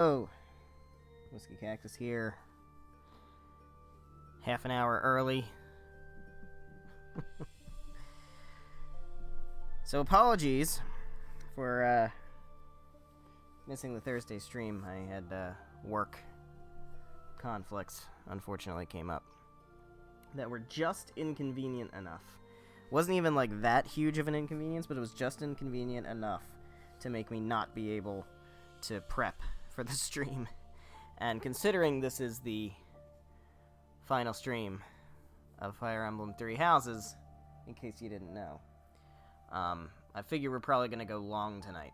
Oh, Whiskey Cactus here. Half an hour early. So apologies for missing the Thursday stream. I had work conflicts, unfortunately, came up that were just inconvenient enough. Wasn't even like that huge of an inconvenience, but it was just inconvenient enough to make me not be able to prep for the stream. And considering this is the final stream of Fire Emblem Three Houses, in case you didn't know, I figure we're probably going to go long tonight.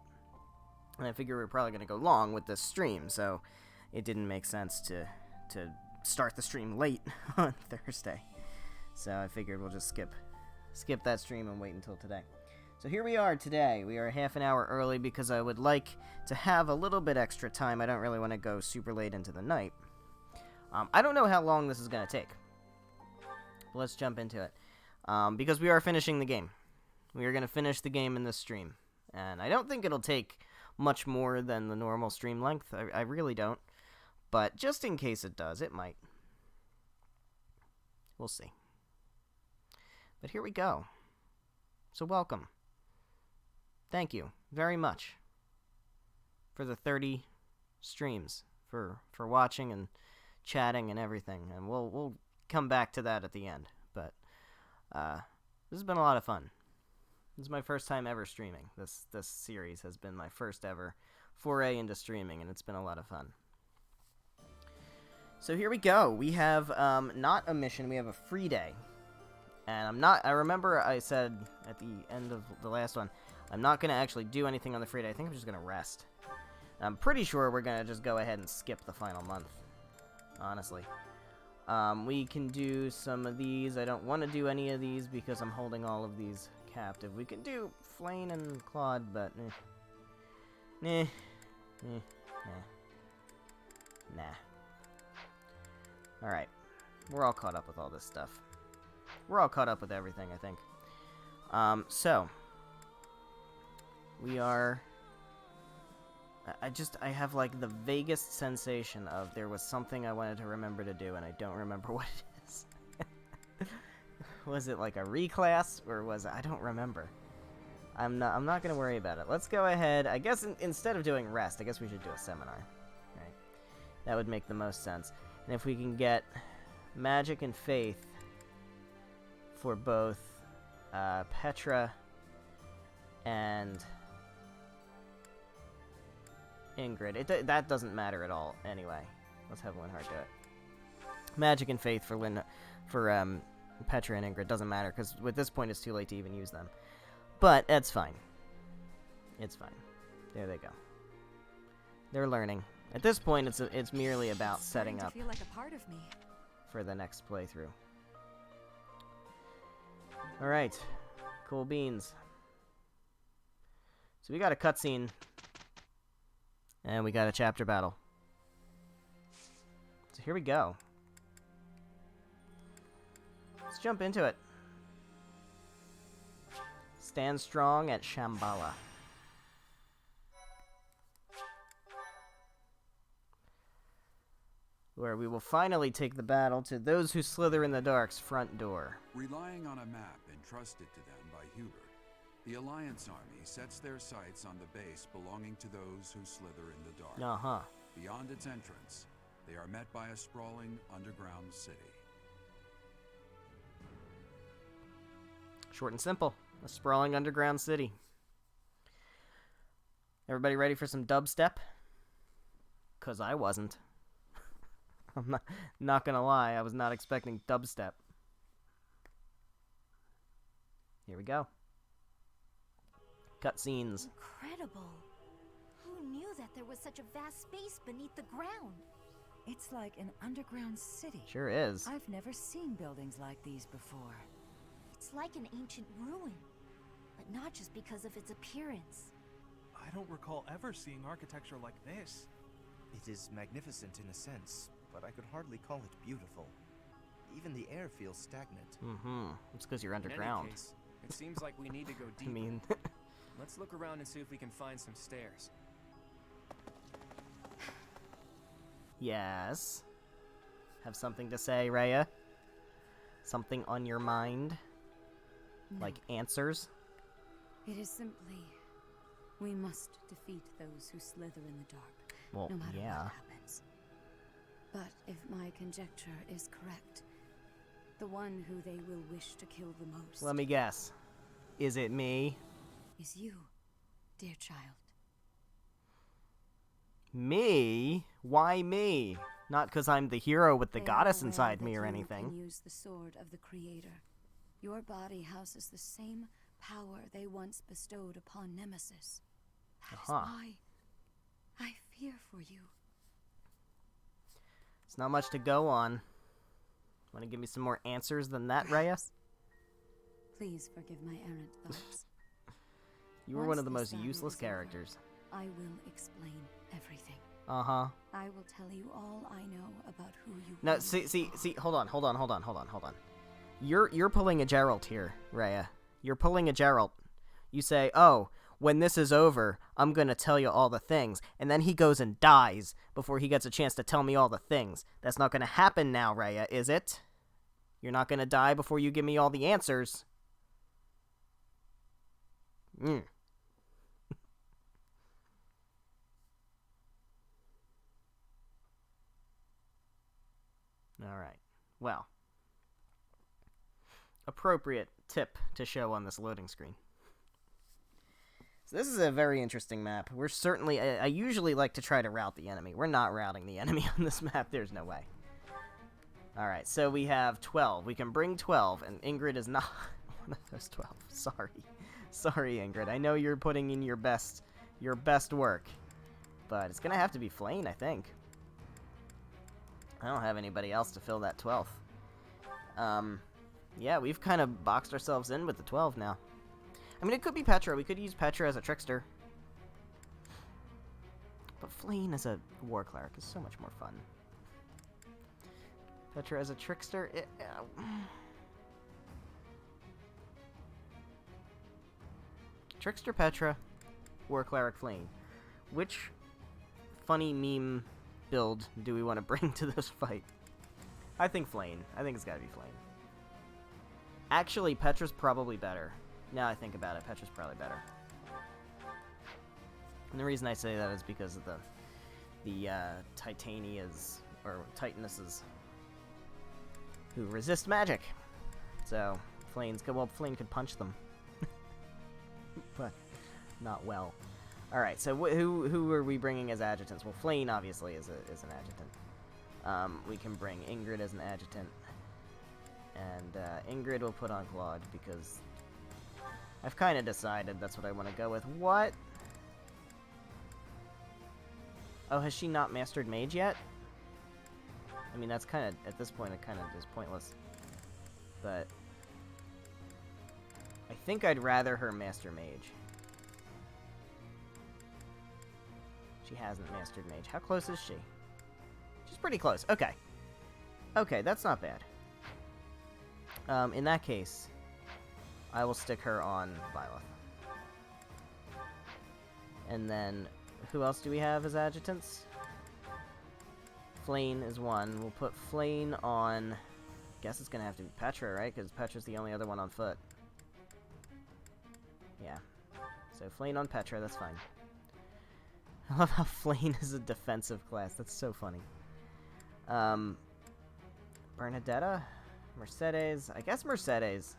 And I figure we're probably going to go long with this stream, so it didn't make sense to start the stream late on Thursday. So I figured we'll just skip that stream and wait until today. So here we are today. We are half an hour early because I would like to have a little bit extra time. I don't really want to go super late into the night. I don't know how long this is going to take. Let's jump into it. Because we are finishing the game. We are going to finish the game in this stream. And I don't think it'll take much more than the normal stream length. I really don't. But just in case it does, it might. We'll see. But here we go. So welcome. Thank you very much for the 30 streams, for watching and chatting and everything. And we'll come back to that at the end. But this has been a lot of fun. This is my first time ever streaming. This series has been my first ever foray into streaming, and it's been a lot of fun. So here we go. We have not a mission, we have a free day. And I remember I said at the end of the last one, I'm not going to actually do anything on the free day. I think I'm just going to rest. I'm pretty sure we're going to just go ahead and skip the final month, honestly. We can do some of these. I don't want to do any of these because I'm holding all of these captive. We can do Flane and Claude, but nah. Alright. We're all caught up with all this stuff. We're all caught up with everything, I think. So. We are... I have, like, the vaguest sensation of there was something I wanted to remember to do, and I don't remember what it is. Was it, like, a reclass, or was it... I don't remember. I'm not gonna worry about it. Let's go ahead... I guess instead of doing rest, I guess we should do a seminar. Right? That would make the most sense. And if we can get magic and faith for both Petra and Ingrid. That doesn't matter at all anyway. Let's have Linhardt do it. Magic and faith for Petra and Ingrid doesn't matter because at this point it's too late to even use them. But that's fine. It's fine. There they go. They're learning. At this point it's merely about setting up feel like a part of me. For the next playthrough. Alright. Cool beans. So we got a cutscene. And we got a chapter battle. So here we go. Let's jump into it. Stand strong at Shambhala. Where we will finally take the battle to those who slither in the dark's front door. Relying on a map entrusted to them by Hubert, the Alliance Army sets their sights on the base belonging to those who slither in the dark. Beyond its entrance, they are met by a sprawling underground city. Short and simple. A sprawling underground city. Everybody ready for some dubstep? 'Cause I wasn't. I'm not gonna lie, I was not expecting dubstep. Here we go. Cutscenes. Incredible. Who knew that there was such a vast space beneath the ground? It's like an underground city. Sure is. I've never seen buildings like these before. It's like an ancient ruin, but not just because of its appearance. I don't recall ever seeing architecture like this. It is magnificent in a sense, but I could hardly call it beautiful. Even the air feels stagnant. It's because you're In any underground. case, it seems like we need to go I deeper. mean... Let's look around and see if we can find some stairs. Yes? Have something to say, Rhea? Something on your mind? No. Like answers? It is simply... we must defeat those who slither in the dark, Well, no matter yeah. what happens. But if my conjecture is correct, the one who they will wish to kill the most... Let me guess. Is it me? ...is you, dear child. Me? Why me? Not because I'm the hero with the They are goddess aware inside that me or you anything. can use the sword of the Creator. Your body houses the same power they once bestowed upon Nemesis. That is why I fear for you. It's not much to go on. Want to give me some more answers than that, Rhea? Please forgive my errant thoughts. You were one of the Once most this useless battle is over, characters. I will explain everything. Uh-huh. I will tell you all I know about who you No, really see, hold on. You're pulling a Geralt here, Rhea. You're pulling a Geralt. You say, oh, when this is over, I'm gonna tell you all the things, and then he goes and dies before he gets a chance to tell me all the things. That's not gonna happen now, Rhea, is it? You're not gonna die before you give me all the answers. Alright. Well. Appropriate tip to show on this loading screen. So this is a very interesting map. We're certainly... I usually like to try to route the enemy. We're not routing the enemy on this map. There's no way. Alright, so we have 12. We can bring 12, and Ingrid is not one of those 12. Sorry. Sorry, Ingrid. I know you're putting in your best work. But it's gonna have to be Flayn, I think. I don't have anybody else to fill that 12th. Yeah, we've kind of boxed ourselves in with the 12 now. I mean, it could be Petra. We could use Petra as a trickster. But Flayn as a war cleric is so much more fun. Petra as a trickster... Trickster Petra, war cleric Flayn. Which funny meme build do we want to bring to this fight? I think Flayn. I think it's gotta be Flayn. Actually, Petra's probably better. Now I think about it, Petra's probably better. And the reason I say that is because of the Titanias, or Titanesses, who resist magic. So, Flayn's good. Well, Flayn could punch them. But not well. Alright, so who are we bringing as adjutants? Well, Flayn, obviously, is an adjutant. We can bring Ingrid as an adjutant. And Ingrid will put on Claude, because I've kind of decided that's what I want to go with. What? Oh, has she not mastered Mage yet? I mean, that's kind of, at this point, it kind of is pointless. But I think I'd rather her master Mage. She hasn't mastered Mage. How close is she? She's pretty close. Okay. Okay, that's not bad. In that case, I will stick her on Byleth. And then, who else do we have as adjutants? Flayn is one. We'll put Flayn on... Guess it's gonna have to be Petra, right? Because Petra's the only other one on foot. Yeah. So Flayn on Petra, that's fine. I love how Flayn is a defensive class. That's so funny. Bernadetta? Mercedes? I guess Mercedes.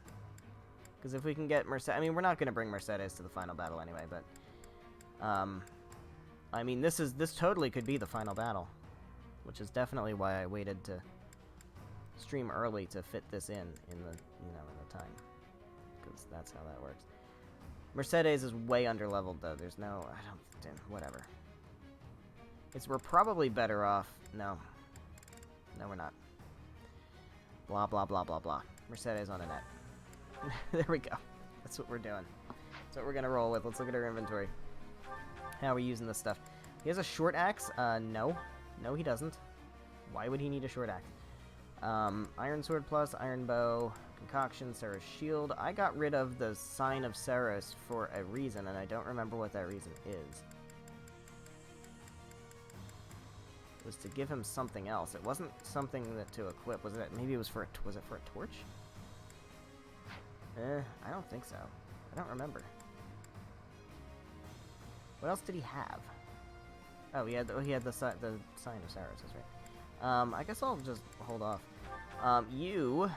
Because if we can get Mercedes... I mean, we're not going to bring Mercedes to the final battle anyway, but... I mean, this totally could be the final battle. Which is definitely why I waited to stream early to fit this in the, in the time. Because that's how that works. Mercedes is way underleveled, though. There's no... whatever. We're probably better off... No. No, we're not. Blah, blah, blah, blah, blah. Mercedes on a net. There we go. That's what we're doing. That's what we're gonna roll with. Let's look at our inventory. How are we using this stuff? He has a short axe? No. No, he doesn't. Why would he need a short axe? Iron sword plus, iron bow, concoction, Sarah's shield. I got rid of the sign of Saros for a reason, and I don't remember what that reason is. was to give him something else. It wasn't something that to equip. Was it? Maybe it was for a. Was it for a torch? I don't think so. I don't remember. What else did he have? Oh, he had the sign of Cyrus. That's right. I guess I'll just hold off. You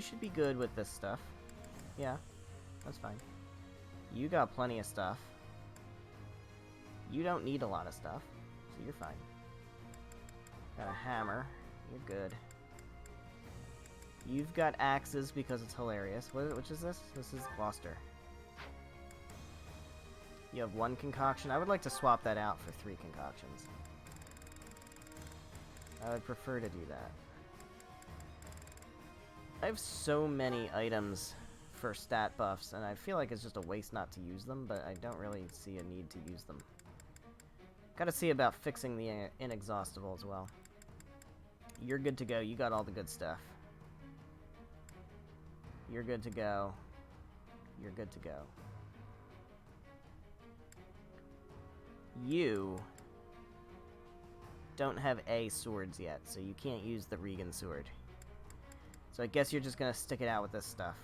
should be good with this stuff. Yeah, that's fine. You got plenty of stuff. You don't need a lot of stuff, so you're fine. Got a hammer. You're good. You've got axes because it's hilarious. Which is this? This is Gloucester. You have 1 concoction. I would like to swap that out for 3 concoctions. I would prefer to do that. I have so many items for stat buffs, and I feel like it's just a waste not to use them, but I don't really see a need to use them. Gotta see about fixing the inexhaustible as well. You're good to go. You got all the good stuff. You're good to go. You're good to go. You don't have A swords yet, so you can't use the Regan sword. So I guess you're just gonna stick it out with this stuff.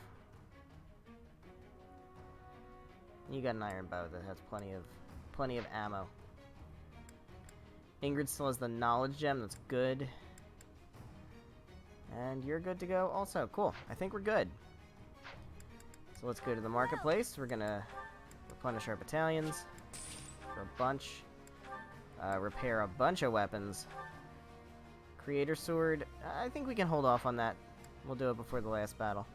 You got an iron bow that has plenty of ammo. Ingrid still has the knowledge gem, that's good. And you're good to go also. Cool. I think we're good. So let's go to the marketplace. We're gonna replenish our battalions for a bunch. Repair a bunch of weapons. Creator sword. I think we can hold off on that. We'll do it before the last battle.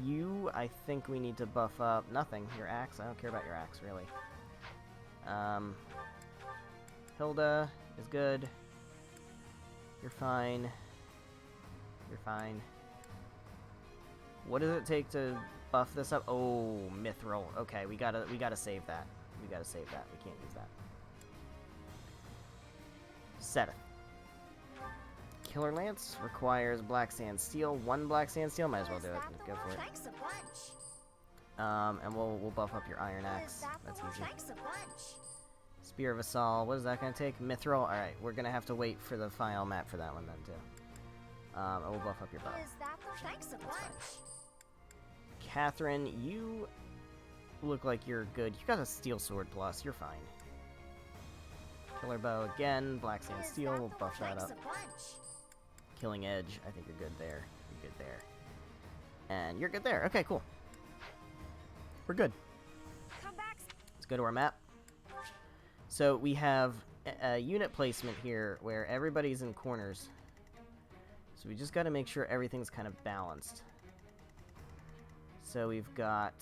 You, I think we need to buff up. Nothing. Your axe. I don't care about your axe, really. Hilda is good. You're fine. You're fine. What does it take to buff this up? Oh, mithril. Okay, we gotta save that. We gotta save that. We can't use that. Seth. Killer Lance requires black sand steel. 1 black sand steel. Might as well do it. Go for it. Thanks a bunch. And we'll buff up your iron axe. That's easy. Thanks a bunch. Spear of Assault. What is that gonna take? Mithril. All right, we're gonna have to wait for the final map for that one then too. And we'll buff up your bow. Thanks a bunch. Catherine, you look like you're good. You got a steel sword plus. You're fine. Killer bow again. Black sand steel. We'll buff that up. Killing edge. I think you're good there. You're good there. And you're good there. Okay, cool. We're good. Come back. Let's go to our map. So we have a unit placement here where everybody's in corners. So we just got to make sure everything's kind of balanced. So we've got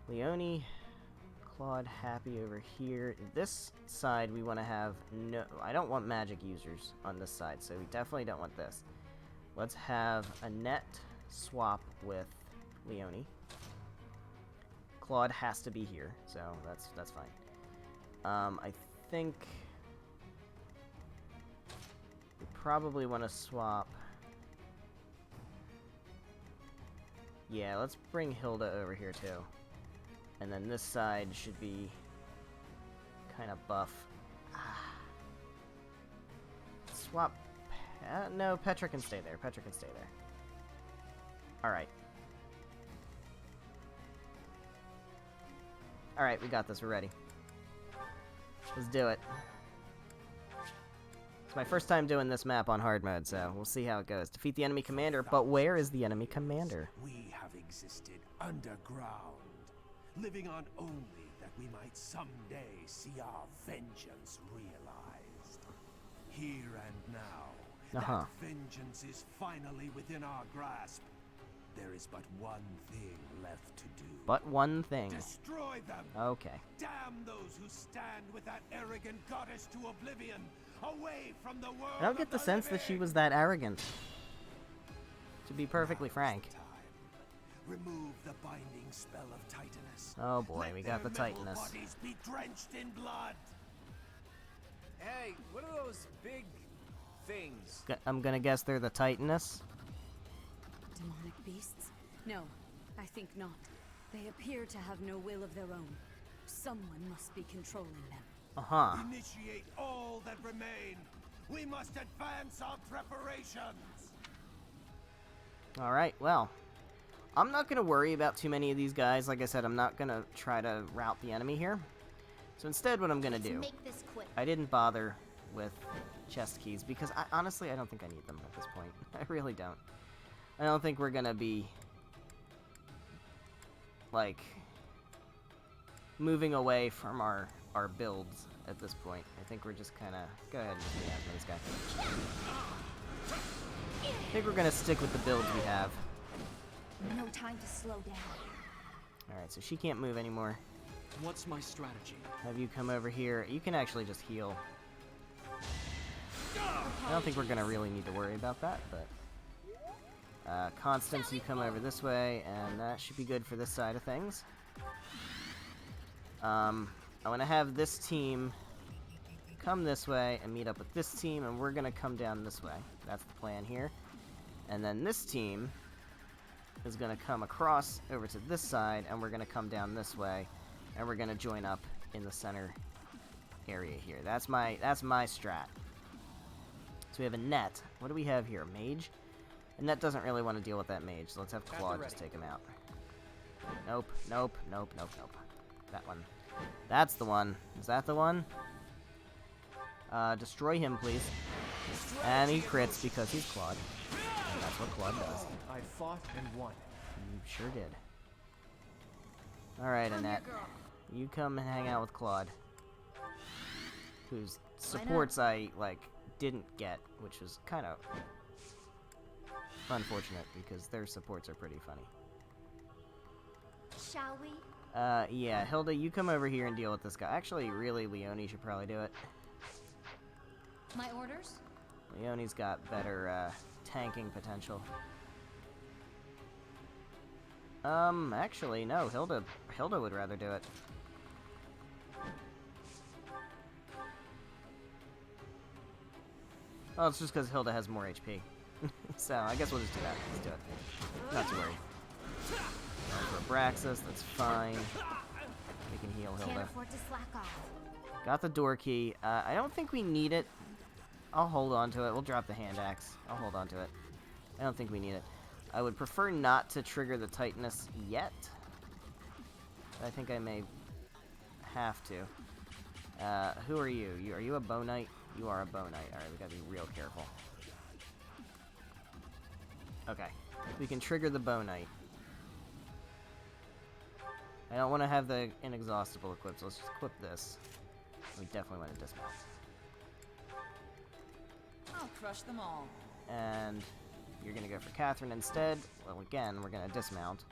Leone, Claude, Happy over here. This side we want to have no... I don't want magic users on this side, so we definitely don't want this. Let's have Annette swap with Leone. Claude has to be here, so that's fine. I think we probably want to swap. Yeah, let's bring Hilda over here too. And then this side should be kind of buff. Swap. No, Petra can stay there. Petra can stay there. Alright. Alright, we got this. We're ready. Let's do it. It's my first time doing this map on hard mode, so we'll see how it goes. Defeat the enemy commander, but where is the enemy commander? We have existed underground, living on only that we might someday see our vengeance realized. Here and now, that vengeance is finally within our grasp. There is but one thing left to do. But one thing. Destroy them! Okay. Damn those who stand with that arrogant goddess to oblivion, away from the world. I don't get the sense that she was that arrogant. To be perfectly frank. Remove the binding spell of Titanus. Oh boy, we got the Titanus. Bodies be drenched in blood. Hey, what are those big things? I'm gonna guess they're the Titanus. Demonic beasts? No, I think not. They appear to have no will of their own. Someone must be controlling them. Initiate all that remain. We must advance our preparations. Alright, well. I'm not going to worry about too many of these guys. Like I said, I'm not going to try to rout the enemy here. So instead, what I'm going to do... I didn't bother with chest keys because, honestly, I don't think I need them at this point. I really don't. I don't think we're going to be... like... moving away from our builds at this point. I think we're just kind of... Go ahead and just be after this guy. I think we're going to stick with the builds we have. No time to slow down. Alright, so she can't move anymore. What's my strategy? Have you come over here. You can actually just heal. I don't think we're going to really need to worry about that, but... Constance, you come over this way, and that should be good for this side of things. I want to have this team come this way and meet up with this team, and we're going to come down this way. That's the plan here. And then this team is going to come across over to this side, and we're going to come down this way, and we're going to join up in the center area here. That's my strat. So we have a net. What do we have here? A mage? A net doesn't really want to deal with that mage, so let's have Claude just take him out. Nope, nope, nope, nope, nope. That one. That's the one. Is that the one? Destroy him, please. And he crits because he's Claude. And that's what Claude does. I fought and won. You sure did. Alright, Annette. You come and hang out with Claude. Whose supports I, like, didn't get, which was kind of unfortunate because their supports are pretty funny. Shall we? Yeah, Hilda, you come over here and deal with this guy. Actually, really, Leone should probably do it. My orders? Leone's got better, tanking potential. Actually, no, Hilda would rather do it. Well, it's just because Hilda has more HP. So, I guess we'll just do that. Let's do it. Not to worry. For Abraxas, that's fine. We can heal Hilda. Can't afford to slack off. Got the door key. I don't think we need it. I'll hold on to it. We'll drop the hand axe. I'll hold on to it. I don't think we need it. I would prefer not to trigger the Titanus yet. I think I may have to. Who are you? Are you a bow knight? You are a bow knight. Alright, we gotta be real careful. Okay. We can trigger the bow knight. I don't want to have the inexhaustible equipped, so let's just equip this. We definitely want to dismount. I'll crush them all. And you're going to go for Catherine instead. Well, again, we're going to dismount.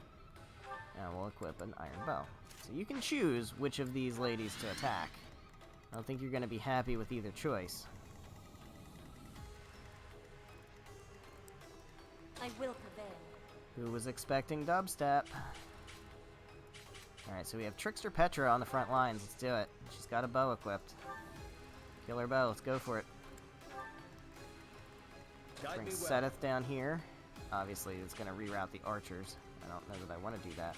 And we'll equip an iron bow. So you can choose which of these ladies to attack. I don't think you're going to be happy with either choice. I will prevail. Who was expecting dubstep? Alright, so we have Trickster Petra on the front lines. Let's do it. She's got a bow equipped. Killer bow. Let's go for it. Bring Sethith down here. Obviously, it's going to reroute the archers. I don't know that I want to do that.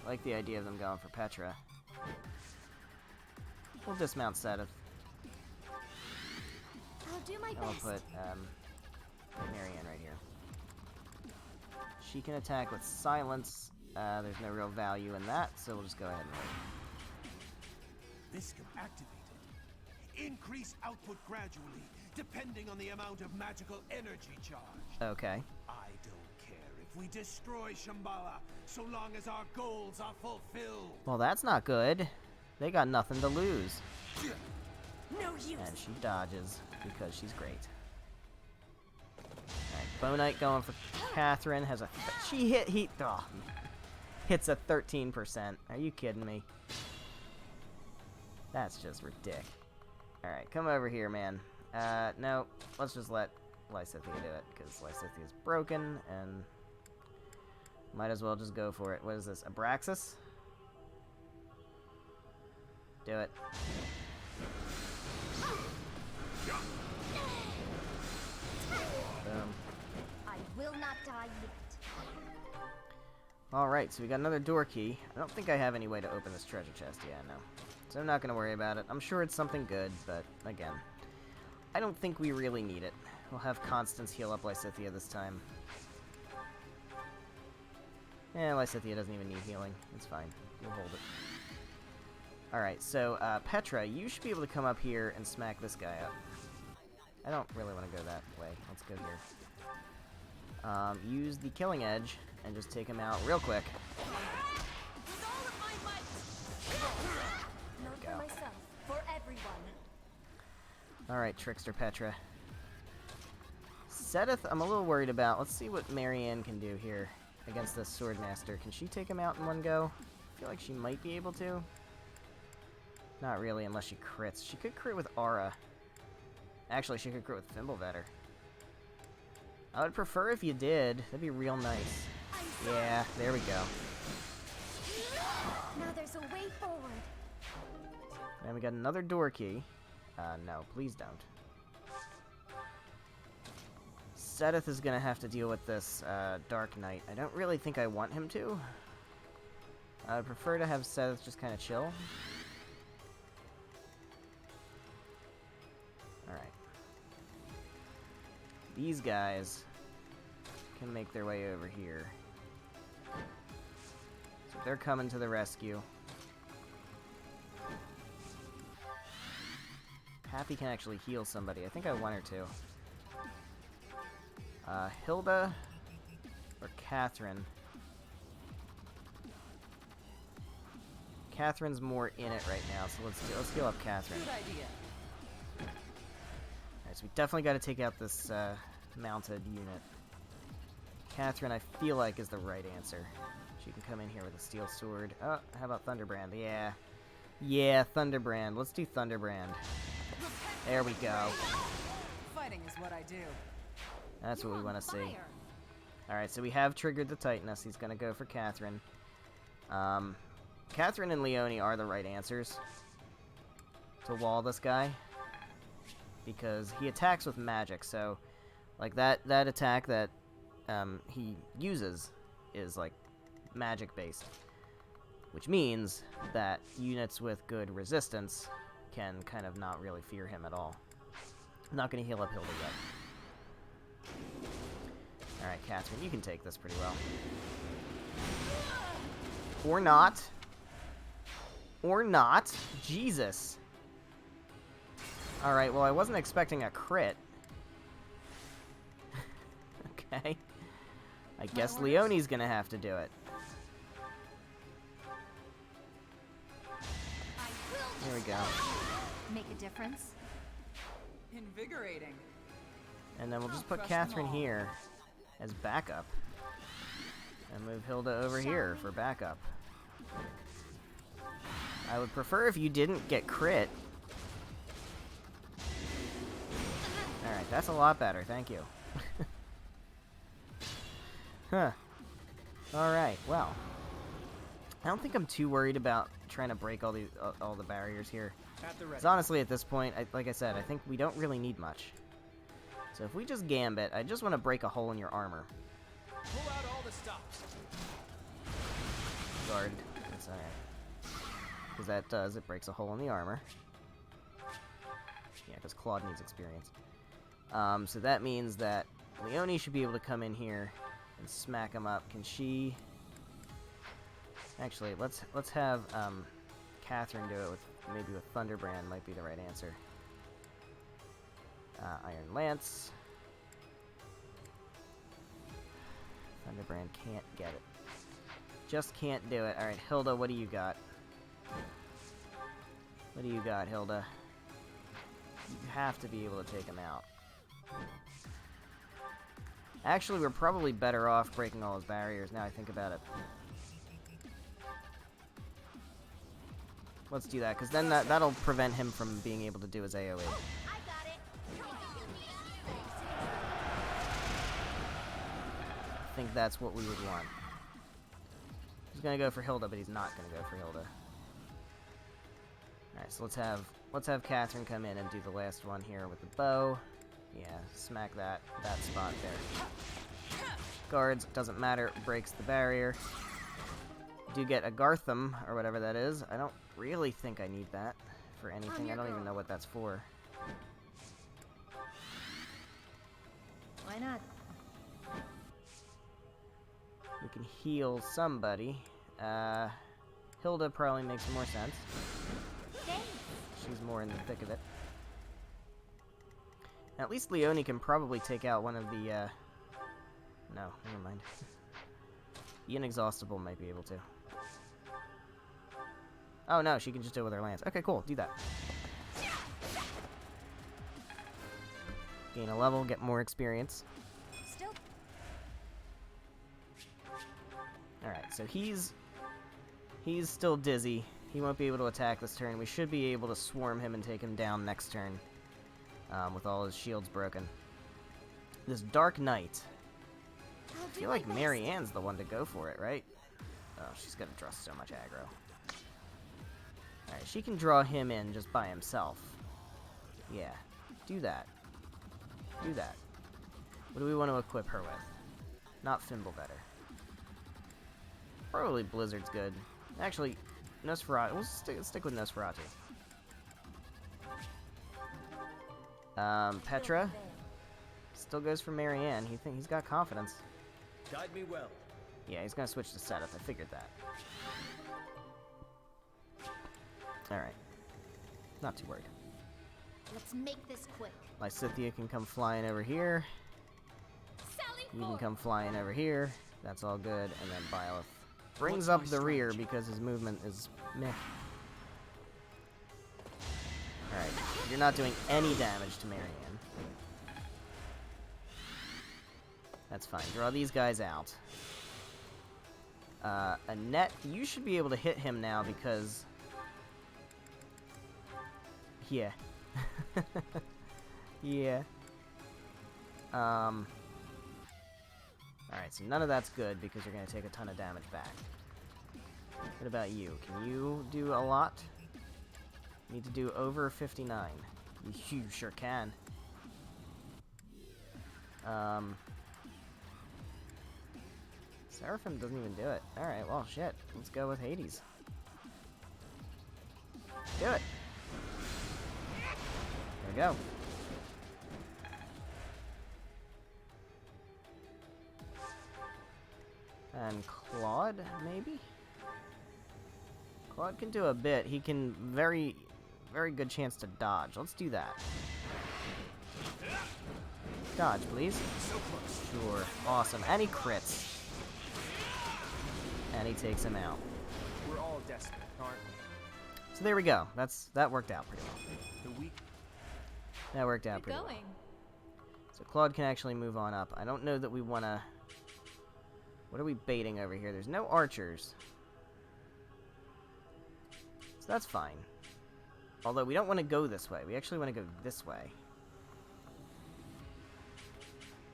I like the idea of them going for Petra. We'll dismount Sethith. I'll do my I'll best. put Marianne right here. She can attack with silence. There's no real value in that, so we'll just go ahead and wait. This can activate it. Increase output gradually, depending on the amount of magical energy charged. Okay. I don't care if we destroy Shambhala, so long as our goals are fulfilled. Well, that's not good. They got nothing to lose. No use. And she dodges because she's great. Alright, Bow Knight going for Catherine has a... hits a 13%. Are you kidding me? That's just ridiculous. Alright, come over here, man. No, let's just let Lysithea do it, because Lysithea is broken, and might as well just go for it. What is this, Abraxas? Do it. Boom. I will not die yet. Alright, so we got another door key. I don't think I have any way to open this treasure chest. Yeah, no. so I'm not going to worry about it. I'm sure it's something good, but again, I don't think we really need it. We'll have Constance heal up Lysithea this time. Lysithea doesn't even need healing. It's fine. We'll hold it. Alright, so, Petra, you should be able to come up here and smack this guy up. I don't really want to go that way. Let's go here. Use the Killing Edge and just take him out real quick. Not for myself, for everyone. Alright, Trickster Petra. Seteth, I'm a little worried about. Let's see what Marianne can do here against this Swordmaster. Can she take him out in one go? I feel like she might be able to. Not really, unless she crits. She could crit with Aura. Actually, she could crit with Fimbulvetter. I would prefer if you did. That'd be real nice. Yeah, there we go. Now there's a way forward. And we got another door key. No, please don't. Seteth is gonna have to deal with this Dark Knight. I don't really think I want him to. I would prefer to have Seteth just kind of chill. Alright. These guys can make their way over here. So they're coming to the rescue. Happy can actually heal somebody. I think I want her to. Hilda or Catherine? Catherine's more in it right now, so let's heal up Catherine. Good idea. Alright, so we definitely got to take out this mounted unit. Catherine, I feel like, is the right answer. She can come in here with a steel sword. Oh, how about Thunderbrand? Yeah. Yeah, Thunderbrand. Let's do Thunderbrand. There we go. Fighting is what I do. That's what we want to see. Alright, so we have triggered the Titanus. He's going to go for Catherine. Catherine and Leone are the right answers to wall this guy. Because he attacks with magic, so like that attack that he uses is like magic based. Which means that units with good resistance can kind of not really fear him at all. I'm not going to heal up Hilda yet. Alright, Catherine, you can take this pretty well. Or not. Or not. Jesus. Alright, well, I wasn't expecting a crit. Okay. I guess Leonie's gonna have to do it. Here we go. Make a difference. Invigorating. And then we'll just put Catherine here as backup. And move Hilda over here for backup. I would prefer if you didn't get crit. Alright, that's a lot better, thank you. Huh. Alright, well. I don't think I'm too worried about trying to break all the barriers here. Because honestly, at this point, like I said, I think we don't really need much. So if we just gambit, I just want to break a hole in your armor. Pull out all the stops. Guard. That's alright. Because that does, it breaks a hole in the armor. Yeah, because Claude needs experience. So that means that Leone should be able to come in here and smack him up. Can she... Actually, let's have Catherine do it with maybe with Thunderbrand might be the right answer. Iron Lance. Thunderbrand can't get it. Just can't do it. Alright, Hilda, what do you got? What do you got, Hilda? You have to be able to take him out. Actually, we're probably better off breaking all his barriers now I think about it. Let's do that, because then that'll prevent him from being able to do his AoE. I think that's what we would want. He's gonna go for Hilda, but he's not gonna go for Hilda. Alright, so let's have Catherine come in and do the last one here with the bow. Yeah, smack that spot there. Guards, doesn't matter, breaks the barrier. Do get a Gartham, or whatever that is. I don't really think I need that for anything. I don't even know what that's for. Why not? We can heal somebody. Hilda probably makes more sense. Thanks. She's more in the thick of it. At least Leonie can probably take out one of the, no, never mind. The Inexhaustible might be able to. Oh no, she can just do it with her lance. Okay, cool, do that. Gain a level, get more experience. Still. Alright, so he's still dizzy. He won't be able to attack this turn. We should be able to swarm him and take him down next turn. With all his shields broken. This Dark Knight. I feel like Marianne's the one to go for it, right? Oh, she's gonna draw so much aggro. Alright, she can draw him in just by himself. Yeah, do that. Do that. What do we want to equip her with? Not Fimblebetter. Probably Blizzard's good. Actually, Nosferatu. We'll stick with Nosferatu. Petra. Still goes for Marianne. He's got confidence. Guide me well. Yeah, he's gonna switch to Seteth. I figured that. Alright. Not too worried. Let's make this quick. Lysithea can come flying over here. You can come flying over here. That's all good. And then Byleth brings up the rear because his movement is meh. Alright, you're not doing any damage to Marianne. That's fine. Draw these guys out. Annette, you should be able to hit him now because... Yeah. Yeah. Alright, so none of that's good because you're going to take a ton of damage back. What about you? Can you do a lot? Need to do over 59. You sure can. Seraphim doesn't even do it. Alright, well, shit. Let's go with Hades. Do it! There we go. And Claude, maybe? Claude can do a bit. He can very good chance to dodge. Let's do that. Dodge, please. Sure. Awesome. And he crits. And he takes him out. We're all desperate, aren't we? So there we go. That worked out pretty well. That worked out pretty well. So Claude can actually move on up. I don't know that we want to... What are we baiting over here? There's no archers. So that's fine. Although we don't want to go this way. We actually want to go this way.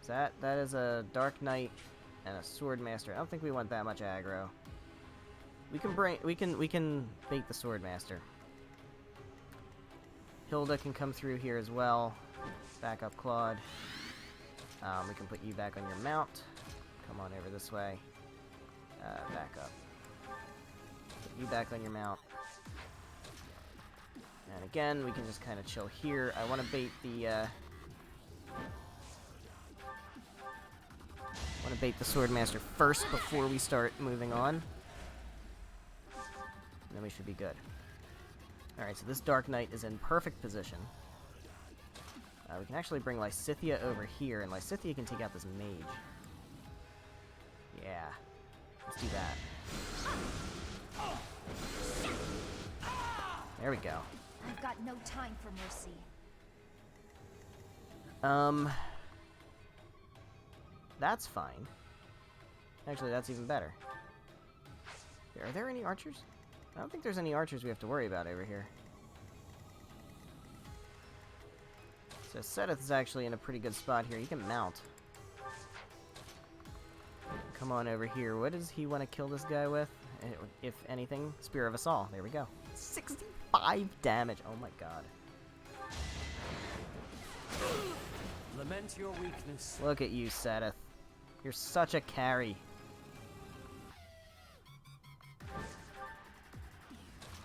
So that is a Dark Knight and a Swordmaster. I don't think we want that much aggro. We can bait the Swordmaster. Hilda can come through here as well. Back up Claude. We can put you back on your mount. Come on over this way. Back up. Put you back on your mount. And again, we can just kind of chill here. I want to bait the Swordmaster first before we start moving on. And then we should be good. Alright, so this Dark Knight is in perfect position. We can actually bring Lysithea over here, and Lysithea can take out this mage. Yeah. Let's do that. There we go. I've got no time for mercy. That's fine. Actually, that's even better. Are there any archers? I don't think there's any archers we have to worry about over here. So Seteth is actually in a pretty good spot here. He can mount. Come on over here. What does he want to kill this guy with? If anything, Spear of Assault. There we go. 65 damage. Oh my god. Lament your weakness. Look at you, Seteth. You're such a carry.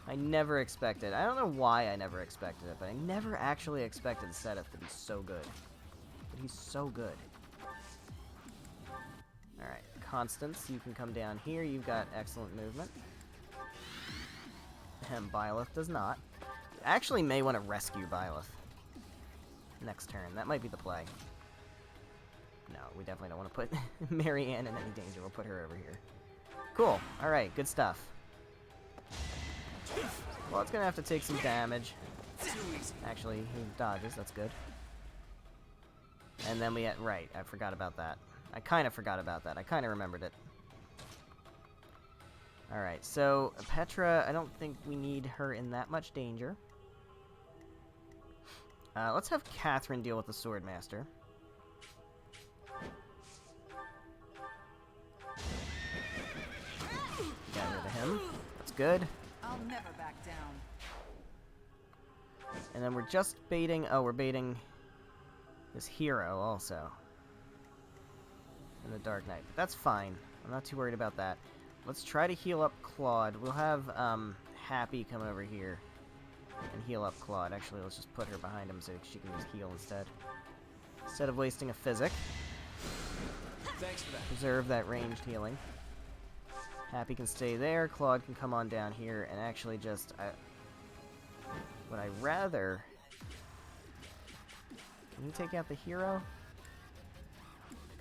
I never expected. I don't know why I never expected it, but I never actually expected Seth to be so good. But he's so good. Alright, Constance, you can come down here. You've got excellent movement. Byleth does not. Actually may want to rescue Byleth. Next turn. That might be the play. No, we definitely don't want to put Marianne in any danger. We'll put her over here. Cool. Alright, good stuff. Well, it's going to have to take some damage. Actually, he dodges. That's good. And then we had... Right, I forgot about that. I kind of forgot about that. I kind of remembered it. Alright, so Petra, I don't think we need her in that much danger. Let's have Catherine deal with the Swordmaster. Got rid of him. That's good. I'll never back down. And then we're just baiting... Oh, we're baiting this hero also. In the Dark Knight. But that's fine. I'm not too worried about that. Let's try to heal up Claude. We'll have Happy come over here and heal up Claude. Actually, let's just put her behind him so she can just heal instead. Instead of wasting a physic. Thanks for that. Preserve that ranged healing. Happy can stay there. Claude can come on down here and actually just... would I rather... Can he take out the hero?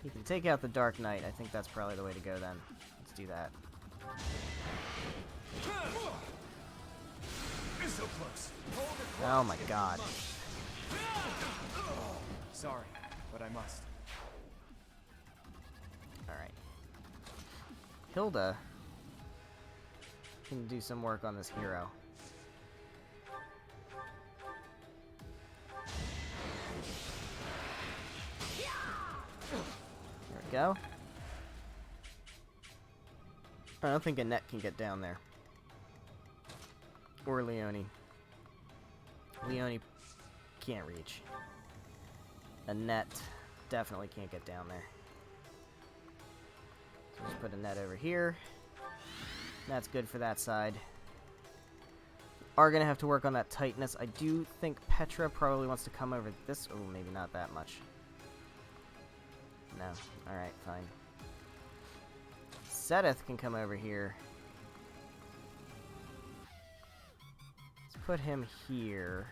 He can take out the Dark Knight. I think that's probably the way to go then. Let's do that. So close. Oh my god. Sorry, but I must. Alright. Hilda can do some work on this hero. There we go. I don't think Annette can get down there. Or Leone. Leone can't reach. Annette definitely can't get down there. So just put Annette over here. That's good for that side. Are gonna have to work on that tightness. I do think Petra probably wants to come over this. Oh, maybe not that much. No. Alright, fine. Seth can come over here. Let's put him here.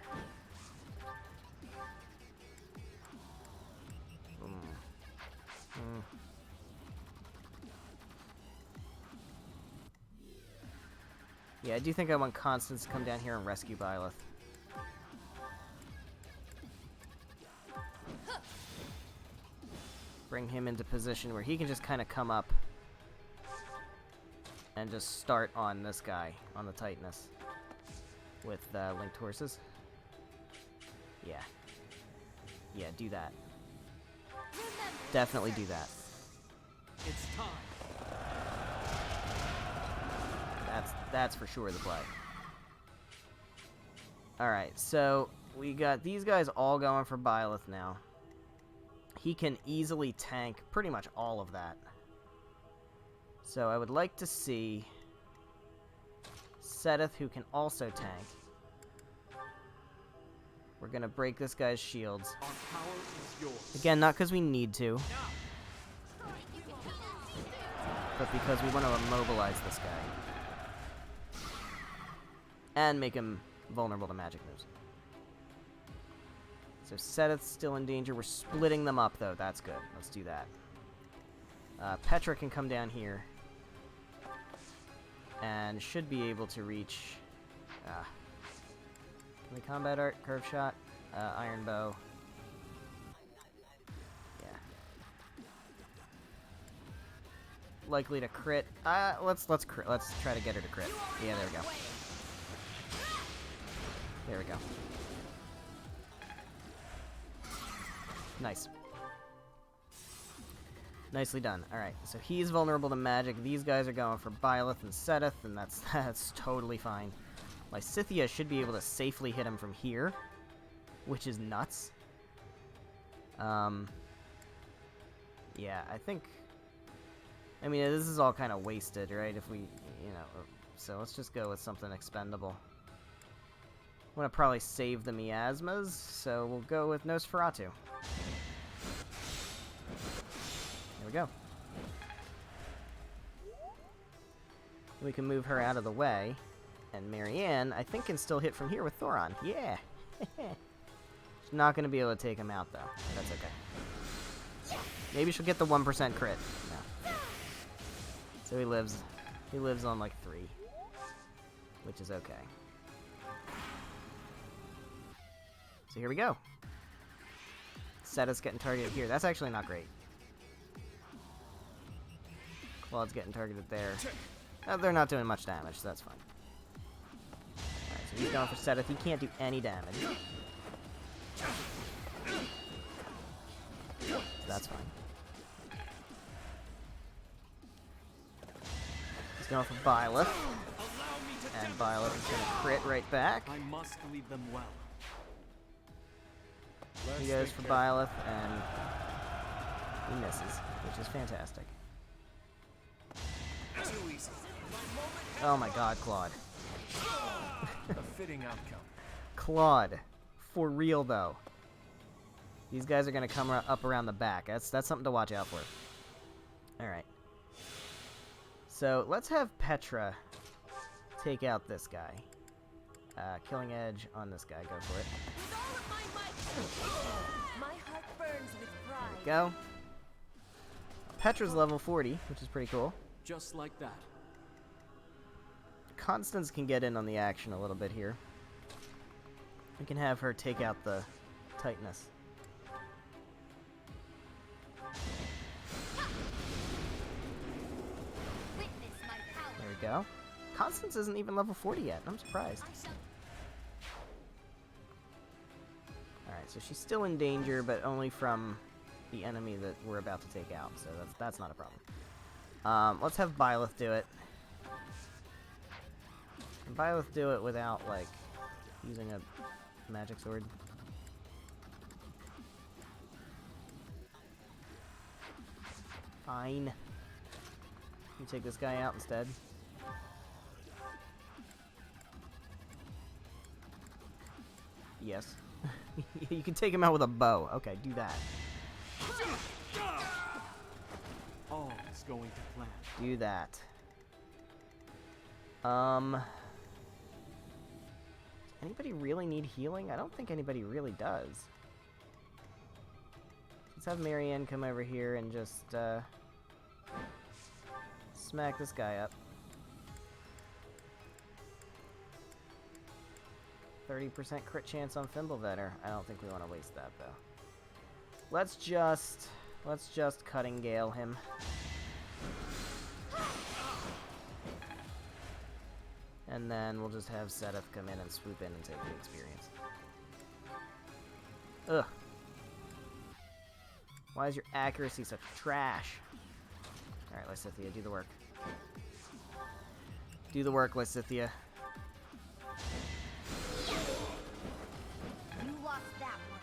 Yeah, I do think I want Constance to come down here and rescue Byleth. Bring him into position where he can just kind of come up and just start on this guy, on the tightness, with linked horses. Yeah. Yeah, do that. Definitely do that. It's time. That's for sure the play. Alright, so we got these guys all going for Byleth now. He can easily tank pretty much all of that. So I would like to see Seth, who can also tank. We're gonna break this guy's shields. Our power is yours. Again, not because we need to, but because we want to immobilize this guy. And make him vulnerable to magic moves. So Seth's still in danger. We're splitting them up, though. That's good. Let's do that. Petra can come down here. And should be able to reach... can we combat art? Curve shot? Iron bow. Yeah. Likely to crit. Let's try to get her to crit. Yeah, there we go. There we go. Nice. Nicely done. Alright, so he's vulnerable to magic. These guys are going for Byleth and Seth, and that's totally fine. Lysithea should be able to safely hit him from here, which is nuts. Yeah, I think... I mean, this is all kind of wasted, right? If we, you know... so let's just go with something expendable. I'm gonna probably save the miasmas, so we'll go with Nosferatu. There we go. We can move her out of the way, and Marianne, I think, can still hit from here with Thoron. Yeah! She's not gonna be able to take him out, though. That's okay. Maybe she'll get the 1% crit. No. So he lives on, like, 3. Which is okay. So here we go. Seta's getting targeted here. That's actually not great. Claude's getting targeted there. They're not doing much damage, so that's fine. Alright, so he's going for Seth. He can't do any damage. So that's fine. He's going for Byleth. And Byleth is going to crit right back. I must lead them well. He goes for Byleth, and he misses, which is fantastic. Oh my god, Claude. A fitting outcome. Claude. For real, though. These guys are going to come up around the back. That's something to watch out for. Alright. So, let's have Petra take out this guy. Killing Edge on this guy. Go for it. My heart burns with pride. There we go. Petra's level 40, which is pretty cool. Just like that. Constance can get in on the action a little bit here. We can have her take out the Titanus. There we go. Constance isn't even level 40 yet. I'm surprised. Alright, so she's still in danger, but only from the enemy that we're about to take out, so that's not a problem. Let's have Byleth do it. Can Byleth do it without, like, using a magic sword? Fine. You take this guy out instead. Yes. You can take him out with a bow. Okay, do that. All is going to plan. Do that. Anybody really need healing? I don't think anybody really does. Let's have Marianne come over here and just, smack this guy up. 30% crit chance on Fimbulvetter. I don't think we want to waste that, though. Let's just Cutting Gale him. And then we'll just have Seth come in and swoop in and take the experience. Ugh. Why is your accuracy such trash? Alright, Lysithea, do the work. Do the work, Lysithea. You lost that one.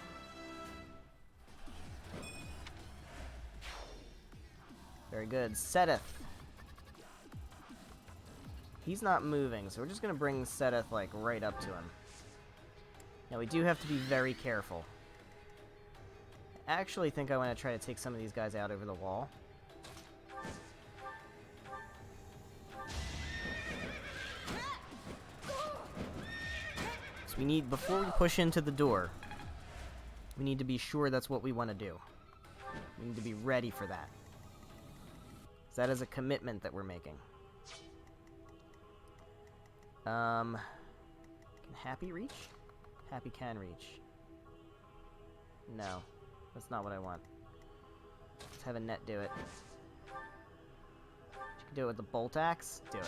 Very good. Seteth. He's not moving, so we're just gonna bring Seteth, like, right up to him. Now, we do have to be very careful. I actually think I want to try to take some of these guys out over the wall. So we need, before we push into the door, we need to be sure that's what we want to do. We need to be ready for that. So that is a commitment that we're making. Can Happy reach? Happy can reach. No, that's not what I want. Let's have Annette do it. She can do it with the bolt axe. Do it.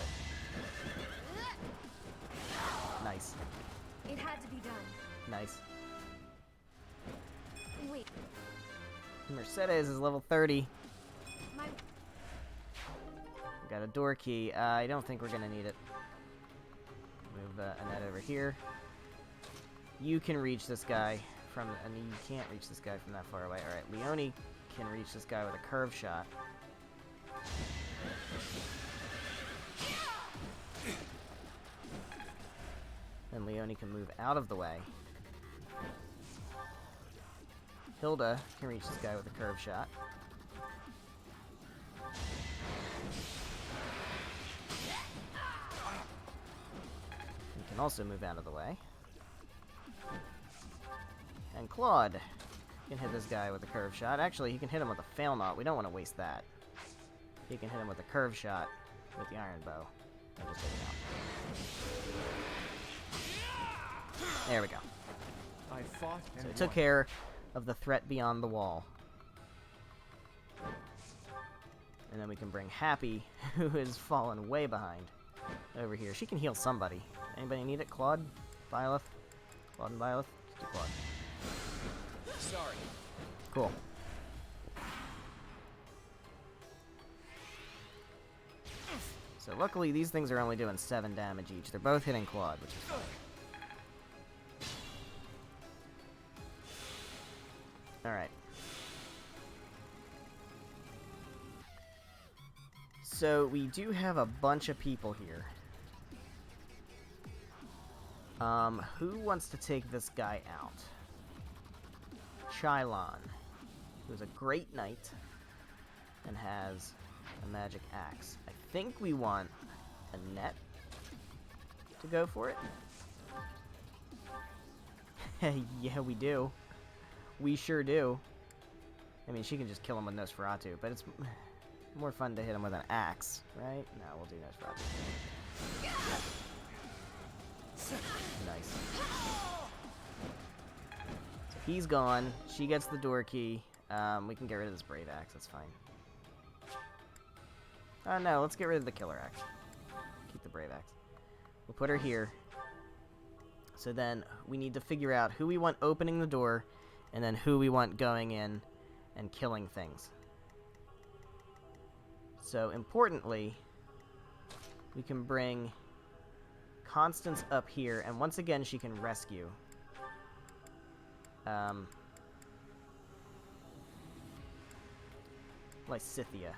Nice. It had to be done. Nice. Wait. Mercedes is level 30. My... We got a door key. I don't think we're gonna need it. Move Annette over here. You can reach this guy from... I mean, you can't reach this guy from that far away. Alright, Leone can reach this guy with a curve shot. Then Leone can move out of the way. Hilda can reach this guy with a curve shot. He can also move out of the way. And Claude can hit this guy with a curve shot. Actually, he can hit him with a fail knot. We don't want to waste that. He can hit him with a curve shot with the iron bow. And just take him out. There we go. I fought and So it took care of the threat beyond the wall. And then we can bring Happy, who has fallen way behind, over here. She can heal somebody. Anybody need it? Claude? Byleth? Claude and Byleth? Just do Claude. Sorry. Cool. So luckily these things are only doing 7 damage each. They're both hitting Claude, which is fine. Alright. So we do have a bunch of people here. Who wants to take this guy out? Chylon, who's a great knight and has a magic axe. I think we want Annette to go for it. Yeah, we do. We sure do. I mean, she can just kill him with Nosferatu, but it's more fun to hit him with an axe, right? No, we'll do Nosferatu. Nice. So he's gone. She gets the door key. We can get rid of this brave axe. That's fine. Oh no, let's get rid of the killer axe. Keep the brave axe. We'll put her here. So then we need to figure out who we want opening the door, and then who we want going in and killing things. So importantly, we can bring Constance up here, and once again she can rescue. Lysithea.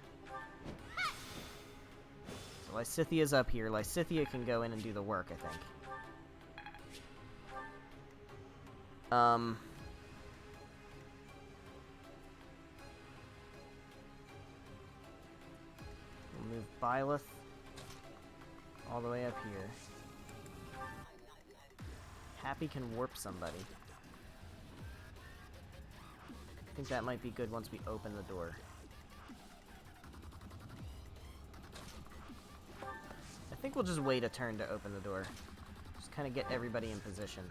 So Lysithea's up here. Lysithea can go in and do the work, I think. We'll move Byleth all the way up here. Happy can warp somebody. I think that might be good once we open the door. I think we'll just wait a turn to open the door. Just kind of get everybody in position.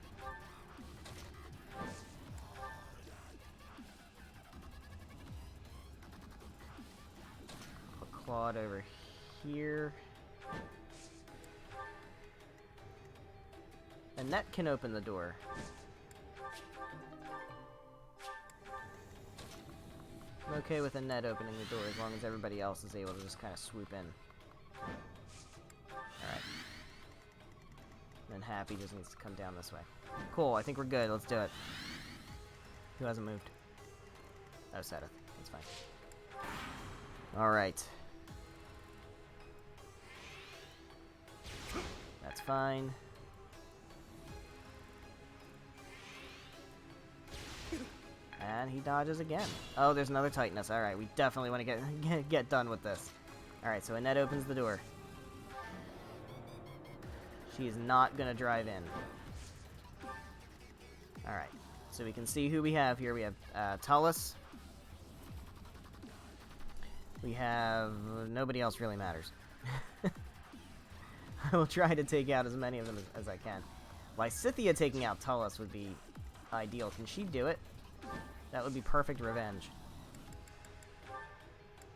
Put Claude over here. Annette can open the door. I'm okay with Annette opening the door as long as everybody else is able to just kind of swoop in. Alright. Then Happy just needs to come down this way. Cool, I think we're good. Let's do it. Who hasn't moved? Oh, Seth. That's fine. Alright. That's fine. And he dodges again. Oh, there's another Titanus. Alright, we definitely want to get done with this. Alright, so Annette opens the door. She is not going to drive in. Alright, so we can see who we have here. We have Tullus. We have... nobody else really matters. I will try to take out as many of them as I can. Lysithea taking out Tullus would be ideal. Can she do it? That would be perfect revenge.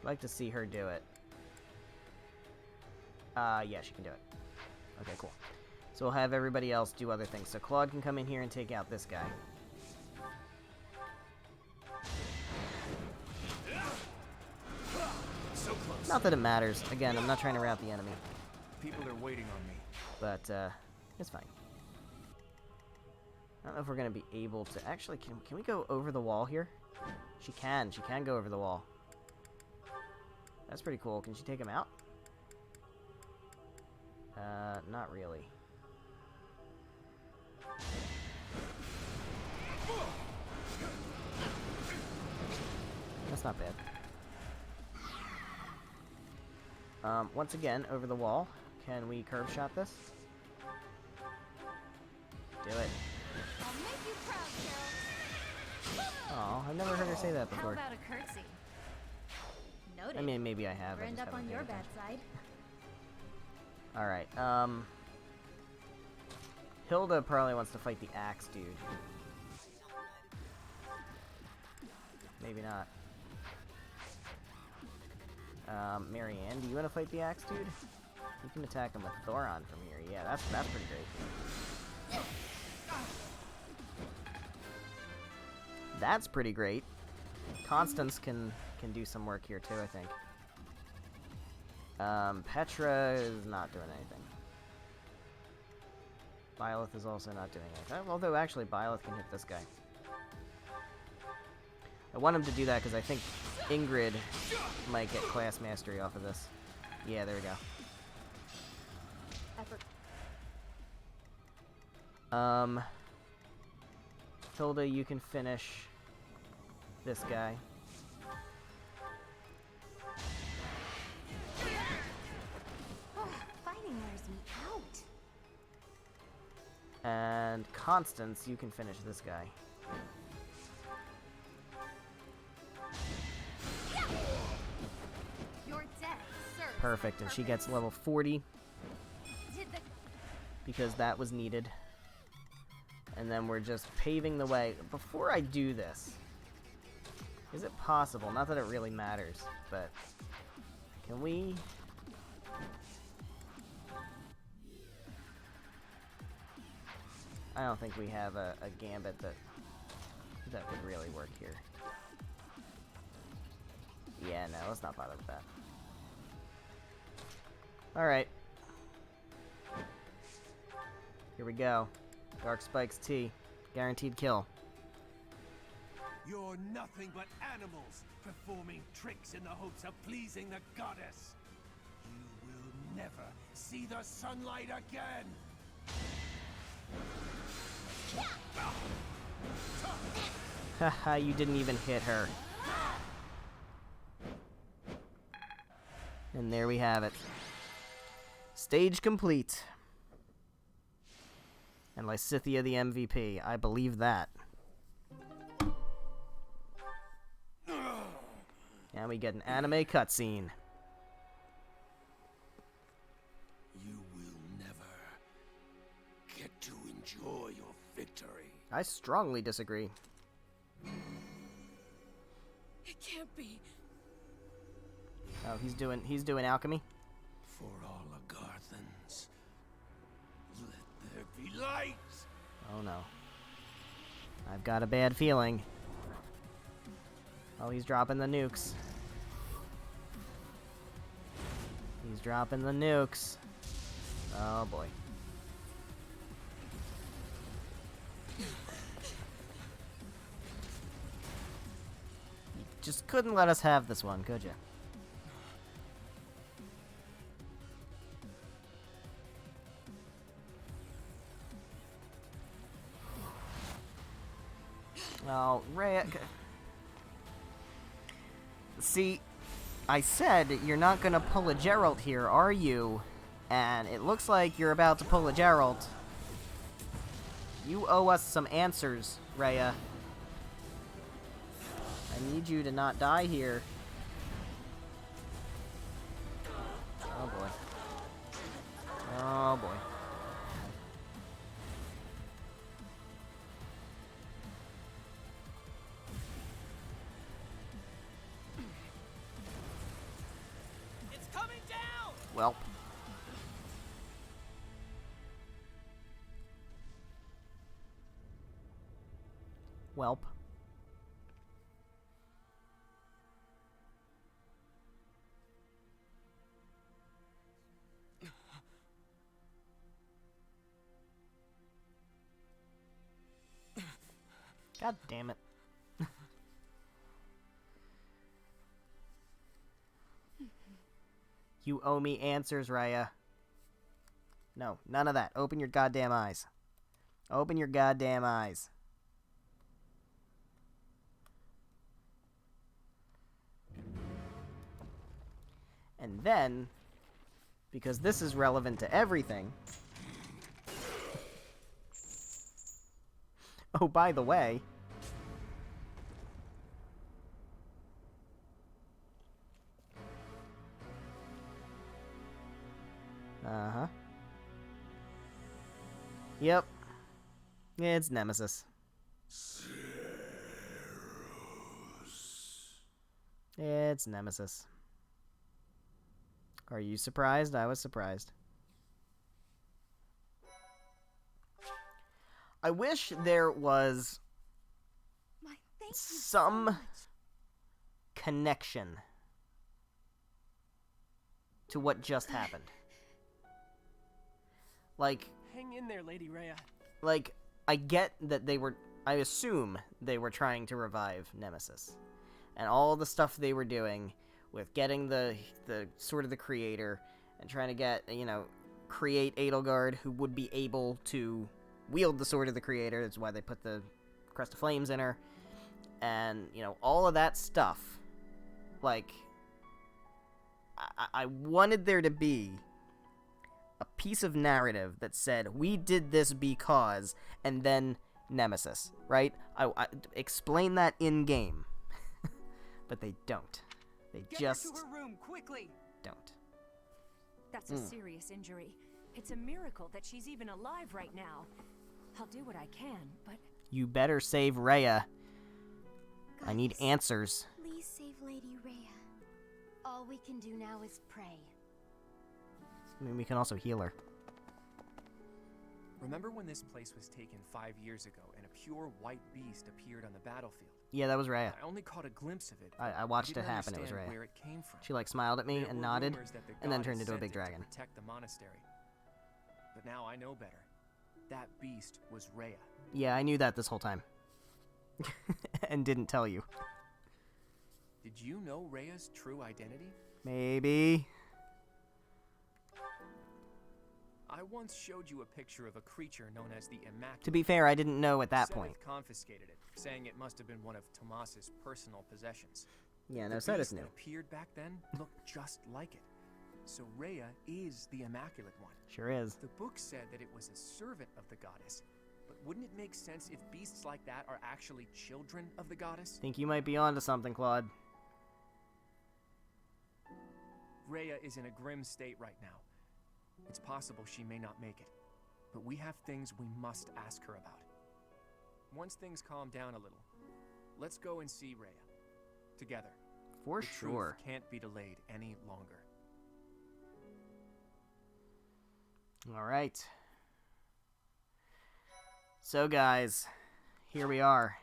I'd like to see her do it. Yeah, she can do it. Okay, cool. So we'll have everybody else do other things. So Claude can come in here and take out this guy. So close. Not that it matters. Again, I'm not trying to rout the enemy. People are waiting on me. But, it's fine. I don't know if we're going to be able to... Actually, can we go over the wall here? She can. She can go over the wall. That's pretty cool. Can she take him out? Not really. That's not bad. Once again, over the wall. Can we curve shot this? Do it. I'll make you proud, Carol. Oh, I've never heard her say that before. How about a curtsy? Noted. I mean, maybe I have. Never end up on your bad side. Alright, Hilda probably wants to fight the axe dude. Maybe not. Marianne, do you want to fight the axe dude? You can attack him with Thoron from here. Yeah, that's pretty great. That's pretty great. Constance can do some work here too, I think. Petra is not doing anything. Byleth is also not doing anything. Although, actually, Byleth can hit this guy. I want him to do that because I think Ingrid might get class mastery off of this. Yeah, there we go. Hilda, you can finish this guy. Fighting wears me out. And Constance, you can finish this guy. Your death serves Perfect, and she gets level 40 because that was needed. And then we're just paving the way. Before I do this, is it possible, not that it really matters, but can we... I don't think we have a gambit that would really work here. Yeah, no, let's not bother with that. Alright. Here we go. Dark Spikes T. Guaranteed kill. You're nothing but animals, performing tricks in the hopes of pleasing the goddess. You will never see the sunlight again! Haha, you didn't even hit her. And there we have it. Stage complete. And Lysithea the MVP. I believe that. And we get an anime cutscene. You will never get to enjoy your victory. I strongly disagree. It can't be. Oh, he's doing alchemy. For all Agarthans, let there be light. Oh no. I've got a bad feeling. Oh, he's dropping the nukes. He's dropping the nukes. Oh boy. You just couldn't let us have this one, could you? Oh, Rhea. See, I said you're not gonna pull a Geralt here, are you? And it looks like you're about to pull a Geralt. You owe us some answers, Rhea. I need you to not die here. Oh boy. Oh boy. Welp. Welp. God damn it. You owe me answers, Raya. No, none of that. Open your goddamn eyes. Open your goddamn eyes. And then, because this is relevant to everything... Oh, by the way... Uh-huh. Yep. It's Nemesis. It's Nemesis. Are you surprised? I was surprised. I wish there was some connection to what just happened. Like, hang in there, Lady Rhea. Like, I get that I assume they were trying to revive Nemesis. And all the stuff they were doing with getting the Sword of the Creator and trying to get, create Edelgard who would be able to wield the Sword of the Creator. That's why they put the Crest of Flames in her. And, all of that stuff. Like, I wanted there to be a piece of narrative that said, we did this because, and then Nemesis, right? I explain that in-game. But they don't. They just Get her to her room, quickly! Don't. That's a serious injury. It's a miracle that she's even alive right now. I'll do what I can, but... You better save Rhea. I need Goddess, answers. Please save Lady Rhea. All we can do now is pray. I mean, we can also heal her. Remember when this place was taken 5 years ago and a pure white beast appeared on the battlefield? Yeah, that was Rhea. I only caught a glimpse of it. I watched it happen. It was Rhea. Where it came from. She smiled at me There and were nodded, rumors that the and then goddess turned into a sent big it to dragon. protect the monastery. But now I know better. That beast was Rhea. Yeah, I knew that this whole time. And didn't tell you. Did you know Rhea's true identity? Maybe. I once showed you a picture of a creature known as the Immaculate. To be fair, I didn't know at that Seth point. confiscated it, saying it must have been one of Tomas's personal possessions. Yeah, no, the Cetus beast knew. that appeared back then looked just like it. So Rhea is the Immaculate One. Sure is. The book said that it was a servant of the goddess, but wouldn't it make sense if beasts like that are actually children of the goddess? Think you might be onto something, Claude. Rhea is in a grim state right now. It's possible she may not make it, but we have things we must ask her about. Once things calm down a little, let's go and see Rhea. Together. For the sure. Truth can't be delayed any longer. Alright. So guys, here we are.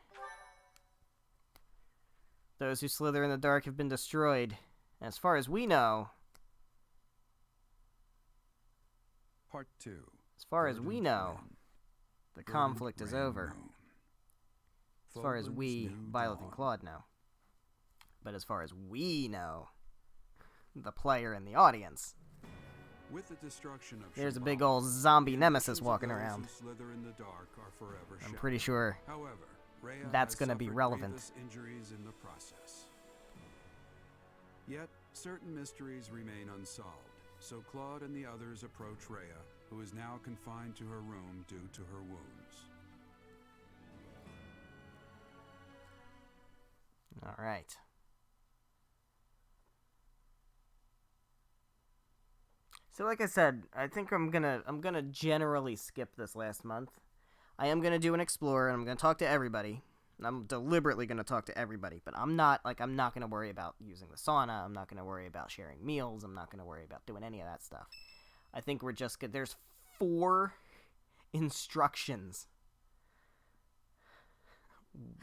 Those who slither in the dark have been destroyed. As far as we know... Part 2. As far as we know, the conflict is over. As far as we, Violet and Claude, know. But as far as we know, the player and the audience, with the destruction of there's a Shabbat, big old zombie the nemesis intentions of walking those around. who slither in the dark are forever I'm shattered. pretty sure However, Rhea that's has going to be suffered relevant. grievous injuries in the process. Yet, certain mysteries remain unsolved, so Claude and the others approach Rhea, who is now confined to her room due to her wounds. All right. So like I said, I think I'm gonna generally skip this last month. I am gonna do an explorer, and I'm gonna talk to everybody. And I'm deliberately gonna talk to everybody, but I'm not gonna worry about using the sauna. I'm not gonna worry about sharing meals. I'm not gonna worry about doing any of that stuff. I think we're just good. There's 4 instructions.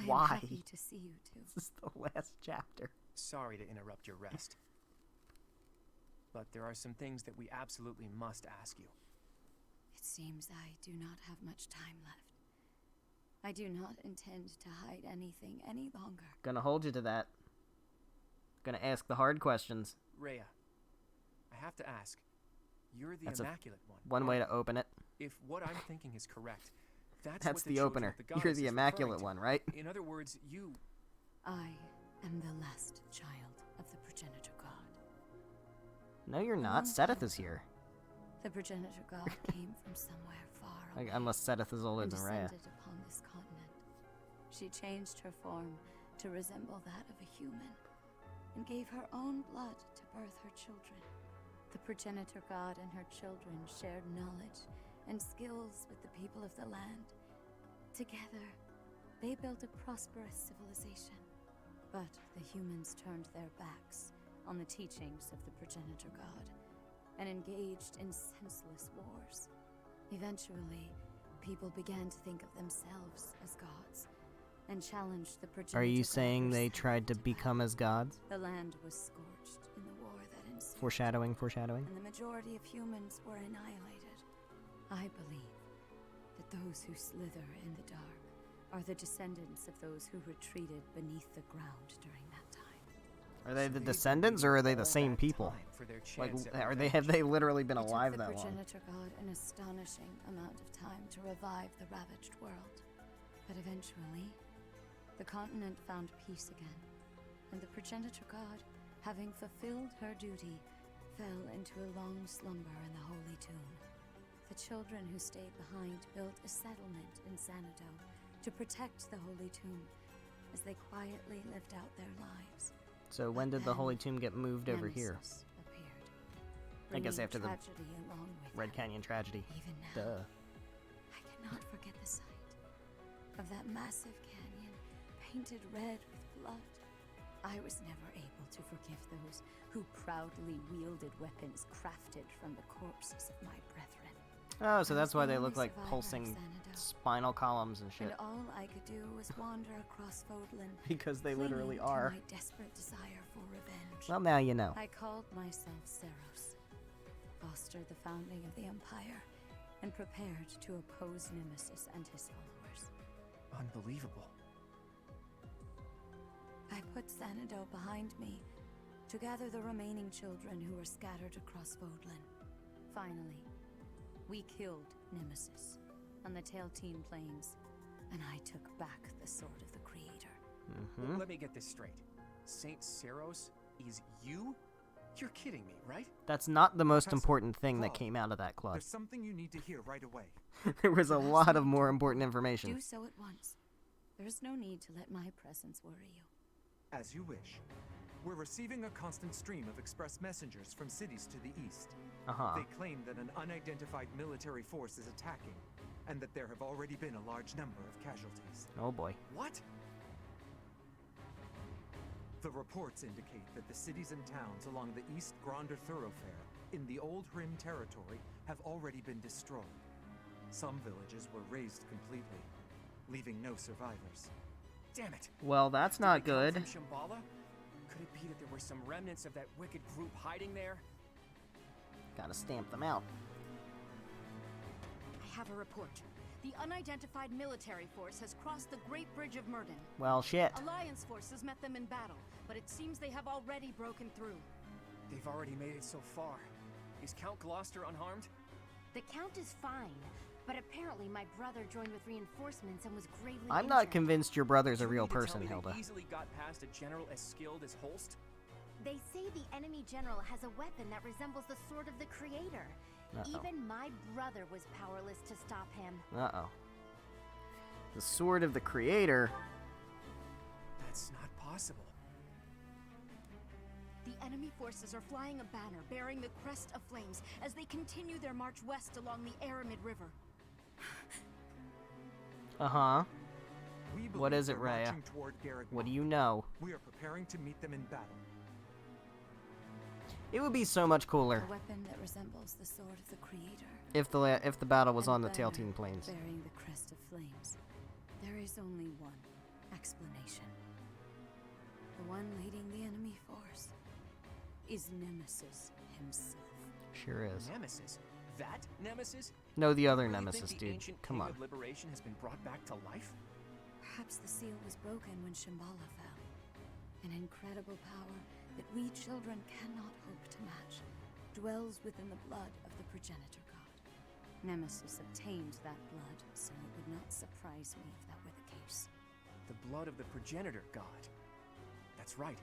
Why? I'm happy to see you too. This is the last chapter. Sorry to interrupt your rest. But there are some things that we absolutely must ask you. It seems I do not have much time left. I do not intend to hide anything any longer. Gonna hold you to that. Gonna ask the hard questions. Rhea, I have to ask. You're the That's Immaculate One. One way to open it. If what I'm thinking is correct, That's the opener. You're the immaculate one, right? In other words, you... I am the last child of the progenitor god. No, you're not. Seth is here. The progenitor god came from somewhere far away. Unless Seth is older than Rhea. Descended upon this continent. She changed her form to resemble that of a human, and gave her own blood to birth her children. The progenitor god and her children shared knowledge and skills with the people of the land. Together, they built a prosperous civilization. But the humans turned their backs on the teachings of the progenitor god and engaged in senseless wars. Eventually, people began to think of themselves as gods and challenged the progenitor. Are you saying they tried to become as gods? The land was scorched in the war that ensued. Foreshadowing, foreshadowing. And the majority of humans were annihilated. I believe that those who slither in the dark are the descendants of those who retreated beneath the ground during that time. Are they the descendants, or are they the same people? Like, have they literally been alive that long? It took the progenitor god an astonishing amount of time to revive the ravaged world. But eventually, the continent found peace again, and the progenitor god, having fulfilled her duty, fell into a long slumber in the holy tomb. The children who stayed behind built a settlement in Xanadu to protect the holy tomb as they quietly lived out their lives. So when did the holy tomb get moved over here? Appeared, I guess after the along with Red Canyon tragedy. Even now, Duh. I cannot forget the sight of that massive canyon painted red with blood. I was never able to forgive those who proudly wielded weapons crafted from the corpses of my brethren. Oh, so that's why they look like pulsing spinal columns and shit. And all I could do was wander across Fodlan. Because they literally clinging to are. my desperate desire for revenge. Well, now you know. I called myself Seros, fostered the founding of the Empire, and prepared to oppose Nemesis and his followers. Unbelievable. I put Xanadu behind me to gather the remaining children who were scattered across Fodlan. Finally, we killed Nemesis on the Tailtean Plains, and I took back the Sword of the Creator. Let me get this straight. Saint Seros is you? You're kidding me, right? That's not the most important thing that came out of that club. There's something you need to hear right away. There was a lot of more important information. Do so at once. There is no need to let my presence worry you. As you wish. We're receiving a constant stream of express messengers from cities to the east. They claim that an unidentified military force is attacking, and that there have already been a large number of casualties. Oh boy. What? The reports indicate that the cities and towns along the East Gronder thoroughfare in the Old Rim territory have already been destroyed. Some villages were razed completely, leaving no survivors. Damn it! Well, that's not good. From Shambhala? Could it be that there were some remnants of that wicked group hiding there? Gotta stamp them out. I have a report. The unidentified military force has crossed the Great Bridge of Murden. Well, shit. Alliance forces met them in battle, but it seems they have already broken through. They've already made it so far. Is Count Gloucester unharmed? The Count is fine, but apparently my brother joined with reinforcements and was gravely I'm injured. not convinced your brother's a You real mean to tell person, me Hilda. They easily got past a general as skilled as Holst? They say the enemy general has a weapon that resembles the Sword of the Creator. Even my brother was powerless to stop him. Uh-oh. The Sword of the Creator? That's not possible. The enemy forces are flying a banner bearing the crest of flames as they continue their march west along the Aramid River. Uh-huh. We What is it, believe they're Rhea? marching toward Garreg What do Mach. you know? We are preparing to meet them in battle. It would be so much cooler A weapon that resembles the Sword of the Creator. if the battle was And on the banner Tailtean Plains. bearing the crest of flames. There is only one explanation. The one leading the enemy force is Nemesis himself. Sure is. Nemesis? That Nemesis? No, the other You really Nemesis, think the dude. ancient Come king on. of liberation has been brought back to life? Perhaps the seal was broken when Shambhala fell. An incredible power that we children cannot hope to match dwells within the blood of the progenitor god. Nemesis obtained that blood, so it would not surprise me if that were the case. The blood of the progenitor god. That's right.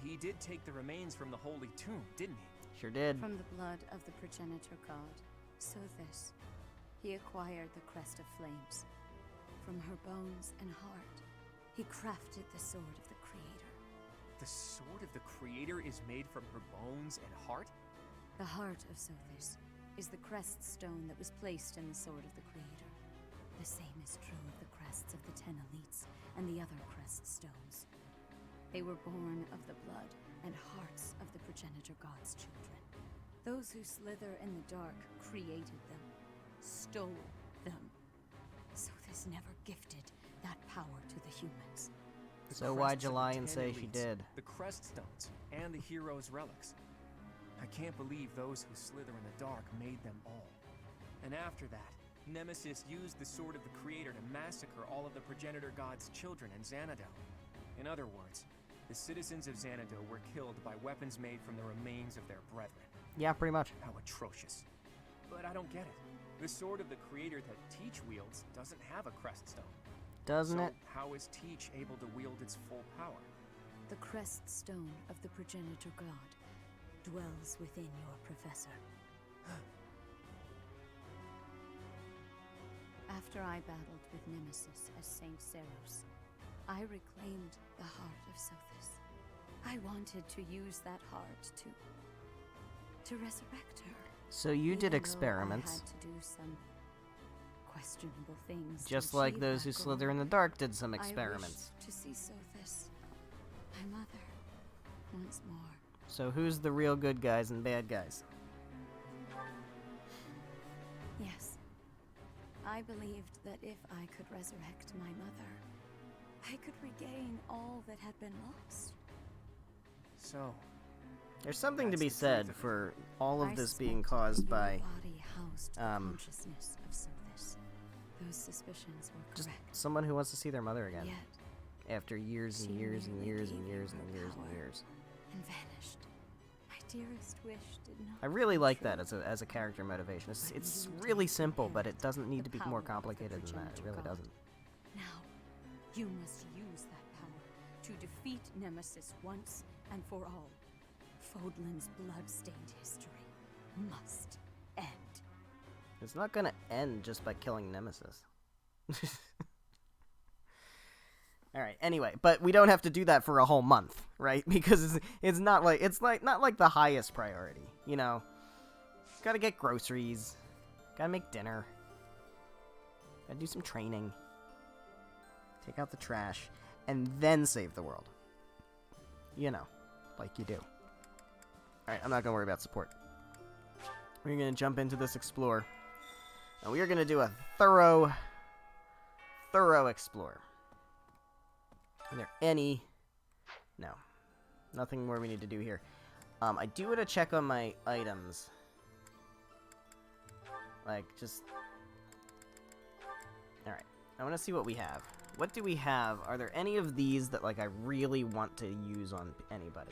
He did take the remains from the holy tomb, didn't he? Sure did. From the blood of the progenitor god, Sothis, he acquired the Crest of Flames. From her bones and heart, he crafted the Sword of the Creator. The Sword of the Creator is made from her bones and heart? The heart of Sothis is the crest stone that was placed in the Sword of the Creator. The same is true of the crests of the 10 elites and the other crest stones. They were born of the blood and hearts of the progenitor god's children. Those who slither in the dark created them, stole them. Sothis never gifted that power to the humans. So why'd you lie and say she did? The crest stones and the hero's relics. I can't believe those who slither in the dark made them all. And after that, Nemesis used the Sword of the Creator to massacre all of the progenitor god's children in Xanadu. In other words, the citizens of Xanadu were killed by weapons made from the remains of their brethren. Yeah, pretty much. How atrocious. But I don't get it. The Sword of the Creator that Teach wields doesn't have a crest stone. Doesn't it? How is Teach able to wield its full power? The crest stone of the progenitor god dwells within your professor. After I battled with Nemesis as Saint Seros, I reclaimed the heart of Sothis. I wanted to use that heart to resurrect her. So you did Even experiments. though I had to do some questionable things. Just to like achieve those that who goal. slither in the dark did some I experiments. wished to see Sothis, my mother, once more. So who's the real good guys and bad guys? Yes. I believed that if I could resurrect my mother, I could regain all that had been lost. So, There's something to that's be the truth said of it. for all of I this being suspected caused your by body housed the consciousness of Sothis. Those suspicions were just correct. someone who wants to see their mother again. Yet, After years and she years and merely years and gave years you and her years and power. years. and vanished. My dearest wish did not. I really come like true. that as a character motivation. It's, But it's you really take simple, in but it doesn't need the to be power more of the complicated than that. It progenitor really god. doesn't. Now, you must use that power to defeat Nemesis once and for all. Fodlan's blood-stained history must end. It's not gonna end just by killing Nemesis. Alright, anyway, but we don't have to do that for a whole month, right? Because it's not like the highest priority, you know? Gotta get groceries, gotta make dinner, gotta do some training, take out the trash, and then save the world. You know, like you do. Alright, I'm not gonna worry about support. We're gonna jump into this explore. And we are gonna do a thorough explore. Are there any... No. Nothing more we need to do here. I do want to check on my items. Like, just... Alright. I want to see what we have. What do we have? Are there any of these that, like, I really want to use on anybody?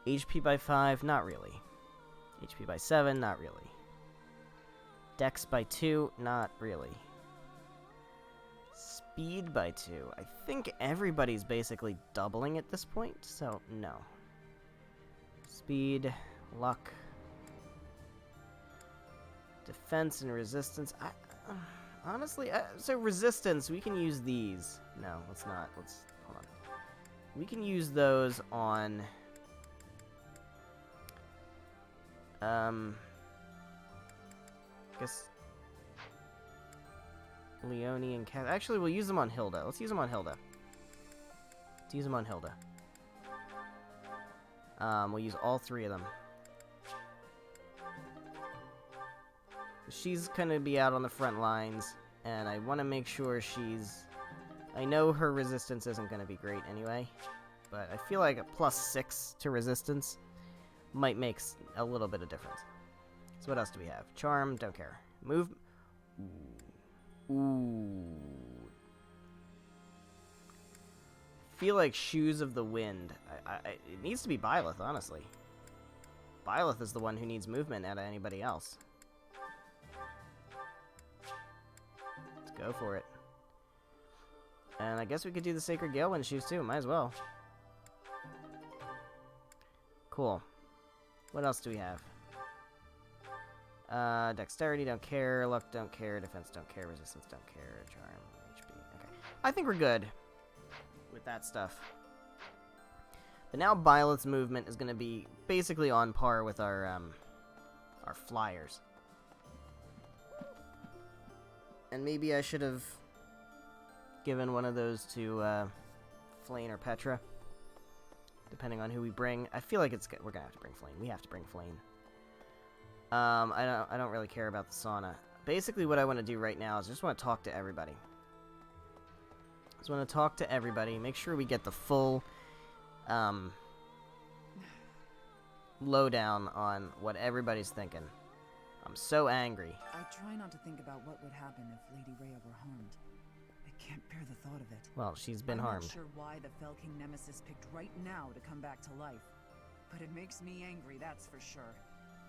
HP by 5? Not really. HP by 7? Not really. Dex by 2? Not really. Speed by 2. I think everybody's basically doubling at this point, so no. Speed, luck, defense, and resistance. Honestly, so resistance, we can use these. No, let's not. Let's, hold on. We can use those on... I guess... Leone and Cat. Actually, we'll use them on Hilda. Let's use them on Hilda. Let's use them on Hilda. We'll use all 3 of them. She's gonna be out on the front lines, and I want to make sure she's... I know her resistance isn't gonna be great anyway, but I feel like a +6 to resistance might make a little bit of difference. So what else do we have? Charm, don't care. Move... Ooh. Feel like Shoes of the Wind. It needs to be Byleth, honestly. Byleth is the one who needs movement out of anybody else. Go for it. And I guess we could do the Sacred Galewind shoes too. Might as well. Cool. What else do we have? Dexterity, don't care. Luck, don't care. Defense, don't care. Resistance, don't care. Charm, HP. Okay. I think we're good with that stuff. But now Byleth's movement is going to be basically on par with our flyers. And maybe I should have given one of those to Flane or Petra, depending on who we bring. I feel like we're gonna have to bring Flane. We have to bring Flane. I don't really care about the sauna. Basically, what I want to do right now is just want to talk to everybody. Just want to talk to everybody. Make sure we get the full lowdown on what everybody's thinking. I'm so angry. I try not to think about what would happen if Lady Rhea were harmed. I can't bear the thought of it. Well, she's been harmed. I'm not sure why the Fell King Nemesis picked right now to come back to life. But it makes me angry, that's for sure.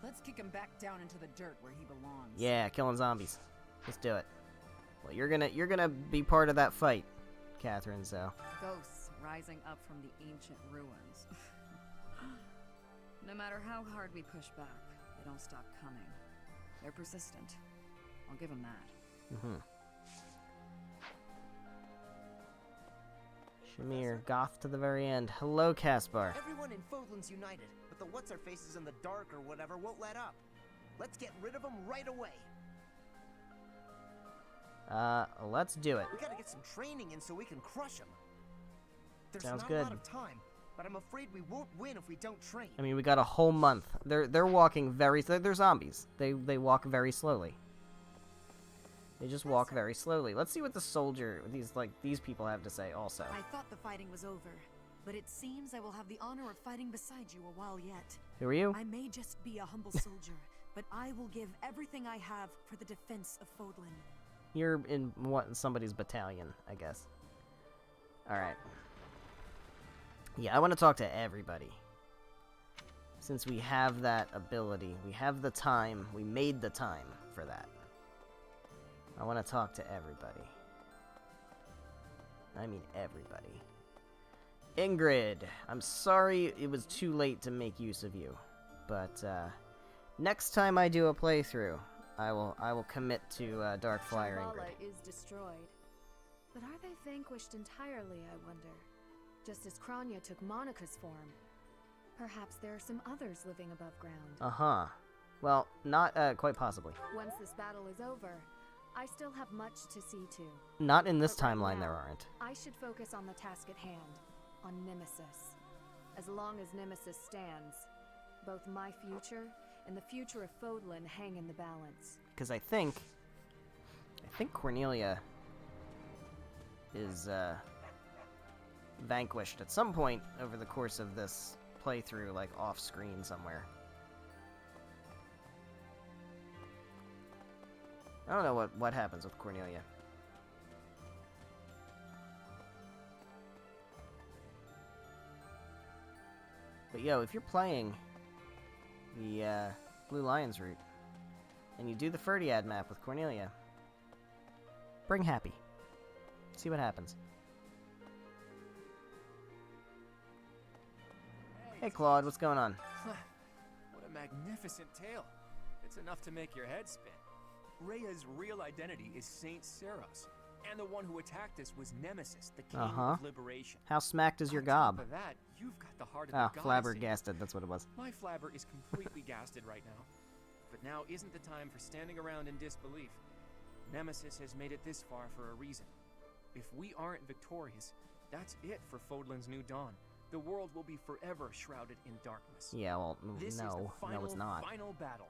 Let's kick him back down into the dirt where he belongs. Yeah, killing zombies. Let's do it. Well, you're gonna be part of that fight, Catherine, so. Ghosts rising up from the ancient ruins. No matter how hard we push back, they don't stop coming. They're persistent. I'll give them that. Mm-hmm. Shamir, goth to the very end. Hello, Caspar. Everyone in Fodlan's united, but the what's-her-faces in the dark or whatever won't let up. Let's get rid of them right away. Let's do it. We gotta get some training in so we can crush them. There's Sounds not good. a lot of time, but I'm afraid we won't win if we don't train. I mean, we got a whole month. They're walking very. They're zombies. They walk very slowly. They just walk very slowly. Let's see what the soldier, these people have to say also. I thought the fighting was over, but it seems I will have the honor of fighting beside you a while yet. Who are you? I may just be a humble soldier, but I will give everything I have for the defense of Fodlan. You're in somebody's battalion, I guess. Alright. Yeah, I want to talk to everybody. Since we have that ability, we have the time, we made the time for that. I want to talk to everybody. I mean everybody. Ingrid, I'm sorry it was too late to make use of you. But, next time I do a playthrough, I will commit to Darkflyer Ingrid. Is destroyed. But are they vanquished entirely, I wonder? Just as Kranya took Monica's form. Perhaps there are some others living above ground. Uh-huh. Well, not, quite possibly. Once this battle is over, I still have much to see to. Not in this But right timeline, now, there aren't. I should focus on the task at hand, on Nemesis. As long as Nemesis stands, both my future and the future of Fodlan hang in the balance. Because I think Cornelia is, vanquished at some point over the course of this playthrough, like off-screen somewhere. I don't know what happens with Cornelia. But yo, if you're playing the Blue Lions route, and you do the Ferdiad map with Cornelia, bring Happy. See what happens. Hey Claude, what's going on? What a magnificent tale. It's enough to make your head spin. Rhea's real identity is Saint Seros, and the one who attacked us was Nemesis, the king of liberation. How smacked is your On gob? top of that, you've got the heart of Oh, the goddess flabbergasted, that's what it was. My flabber is completely gasted right now. But now isn't the time for standing around in disbelief. Nemesis has made it this far for a reason. If we aren't victorious, that's it for Fodlan's new dawn. The world will be forever shrouded in darkness. Yeah, well, This is the no, it's not. Final battle.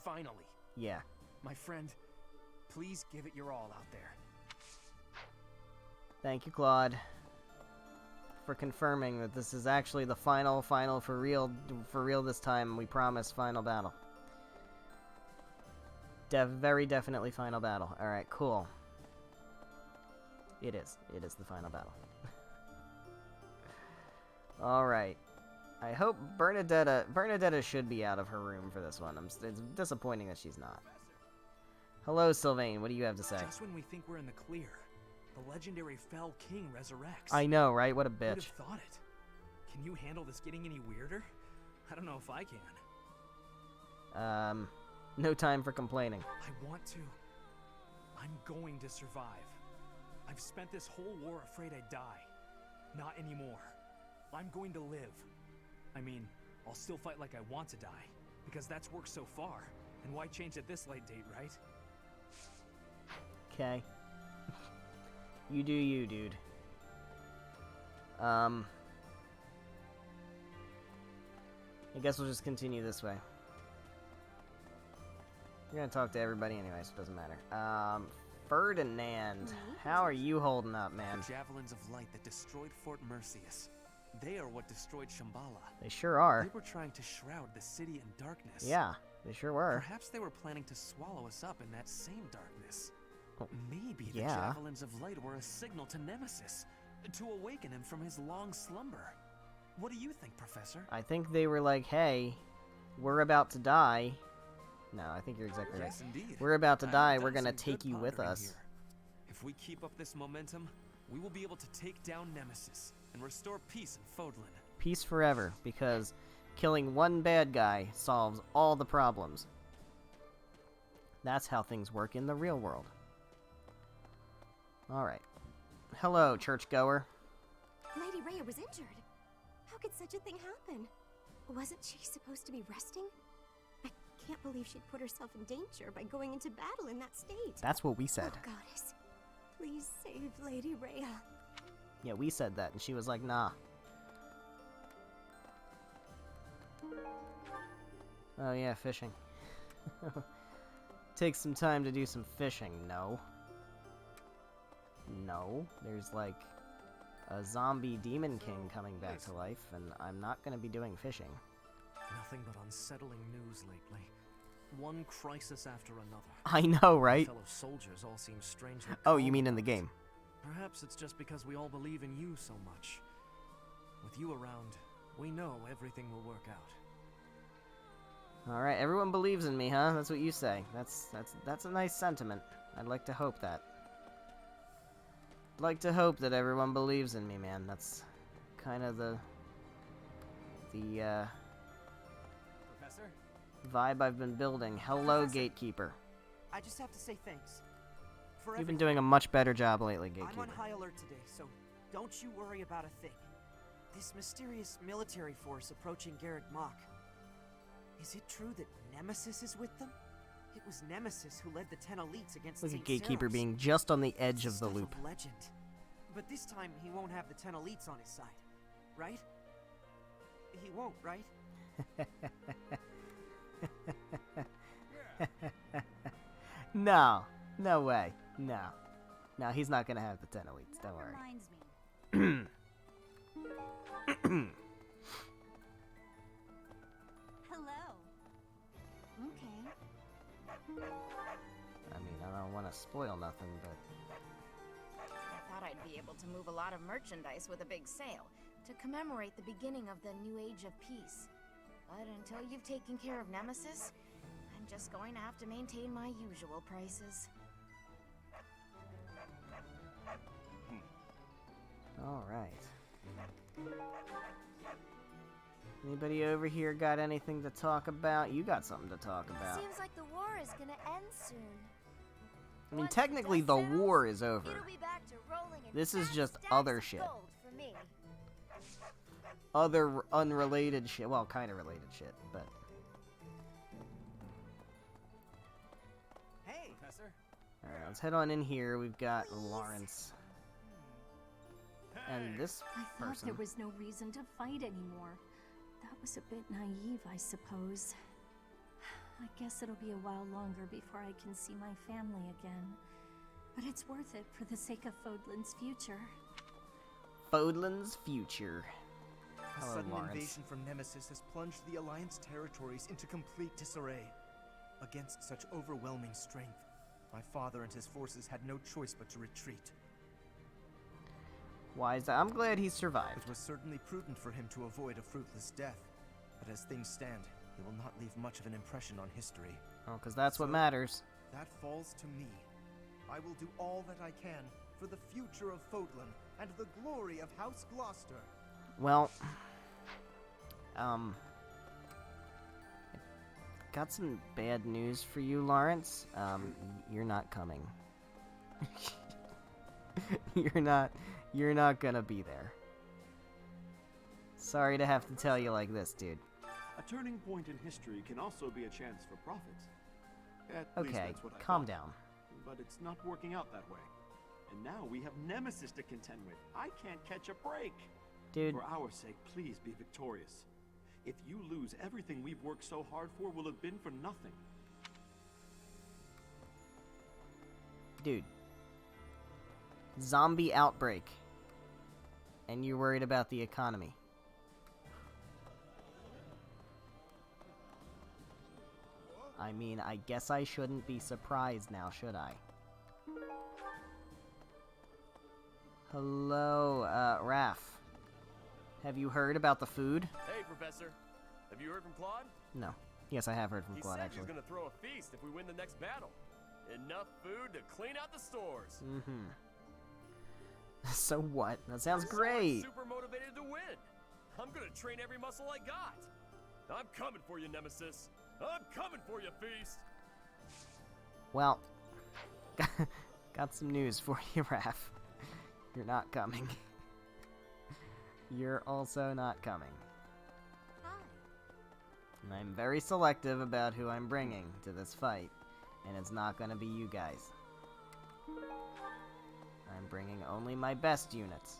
Finally. Yeah. My friend, please give it your all out there. Thank you, Claude, for confirming that this is actually the final for real this time. We promise final battle. Very definitely final battle. All right, cool. It is the final battle. All right. I hope Bernadetta should be out of her room for this one. It's disappointing that she's not. Hello, Sylvain. What do you have to say? Just when we think we're in the clear, the legendary Fell King resurrects. I know, right? What a Who'd bitch. have thought it? Can you handle this getting any weirder? I don't know if I can. No time for complaining. I want to. I'm going to survive. I've spent this whole war afraid I'd die. Not anymore. I'm going to live. I mean, I'll still fight like I want to die, because that's worked so far. And why change at this late date, right? Okay. You do you, dude. I guess we'll just continue this way. We're gonna talk to everybody anyway, so it doesn't matter. Ferdinand, how are you holding up, man? The javelins of light that destroyed Fort Mercius. They are what destroyed Shambhala. They sure are. They were trying to shroud the city in darkness. Yeah, they sure were. Perhaps they were planning to swallow us up in that same darkness. Oh, Maybe the javelins of light were a signal to Nemesis, to awaken him from his long slumber. What do you think, Professor? I think they were like, hey, we're about to die. No, I think you're exactly right. Yes, indeed. We're about to die, we're gonna take you with us. Here. If we keep up this momentum, we will be able to take down Nemesis and restore peace in Fodlan. Peace forever, because killing one bad guy solves all the problems. That's how things work in the real world. Alright. Hello, churchgoer. Lady Rhea was injured. How could such a thing happen? Wasn't she supposed to be resting? I can't believe she'd put herself in danger by going into battle in that state. That's what we said. Oh, goddess. Please save Lady Rhea. Yeah, we said that, and she was like, nah. Oh yeah, fishing. Take some time to do some fishing. No. No. There's like a zombie demon king coming back to life, and I'm not gonna be doing fishing. Nothing but unsettling news lately. One crisis after another. I know, right? Fellow soldiers all seem strangely Oh, you mean in the game? Perhaps it's just because we all believe in you so much. With you around, we know everything will work out. Alright, everyone believes in me, huh? That's what you say. That's a nice sentiment. I'd like to hope that. I'd like to hope that everyone believes in me, man. That's kind of the Professor? vibe I've been building. Hello, Professor, Gatekeeper. I just have to say thanks. For You've been doing a much better job lately, Gatekeeper. I'm on high alert today, so don't you worry about a thing. This mysterious military force approaching Garreg Mach. Is it true that Nemesis is with them? It was Nemesis who led the 10 elites against Look at St. Gatekeeper Seros. being just on the edge of the Stuff loop. Legend. But this time he won't have the 10 elites on his side, right? He won't, right? No. No way. No. No, he's not gonna have the 10 elites. Don't worry. Reminds me. Hello. Okay. I mean, I don't want to spoil nothing, but... I thought I'd be able to move a lot of merchandise with a big sale to commemorate the beginning of the new age of peace. But until you've taken care of Nemesis, I'm just going to have to maintain my usual prices. Alright. Anybody over here got anything to talk about? You got something to talk about. Seems like the war is gonna end soon. I mean, technically the war is over. It'll be back to rolling in This is fat just stacks other of shit. gold for me. Other unrelated shit. Well, kind of related shit, but... Hey, Professor. Alright, let's head on in here. We've got Lawrence. And this I thought person... there was no reason to fight anymore. That was a bit naive, I suppose. I guess it'll be a while longer before I can see my family again. But it's worth it for the sake of Fodlan's future. Fodlan's future. A Hello, sudden Lawrence. invasion from Nemesis has plunged the Alliance territories into complete disarray. Against such overwhelming strength, my father and his forces had no choice but to retreat. Why is that? I'm glad he survived. It was certainly prudent for him to avoid a fruitless death, but as things stand, he will not leave much of an impression on history. Oh, because that's what matters. That falls to me. I will do all that I can for the future of Fodlan and the glory of House Gloucester. Well, got some bad news for you, Lawrence. You're not coming. You're not gonna be there. Sorry to have to tell you like this, dude. A turning point in history can also be a chance for profit. At least Okay, that's what I calm thought. down. But it's not working out that way. And now we have Nemesis to contend with. I can't catch a break. Dude. For our sake, please be victorious. If you lose, everything we've worked so hard for will have been for nothing. Dude. Zombie outbreak. And you're worried about the economy. I mean, I guess I shouldn't be surprised now, should I? Hello, Raph. Have you heard about the food? Hey, Professor. Have you heard from Claude? No. Yes, I have heard from Claude, He said actually. he's gonna throw a feast if we win the next battle. Enough food to clean out the stores. Mm-hmm. So what? That sounds So great. I'm super motivated to win. I'm gonna train every muscle I got. I'm coming for you, Nemesis. I'm coming for you, Feast. Well, got some news for you, Raph. You're not coming. You're also not coming. And I'm very selective about who I'm bringing to this fight, and it's not gonna be you guys. I'm bringing only my best units.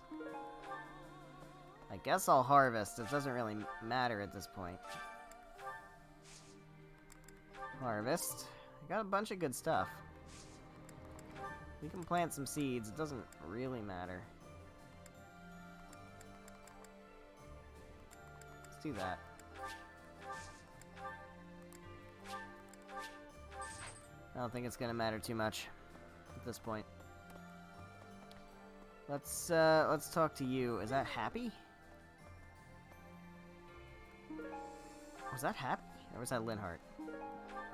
I guess I'll harvest. It doesn't really matter at this point. Harvest. I got a bunch of good stuff. We can plant some seeds. It doesn't really matter. Let's do that. I don't think it's gonna matter too much at this point. Let's talk to you. Is that Happy? Was that Happy? Or was that Linhart?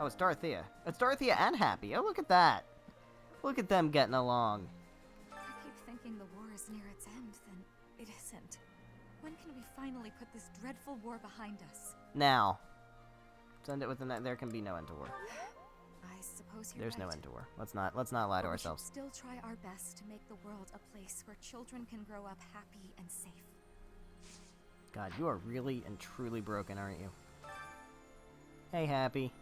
Oh, it's Dorothea. It's Dorothea and Happy. Oh, look at that. Look at them getting along. I keep thinking the war is near its end, then it isn't. When can we finally put this dreadful war behind us? Now. Let's end it with there can be no end to war. I suppose you're There's right. no end to war. Let's not lie to But ourselves. we should still try our best to make the world a place where children can grow up happy and safe. God, you are really and truly broken, aren't you? Hey, Happy.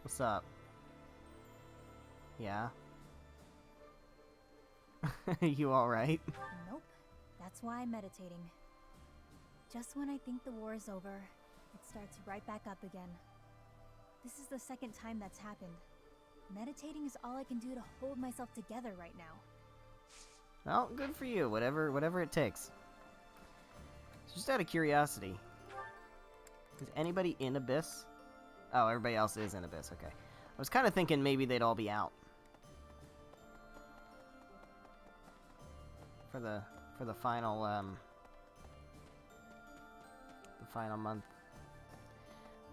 What's up? Yeah? You alright? Nope. That's why I'm meditating. Just when I think the war is over, it starts right back up again. This is the second time that's happened. Meditating is all I can do to hold myself together right now. Well, good for you. Whatever it takes. Just out of curiosity. Is anybody in Abyss? Oh, everybody else is in Abyss. Okay. I was kind of thinking maybe they'd all be out. For the final month.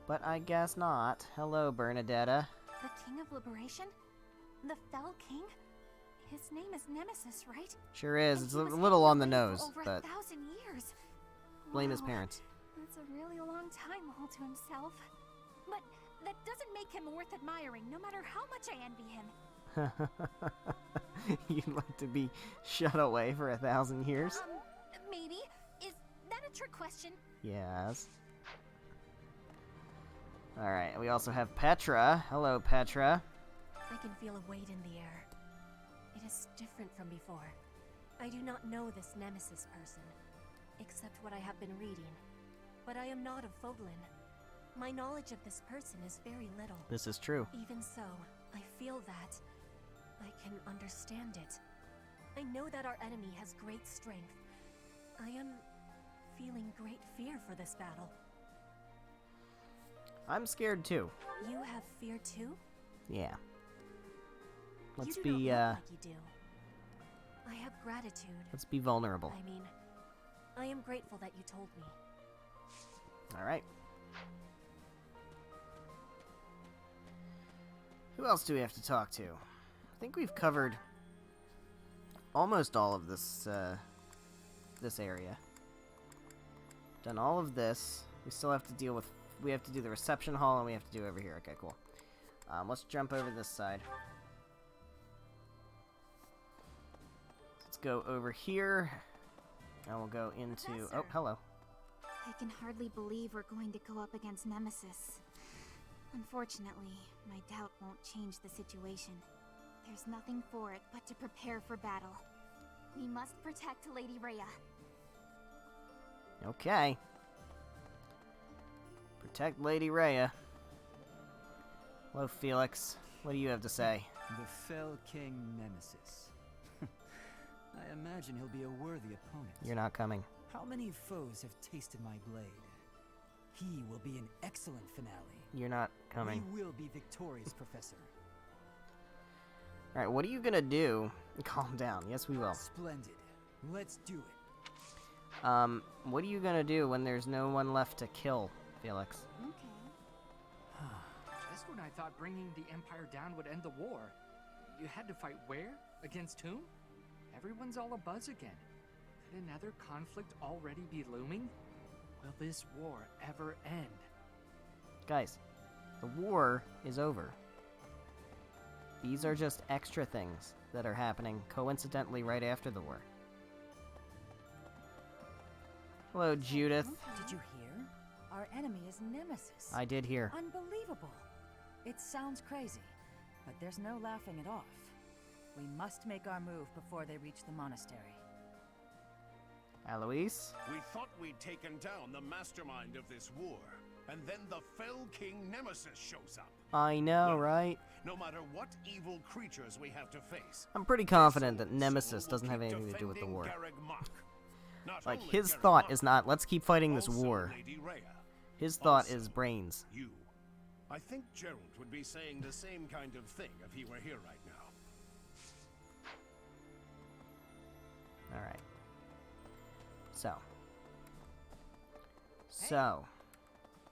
But I guess not. Hello, Bernadetta. The King of Liberation? The Fell King? His name is Nemesis, right? Sure is. And It's he a was little on the hanged away nose, for over but 1,000 years. blame his Wow, parents. That's a really long time all to himself. But that doesn't make him worth admiring, no matter how much I envy him. You'd like to be shut away for 1,000 years? Maybe. Is that a trick question? Yes. Alright, we also have Petra. Hello, Petra. I can feel a weight in the air. It is different from before. I do not know this Nemesis person, except what I have been reading. But I am not of Fodlan. My knowledge of this person is very little. This is true. Even so, I feel that I can understand it. I know that our enemy has great strength. I am feeling great fear for this battle. I'm scared too. You have fear too? Yeah. Let's you do be, not look like you do. I have gratitude. let's be vulnerable. I mean, I am grateful that you told me. Alright. Who else do we have to talk to? I think we've covered almost all of this, this area. Done all of this. We still have to deal with... We have to do the reception hall, and we have to do over here. Okay, cool. Let's jump over this side. Let's go over here. And we'll go into... Professor. Oh, hello. I can hardly believe we're going to go up against Nemesis. Unfortunately, my doubt won't change the situation. There's nothing for it but to prepare for battle. We must protect Lady Rhea. Okay. Protect Lady Rhea. Hello, Felix. What do you have to say? The Fell King Nemesis. I imagine he'll be a worthy opponent. You're not coming. How many foes have tasted my blade? He will be an excellent finale. You're not coming. We will be victorious, Professor. Alright, what are you gonna do? Calm down. Yes, we will. Splendid. Let's do it. What are you gonna do when there's no one left to kill, Felix? Okay. Just when I thought bringing the Empire down would end the war, you had to fight where? Against whom? Everyone's all abuzz again. Could another conflict already be looming? Will this war ever end? Guys, the war is over. These are just extra things that are happening coincidentally right after the war. Hello, Judith. Did you hear? Our enemy is Nemesis. I did hear. Unbelievable. It sounds crazy, but there's no laughing it off. We must make our move before they reach the monastery. Alois? We thought we'd taken down the mastermind of this war, and then the Fell King Nemesis shows up. I know, Look, right? No matter what evil creatures we have to face, I'm pretty confident that Nemesis doesn't have anything to do with the war. Like, his thought is not, let's keep fighting this war. His thought is brains. You. I think Gerald would be saying the same kind of thing if he were here right now. Alright. So.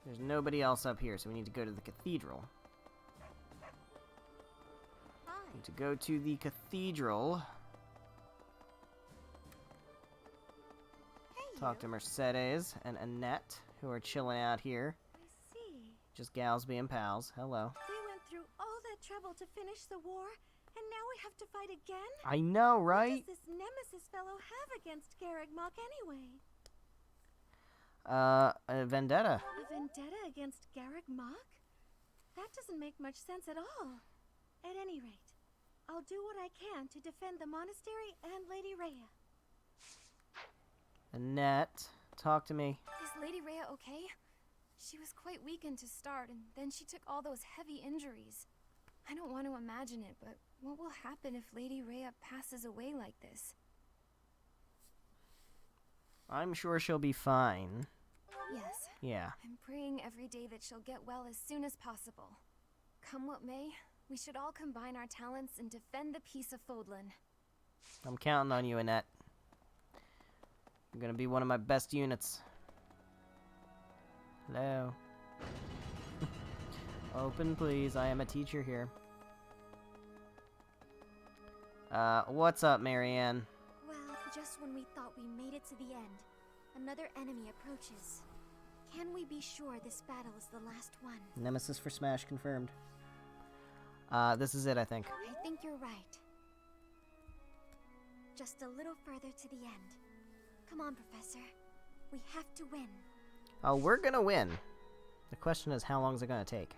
There's nobody else up here, so we need to go to the cathedral. Need to go to the cathedral. Talk to Mercedes and Annette, who are chilling out here. I see. Just gals being pals. Hello. We went through all that trouble to finish the war, and now we have to fight again? I know, right? What does this Nemesis fellow have against Garreg Mach anyway? A vendetta. A vendetta against Garreg Mach? That doesn't make much sense at all. At any rate, I'll do what I can to defend the monastery and Lady Rhea. Annette, talk to me. Is Lady Rhea okay? She was quite weakened to start, and then she took all those heavy injuries. I don't want to imagine it, but what will happen if Lady Rhea passes away like this? I'm sure she'll be fine. Yes. Yeah. I'm praying every day that she'll get well as soon as possible. Come what may, we should all combine our talents and defend the peace of Fodlan. I'm counting on you, Annette. You're gonna be one of my best units. Hello. Open, please. I am a teacher here. What's up, Marianne? Well, just when we thought we made it to the end, another enemy approaches. Can we be sure this battle is the last one? Nemesis for Smash confirmed. This is it, I think. I think you're right. Just a little further to the end. Come on, Professor. We have to win. Oh, we're gonna win. The question is, how long is it gonna take?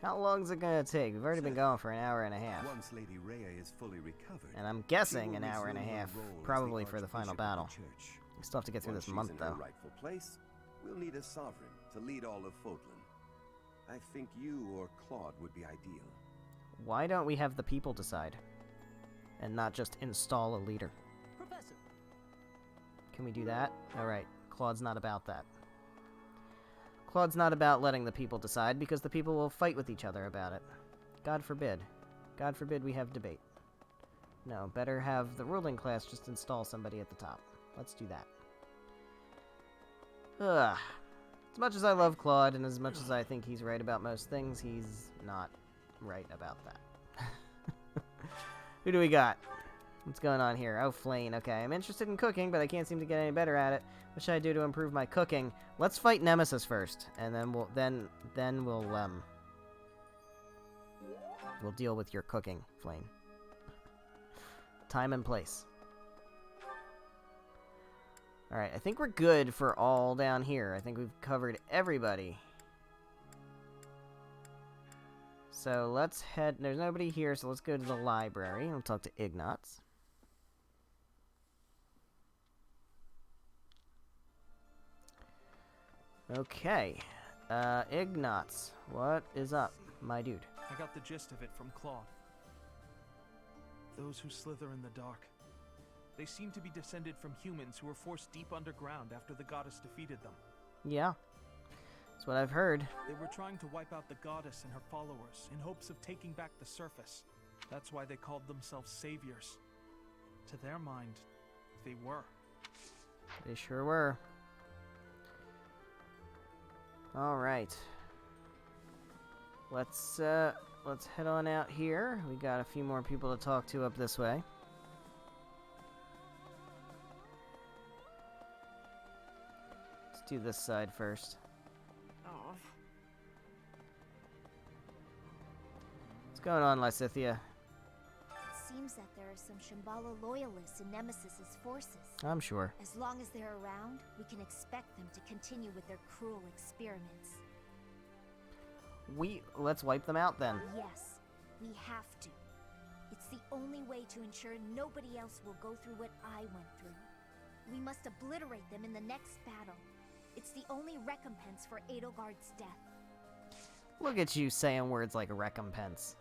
How long is it gonna take? We've already been going for an hour and a half. Once Lady Rhea is fully recovered, and I'm guessing an hour and a half, probably for the final battle. We still have to get through this month, though. Once she's in her rightful place, we'll need a sovereign to lead all of Fodlan. I think you or Claude would be ideal. Why don't we have the people decide? And not just install a leader? Professor. Can we do that? Alright, Claude's not about that. Claude's not about letting the people decide, because the people will fight with each other about it. God forbid. God forbid we have debate. No, better have the ruling class just install somebody at the top. Let's do that. Ugh. As much as I love Claude, and as much as I think he's right about most things, he's not right about that. Who do we got? What's going on here? Oh, Flane. Okay, I'm interested in cooking, but I can't seem to get any better at it. What should I do to improve my cooking? Let's fight Nemesis first, and then we'll deal with your cooking, Flane. Time and place. Alright, I think we're good for all down here. I think we've covered everybody. So let's head... There's nobody here, so let's go to the library. We'll talk to Ignatz. Okay. Ignatz, what is up, my dude? I got the gist of it from Claude. Those who slither in the dark. They seem to be descended from humans who were forced deep underground after the goddess defeated them. Yeah. That's what I've heard. They were trying to wipe out the goddess and her followers in hopes of taking back the surface. That's why they called themselves saviors. To their mind, they were. They sure were. All right. Let's head on out here. We got a few more people to talk to up this way. Let's do this side first. Oh. What's going on, Lysithia? It seems that there are some Shambhala loyalists in Nemesis's forces. I'm sure. As long as they're around, we can expect them to continue with their cruel experiments. Let's wipe them out then. Yes, we have to. It's the only way to ensure nobody else will go through what I went through. We must obliterate them in the next battle. It's the only recompense for Edelgard's death. Look at you saying words like a recompense.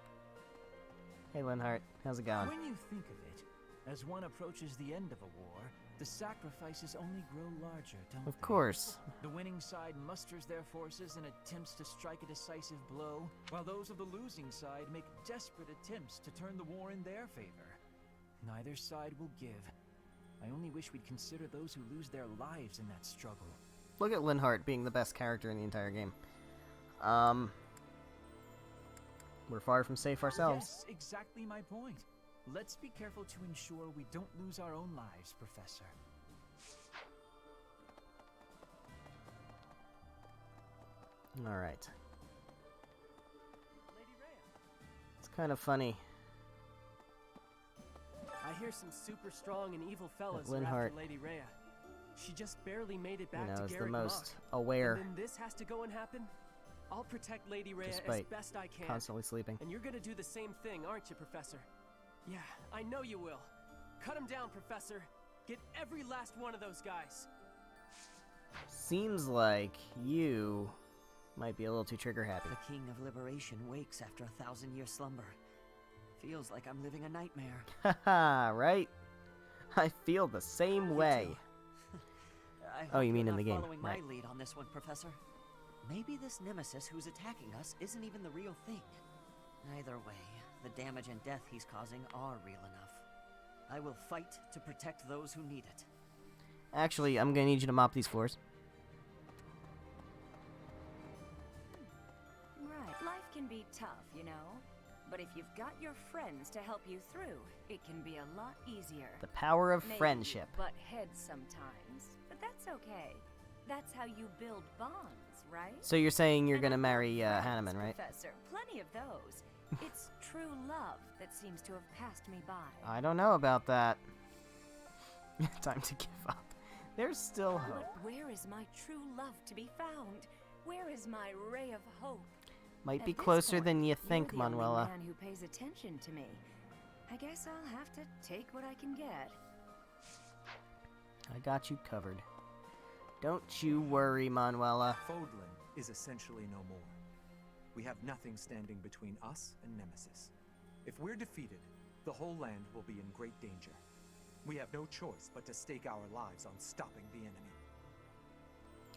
Hey, Linhart, how's it going? When you think of it, as one approaches the end of a war, the sacrifices only grow larger, don't they? Of course. The winning side musters their forces and attempts to strike a decisive blow, while those of the losing side make desperate attempts to turn the war in their favor. Neither side will give. I only wish we'd consider those who lose their lives in that struggle. Look at Linhart being the best character in the entire game. We're far from safe ourselves. Yes, exactly my point. Let's be careful to ensure we don't lose our own lives, Professor. All right. It's kind of funny. I hear some super strong and evil fellas are Linhart, after Lady Rhea. She just barely made it back to is the Garreg most Mach. aware. And then this has to go and happen? I'll protect Lady Rhea as Despite best I can. constantly sleeping. And you're gonna do the same thing, aren't you, Professor? Yeah, I know you will. Cut him down, Professor. Get every last one of those guys. Seems like you might be a little too trigger happy. The King of Liberation wakes after 1,000-year slumber. Feels like I'm living a nightmare. Haha, right? I feel the same way. Oh, you mean in the game, Following right? my lead on this one, Professor. Maybe this nemesis who's attacking us isn't even the real thing. Either way, the damage and death he's causing are real enough. I will fight to protect those who need it. Actually, I'm gonna need you to mop these floors. Right, life can be tough, you know. But if you've got your friends to help you through, it can be a lot easier. The power of Maybe friendship. Butt heads sometimes, but that's okay. That's how you build bonds, right? So you're saying you're gonna marry Hanneman, right? Professor, plenty of those. It's true love that seems to have passed me by. I don't know about that. Time to give up. There's still hope. But where is my true love to be found? Where is my ray of hope? Might At be this closer point, than you think, you're the Manuela. only man who pays attention to me. I guess I'll have to take what I can get. I got you covered. Don't you worry, Manuela. Fodlan is essentially no more. We have nothing standing between us and Nemesis. If we're defeated, the whole land will be in great danger. We have no choice but to stake our lives on stopping the enemy.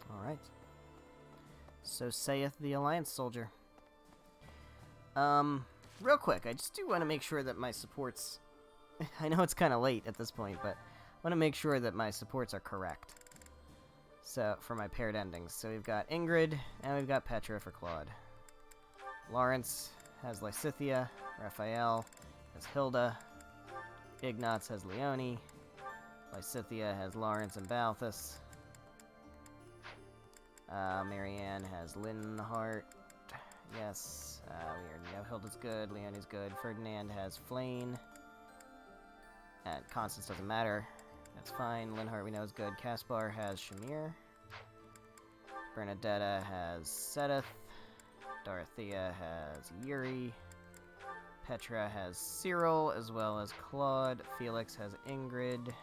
Alright. So saith the Alliance soldier. Real quick, I just do want to make sure that my supports... I know it's kind of late at this point, but I want to make sure that my supports are correct. So, for my paired endings. So we've got Ingrid, and we've got Petra for Claude. Lawrence has Lysithea. Raphael has Hilda. Ignatz has Leone. Lysithea has Lawrence and Balthus. Marianne has Linhart. Yes, we already know Hilda's good. Leone's good. Ferdinand has Flane. And Constance doesn't matter. That's fine. Linhart we know is good. Caspar has Shamir. Bernadetta has Sedith. Dorothea has Yuri. Petra has Cyril, as well as Claude. Felix has Ingrid.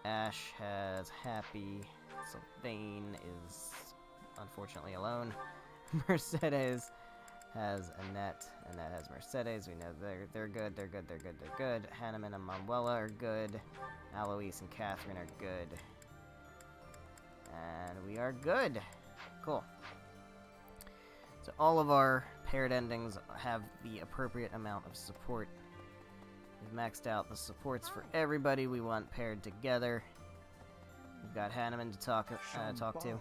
Ash has Happy. Sylvain is unfortunately alone. Mercedes has Annette. Annette has Mercedes. We know they're good. They're good. They're good. They're good. Hanneman and Manuela are good. Alois and Catherine are good. And we are good. Cool. So all of our paired endings have the appropriate amount of support. We've maxed out the supports for everybody we want paired together. We've got Hanneman to talk to.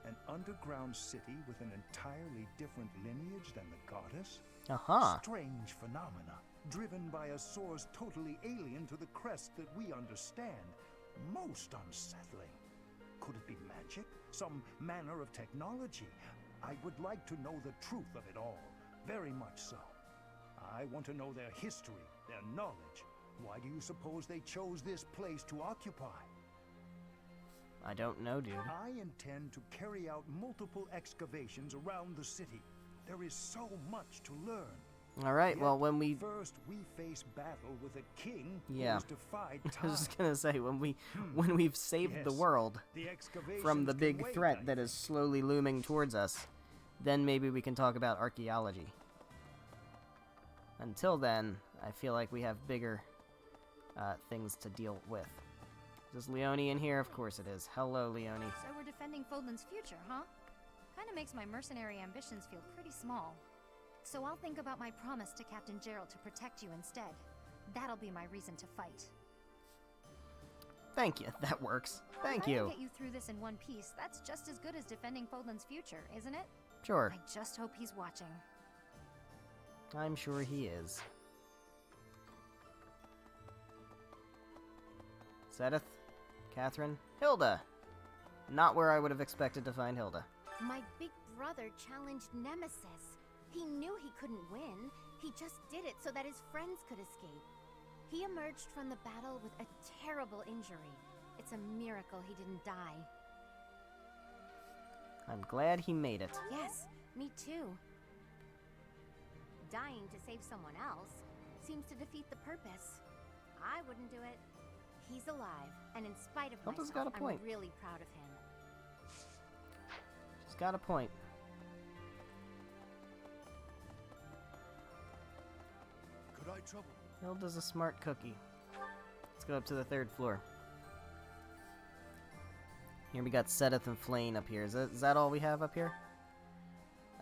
An underground city with an entirely different lineage than the goddess? Uh-huh. Strange phenomena, driven by a source totally alien to the crest that we understand. Most unsettling. Could it be magic? Some manner of technology? I would like to know the truth of it all. Very much so. I want to know their history, their knowledge. Why do you suppose they chose this place to occupy? I don't know, dude. I intend to carry out multiple excavations around the city. There is so much to learn. Alright, well, when we... First, we face battle with a king who yeah. has defied time. I was just gonna say, when we've saved the world from the big threat that is slowly looming towards us, then maybe we can talk about archaeology. Until then, I feel like we have bigger things to deal with. Is Leone in here? Of course it is. Hello, Leone. So we're defending Fodlan's future, huh? Kinda makes my mercenary ambitions feel pretty small. So I'll think about my promise to Captain Gerald to protect you instead. That'll be my reason to fight. Thank you. That works. Thank you. you. If I can get you through this in one piece, that's just as good as defending Fodlan's future, isn't it? Sure. I just hope he's watching. I'm sure he is. Sedith, Catherine, Hilda. Not where I would have expected to find Hilda. My big brother challenged Nemesis. He knew he couldn't win. He just did it so that his friends could escape. He emerged from the battle with a terrible injury. It's a miracle he didn't die. I'm glad he made it. Yes, me too. Dying to save someone else seems to defeat the purpose. I wouldn't do it. He's alive, and in spite of Hilda's myself, got a point. I'm really proud of him. She's got a point. Could I trouble? Hilda's a smart cookie. Let's go up to the 3rd floor. Here we got Sedith and Flane up here. Is that all we have up here?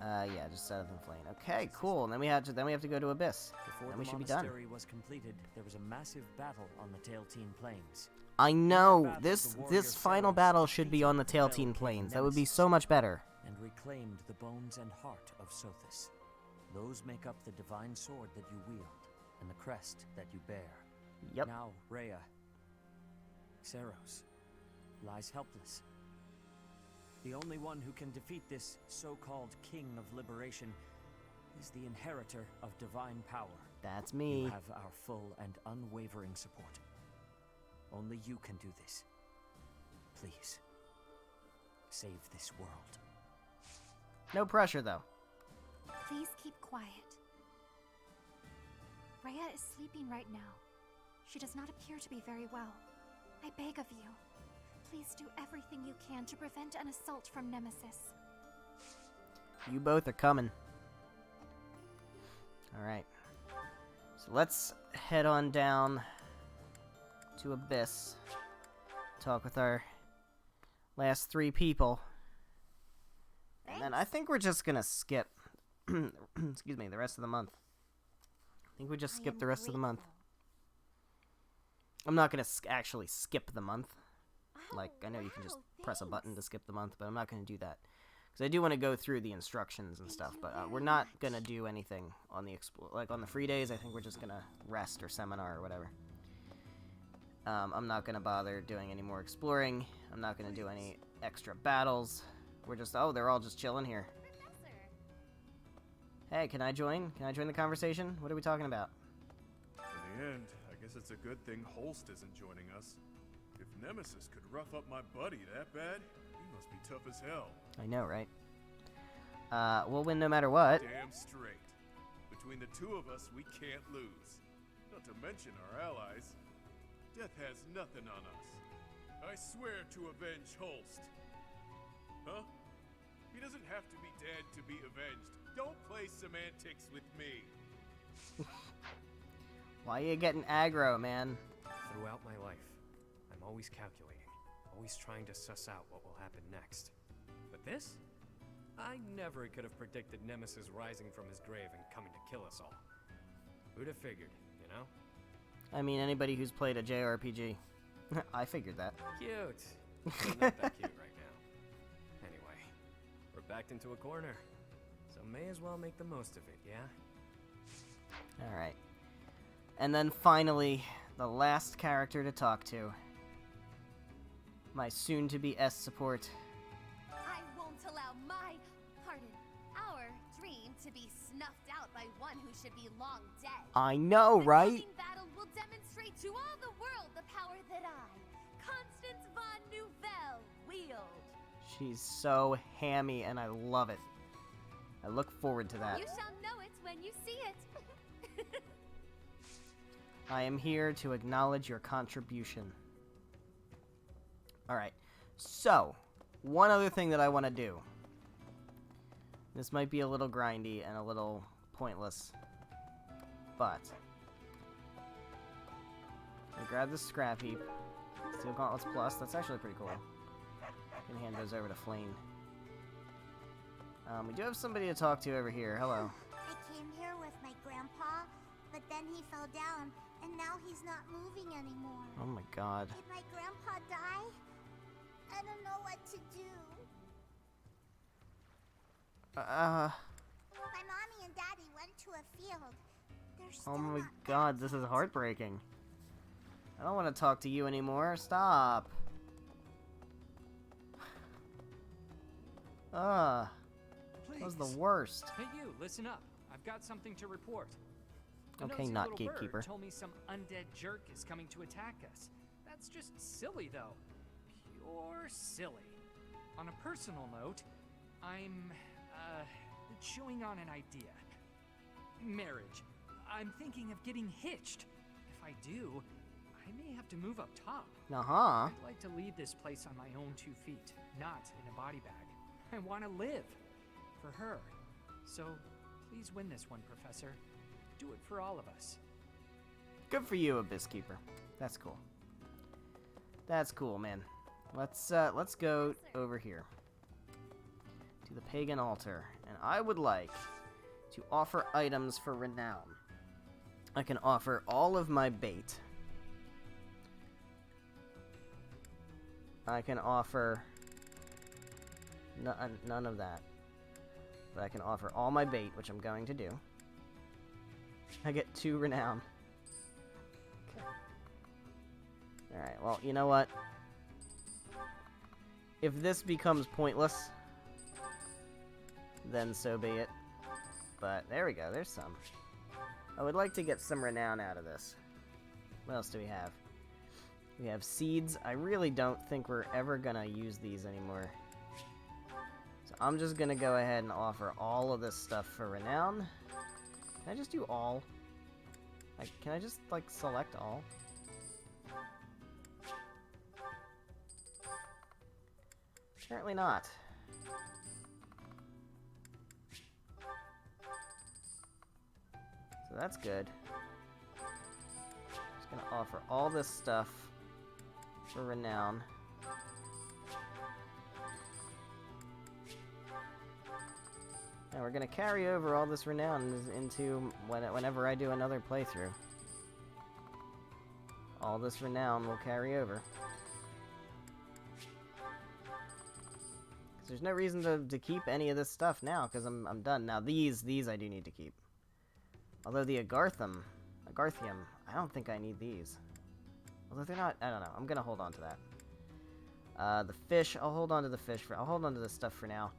Yeah, just Sedith and Flane. Okay, cool. And then we have to go to Abyss. Before then the we should be done. monastery was completed, there was a massive battle on the Tailteen Plains. I know. This final battle should be on the Tailteen Plains. That would be so much better. And reclaimed the bones and heart of Sothis. Those make up the divine sword that you wield, and the crest that you bear. Yep. Now, Rhea, Xeros, lies helpless. The only one who can defeat this so-called King of Liberation is the inheritor of divine power. That's me. You have our full and unwavering support. Only you can do this. Please, save this world. No pressure, though. Please keep quiet. Rhea is sleeping right now. She does not appear to be very well. I beg of you, please do everything you can to prevent an assault from Nemesis. You both are coming. Alright. So let's head on down to Abyss. Talk with our last 3 people. And then I think we're just gonna skip excuse me, the rest of the month. I think we just skip the rest of the month. I'm not gonna actually skip the month. Like, I know you can just press a button to skip the month, but I'm not going to do that. Because I do want to go through the instructions and stuff, but we're not going to do anything on the like on the free days. I think we're just going to rest or seminar or whatever. I'm not going to bother doing any more exploring. I'm not going to do any extra battles. We're just, oh, they're all just chilling here. Hey, can I join? Can I join the conversation? What are we talking about? In the end, I guess it's a good thing Holst isn't joining us. If Nemesis could rough up my buddy that bad, he must be tough as hell. I know, right? We'll win no matter what. Damn straight. Between the two of us, we can't lose. Not to mention our allies. Death has nothing on us. I swear to avenge Holst. Huh? He doesn't have to be dead to be avenged. Don't play semantics with me. Why are you getting aggro, man? Throughout my life, I'm always calculating, always trying to suss out what will happen next. But this? I never could have predicted Nemesis rising from his grave and coming to kill us all. Who'd have figured, you know? I mean, anybody who's played a JRPG. I figured that. Cute. Well, not that cute right now. Anyway, we're backed into a corner, so may as well make the most of it, yeah? Alright. And then finally, the last character to talk to. My soon-to-be S support. I won't allow our dream to be snuffed out by one who should be long dead. I know, right? The coming battle will demonstrate to all the world the power that I, Constance von Nouvelle, wield. She's so hammy, and I love it. I look forward to that. You shall know it when you see it. I am here to acknowledge your contribution. Alright, so, one other thing that I want to do. This might be a little grindy and a little pointless, but I grab this scrap heap. Steel Gauntlets Plus, that's actually pretty cool. I can hand those over to Flane. We do have somebody to talk to over here. Hello. I came here with my grandpa, but then he fell down, and now he's not moving anymore. Oh my god. Did my grandpa die? I don't know what to do. My mommy and daddy went to a field. They're still Oh my not god, this is heartbreaking. I don't want to talk to you anymore. Stop. That was the worst. Hey you, listen up. I've got something to report. A Okay, nosy not little gatekeeper. bird told me some undead jerk is coming to attack us. That's just silly, though. Pure silly. On a personal note, I'm, chewing on an idea. Marriage. I'm thinking of getting hitched. If I do, I may have to move up top. Uh-huh. I'd like to leave this place on my own 2 feet, not in a body bag. I want to live. For her. So, please win this one, Professor. Do it for all of us. Good for you, Abyss Keeper. That's cool. That's cool, man. Let's go over here to the pagan altar, and I would like to offer items for renown. I can offer all of my bait. I can offer none of that. But I can offer all my bait, which I'm going to do. I get 2 renown. Okay. Alright, well, you know what? If this becomes pointless, then so be it. But there we go, there's some. I would like to get some renown out of this. What else do we have? We have seeds. I really don't think we're ever gonna use these anymore. So I'm just gonna go ahead and offer all of this stuff for renown. Can I just do all? Like, can I just, like, select all? Apparently not. So that's good. Just gonna offer all this stuff for renown. And we're gonna carry over all this renown into whenever I do another playthrough. All this renown will carry over. There's no reason to keep any of this stuff now, because I'm done. Now, these I do need to keep. Although the Agarthium, I don't think I need these. Although they're not, I don't know. I'm going to hold on to that. The fish, I'll hold on to the fish. I'll hold on to this stuff for now.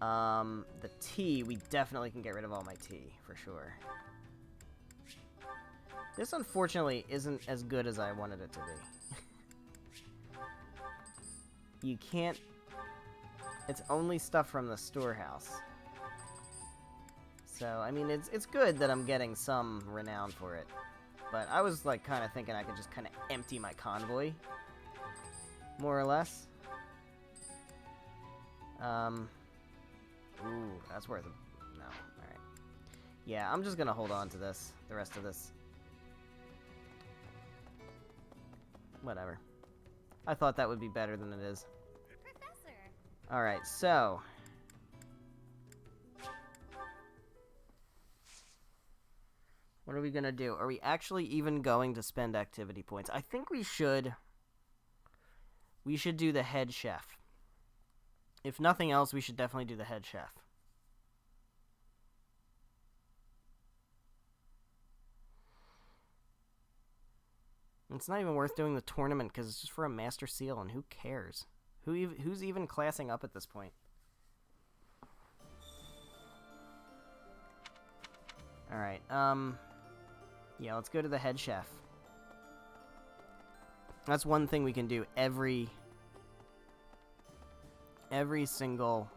The tea, we definitely can get rid of all my tea, for sure. This, unfortunately, isn't as good as I wanted it to be. You can't... It's only stuff from the storehouse. So, I mean, it's good that I'm getting some renown for it. But I was, like, kind of thinking I could just kind of empty my convoy. More or less. Ooh, that's worth it. No, alright. Yeah, I'm just gonna hold on to this. The rest of this. Whatever. I thought that would be better than it is. Alright, so... What are we gonna do? Are we actually even going to spend activity points? I think we should... We should do the head chef. If nothing else, we should definitely do the head chef. It's not even worth doing the tournament because it's just for a master seal, and who cares? Who's even classing up at this point? Alright, yeah, let's go to the head chef. That's one thing we can do every single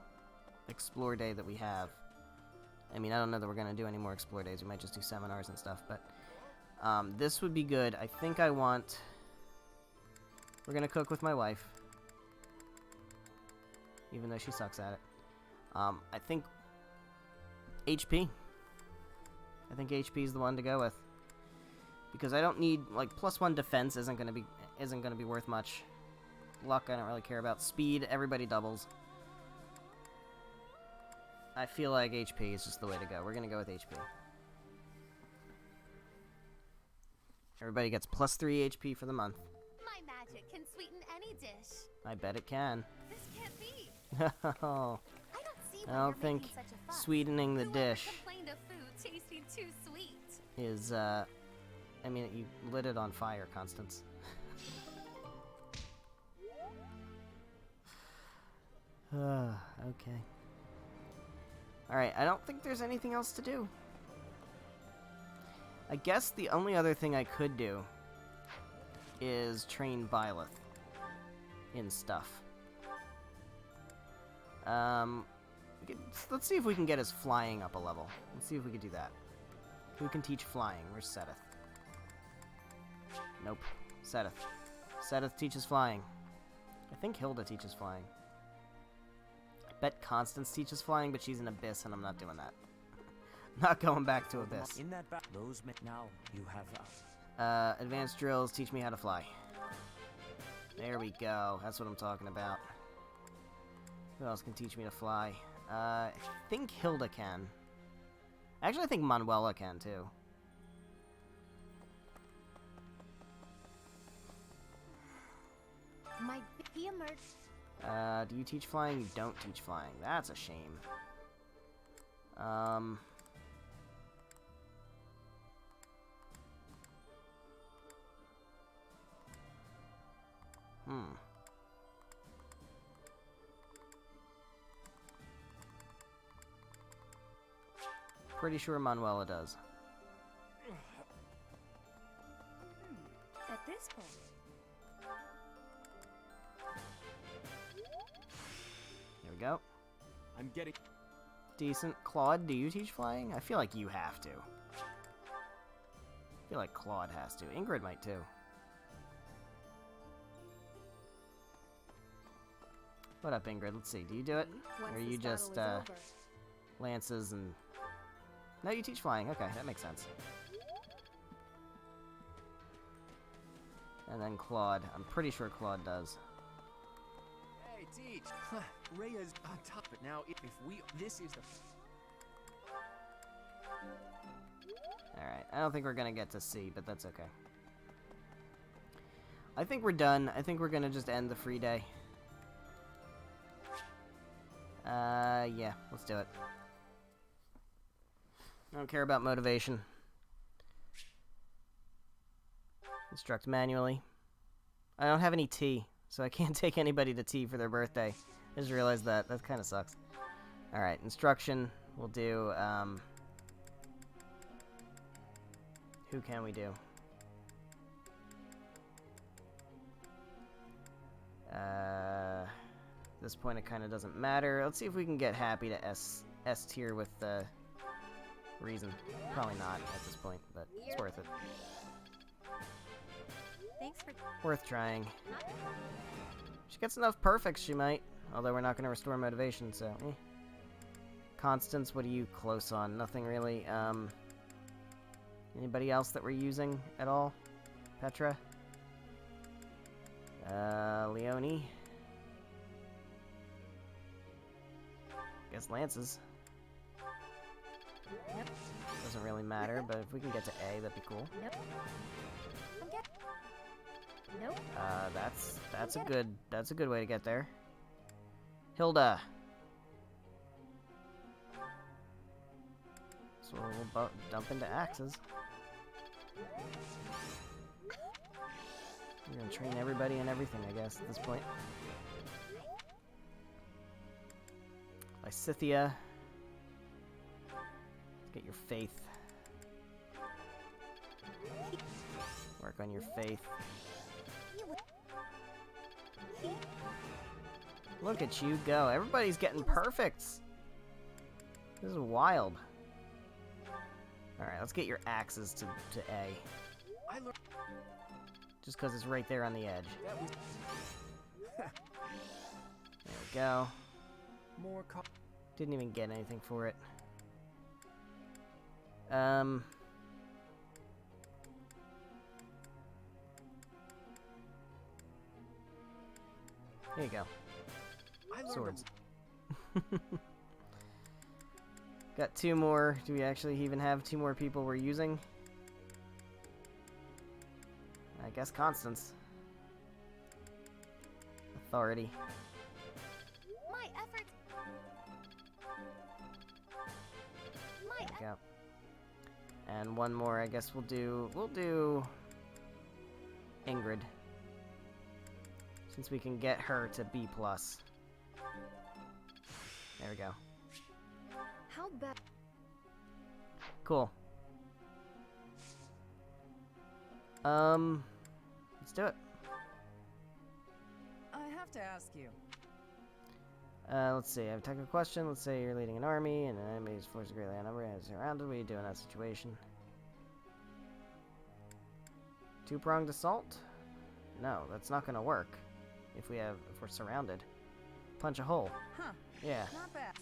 explore day that we have. I mean, I don't know that we're going to do any more explore days. We might just do seminars and stuff, but this would be good. I think we're going to cook with my wife. Even though she sucks at it. I think HP. I think HP is the one to go with. Because I don't need, like, +1 defense isn't gonna be worth much. Luck I don't really care about. Speed, everybody doubles. I feel like HP is just the way to go. We're gonna go with HP. Everybody gets +3 HP for the month. My magic can sweeten any dish. I bet it can. This can't be. No. I don't think sweetening the dish Complained of food tasting too sweet. is, I mean, you lit it on fire, Constance. Okay. Alright, I don't think there's anything else to do. I guess the only other thing I could do is train Byleth in stuff. Let's see if we can get his flying up a level. Let's see if we can do that. Who can teach flying? Where's Sedith? Nope. Sedith. Sedith teaches flying. I think Hilda teaches flying. I bet Constance teaches flying, but she's in Abyss, and I'm not doing that. Not going back to Abyss. In that those now you have advanced drills teach me how to fly. There we go. That's what I'm talking about. Who else can teach me to fly? I think Hilda can. Actually, I think Manuela can, too. He emerged. Do you teach flying? You don't teach flying. That's a shame. Pretty sure Manuela does. At this point. Here we go. I'm getting decent. Claude, do you teach flying? I feel like you have to. I feel like Claude has to. Ingrid might too. What up, Ingrid? Let's see. Do you do it? Or are you just lances and... No, you teach flying. Okay, that makes sense. And then Claude. I'm pretty sure Claude does. Hey, teach. Rhea's on top. But now, if we... This is the... Alright, I don't think we're gonna get to C, but that's okay. I think we're done. I think we're gonna just end the free day. Yeah, let's do it. I don't care about motivation. Instruct manually. I don't have any tea, so I can't take anybody to tea for their birthday. I just realized that. That kind of sucks. Alright, instruction. We'll do, who can we do? At this point it kind of doesn't matter. Let's see if we can get Happy to S tier with reason. Probably not at this point, but it's worth it. Thanks for... Worth trying. She gets enough perfects, she might. Although we're not going to restore motivation, so eh. Constance, what are you close on? Nothing really. Anybody else that we're using at all? Petra? Leonie? Guess Lance's. Yep. Doesn't really matter, but if we can get to A, that'd be cool. Nope. Nope. That's a good way to get there. Hilda. So we'll dump into axes. We're gonna train everybody and everything, I guess, at this point. Lysithia. Let's get your faith. Work on your faith. Look at you go. Everybody's getting perfects. This is wild. Alright, let's get your axes to A. Just because it's right there on the edge. There we go. Didn't even get anything for it. Here you go. Swords. Got two more. Do we actually even have two more people we're using? I guess Constance. Authority. My effort. There we go. And one more, I guess we'll do Ingrid. Since we can get her to B+. There we go. How bad? Cool. Let's do it. I have to ask you. Let's see. I have a technical question. Let's say you're leading an army and an enemy's forces greatly outnumbered and surrounded. What do you do in that situation? Two-pronged assault? No, that's not gonna work. If we're surrounded. Punch a hole. Huh. Yeah. Not bad.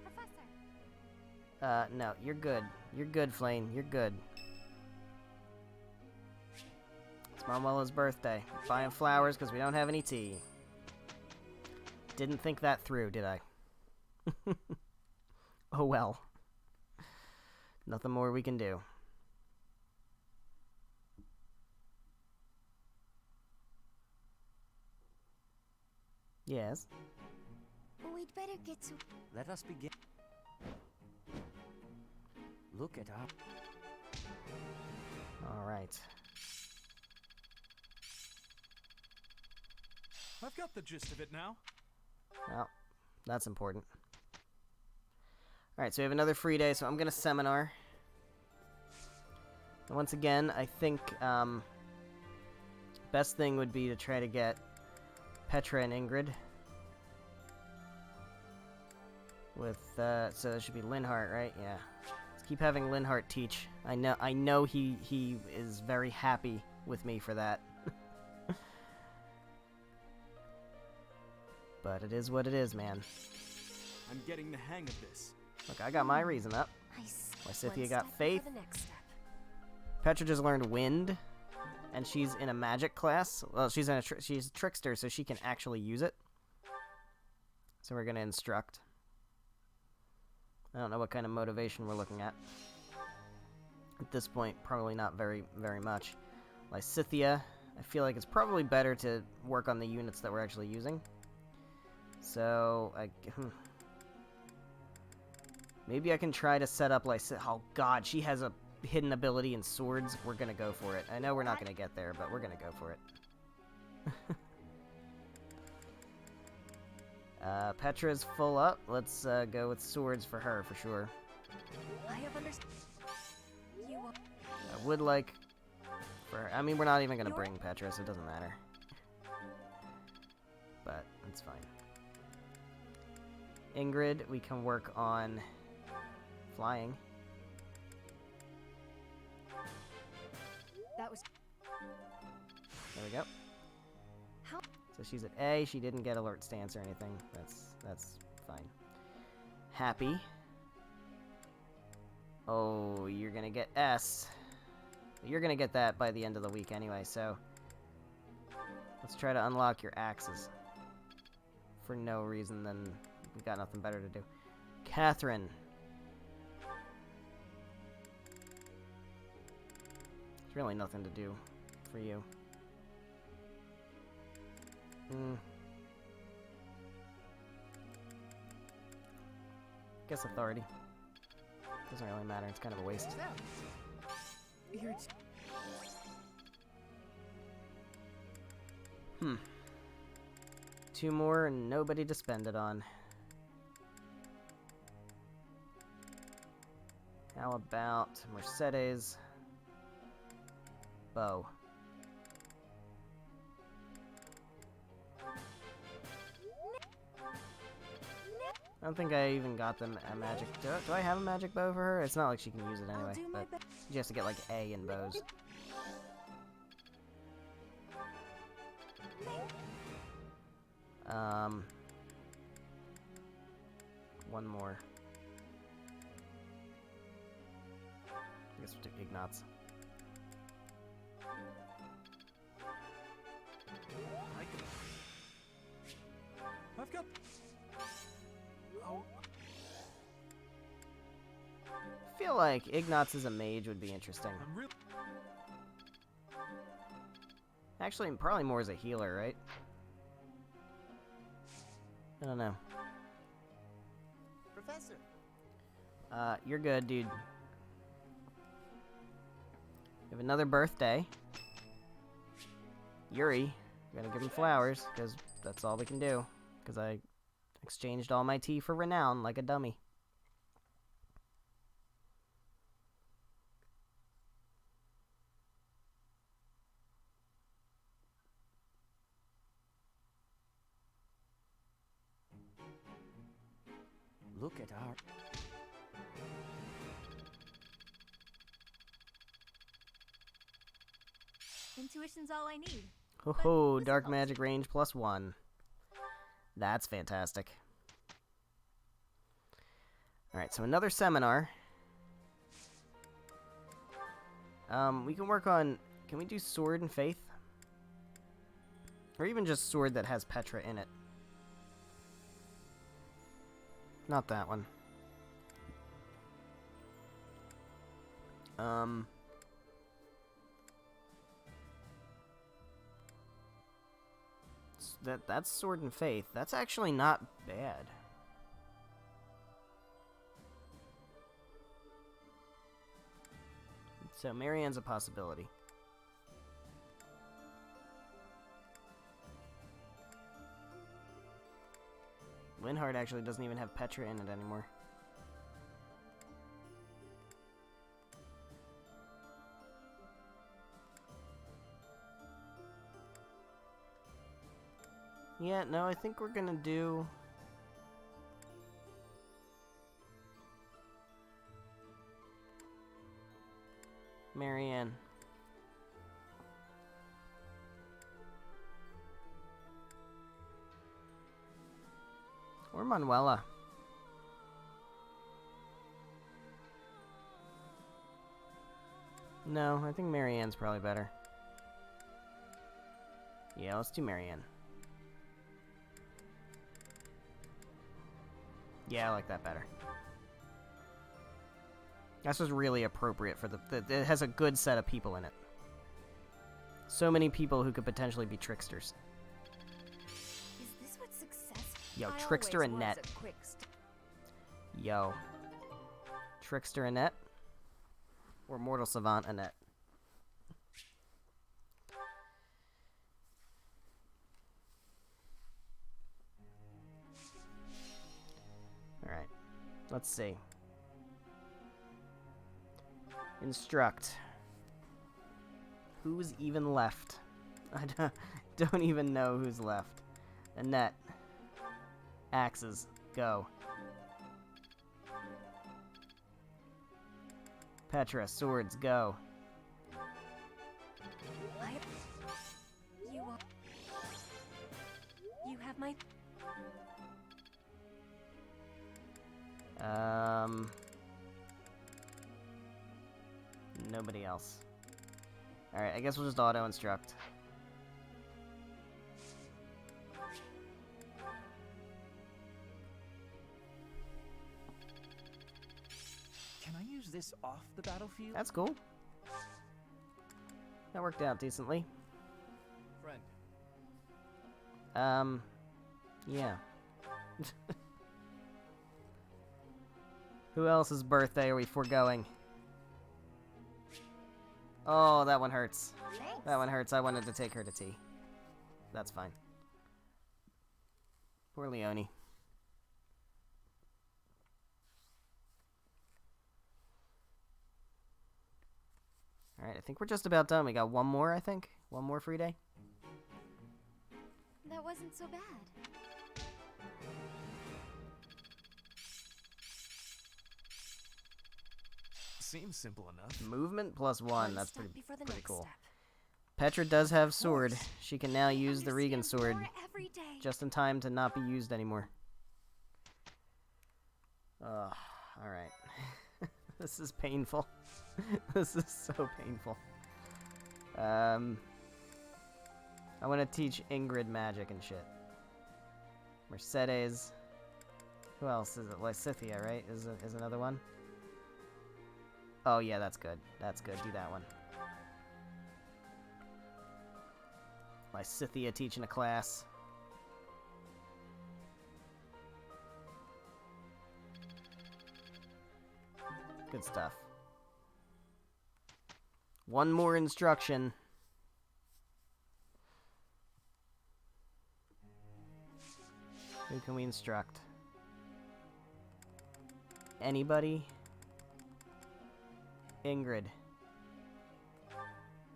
Professor. No, you're good. You're good, Flame. You're good. It's Manuela's birthday. Buying flowers because we don't have any tea. Didn't think that through, did I? Oh well. Nothing more we can do. Yes? We'd better get to... Let us begin. Look at our... Alright. I've got the gist of it now. Well, that's important. Alright, so we have another free day, so I'm gonna seminar. And once again, I think, best thing would be to try to get Petra and Ingrid. With, so it should be Linhart, right? Yeah. Let's keep having Linhart teach. I know he is very happy with me for that. But it is what it is, man. I'm getting the hang of this. Look, I got my reason up. Nice. Lysithia got faith. The next step. Petra just learned wind, and she's in a magic class. Well, she's a trickster, so she can actually use it. So we're gonna instruct. I don't know what kind of motivation we're looking at. At this point, probably not very much. Lysithia, I feel like it's probably better to work on the units that we're actually using. So, maybe I can try to set up like... Oh god, she has a hidden ability in swords. We're gonna go for it. I know we're not gonna get there, but we're gonna go for it. Petra's full up. Let's go with swords for her, for sure. I have understood. You are... I would like... I mean, we're not even gonna bring Petra, so it doesn't matter. But, it's fine. Ingrid, we can work on flying. That was... There we go. How? So she's at A. She didn't get alert stance or anything. That's fine. Happy. Oh, you're gonna get S. You're gonna get that by the end of the week anyway, so... Let's try to unlock your axes. For no reason, then we got nothing better to do. Catherine. There's really nothing to do for you. Guess authority. Doesn't really matter, it's kind of a waste. Two more and nobody to spend it on. How about Mercedes? Bow. I don't think I even got them a magic. Do I have a magic bow for her? It's not like she can use it anyway, but she has to get like A in bows. One more. I guess we'll take Ignatz. I've got... Oh. I feel like Ignatz as a mage would be interesting. Actually, probably more as a healer, right? I don't know. Professor. You're good, dude. You have another birthday. Yuri, we're gonna give him flowers, because that's all we can do. Because I exchanged all my tea for renown like a dummy. Look at our... Intuition's all I need. Ho ho, dark magic range +1. That's fantastic. Alright, so another seminar. We can work on... Can we do sword and faith? Or even just sword that has Petra in it. Not that one. That's sword and faith. That's actually not bad. So Marianne's a possibility. Linhardt actually doesn't even have Petra in it anymore. Yeah, no, I think we're gonna do... Marianne. Or Manuela. No, I think Marianne's probably better. Yeah, let's do Marianne. Yeah, I like that better. That's just really appropriate for it has a good set of people in it. So many people who could potentially be tricksters. Is this what success... Yo, I Trickster always and was Net. a quick Yo. Trickster Annette? Or Mortal Savant Annette? Alright. Let's see. Instruct. Who's even left? I don't even know who's left. Annette. Axes. Go. Petra. Swords. Go. You have my... Nobody else. Alright, I guess we'll just auto-instruct. Can I use this off the battlefield? That's cool. That worked out decently. Friend. Yeah. Who else's birthday are we foregoing? Oh, that one hurts. Thanks. That one hurts. I wanted to take her to tea. That's fine. Poor Leonie. Alright, I think we're just about done. We got one more, I think. One more free day. That wasn't so bad. Seems simple enough. Movement plus 1. That's step pretty before the pretty next cool. step. Petra does have sword. She can now use the Regan sword more every day. just in time to not be used anymore. Ugh, alright. This is painful. This is so painful. I want to teach Ingrid magic and shit. Mercedes. Who else is it? Lysithia, right? Is another one? Oh yeah, that's good. That's good. Do that one. Lysithia teaching a class. Good stuff. One more instruction. Who can we instruct? Anybody? Ingrid.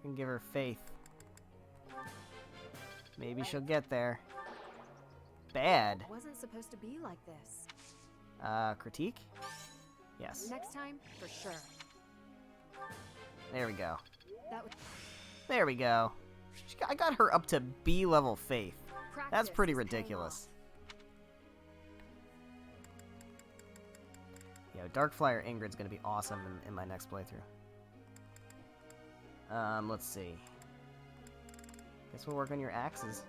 Can give her faith. Maybe she'll get there. Bad. It wasn't supposed to be like this. Critique? Yes. Next time, for sure. There we go. That was There we go. I got her up to B level faith. That's Practice pretty is paying ridiculous. Yo, Darkflyer Ingrid's gonna be awesome in my next playthrough. Let's see. Guess we'll work on your axes.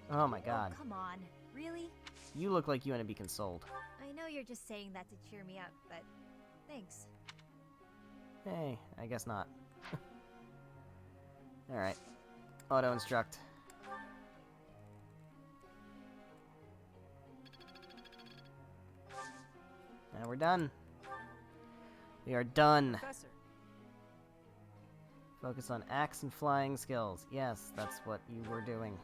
Oh my god. Come on. Really? You look like you want to be consoled. I know you're just saying that to cheer me up, but thanks. Hey, I guess not. Alright. Auto-instruct. And we're done. We are done. Professor. Focus on axe and flying skills. Yes, that's what you were doing.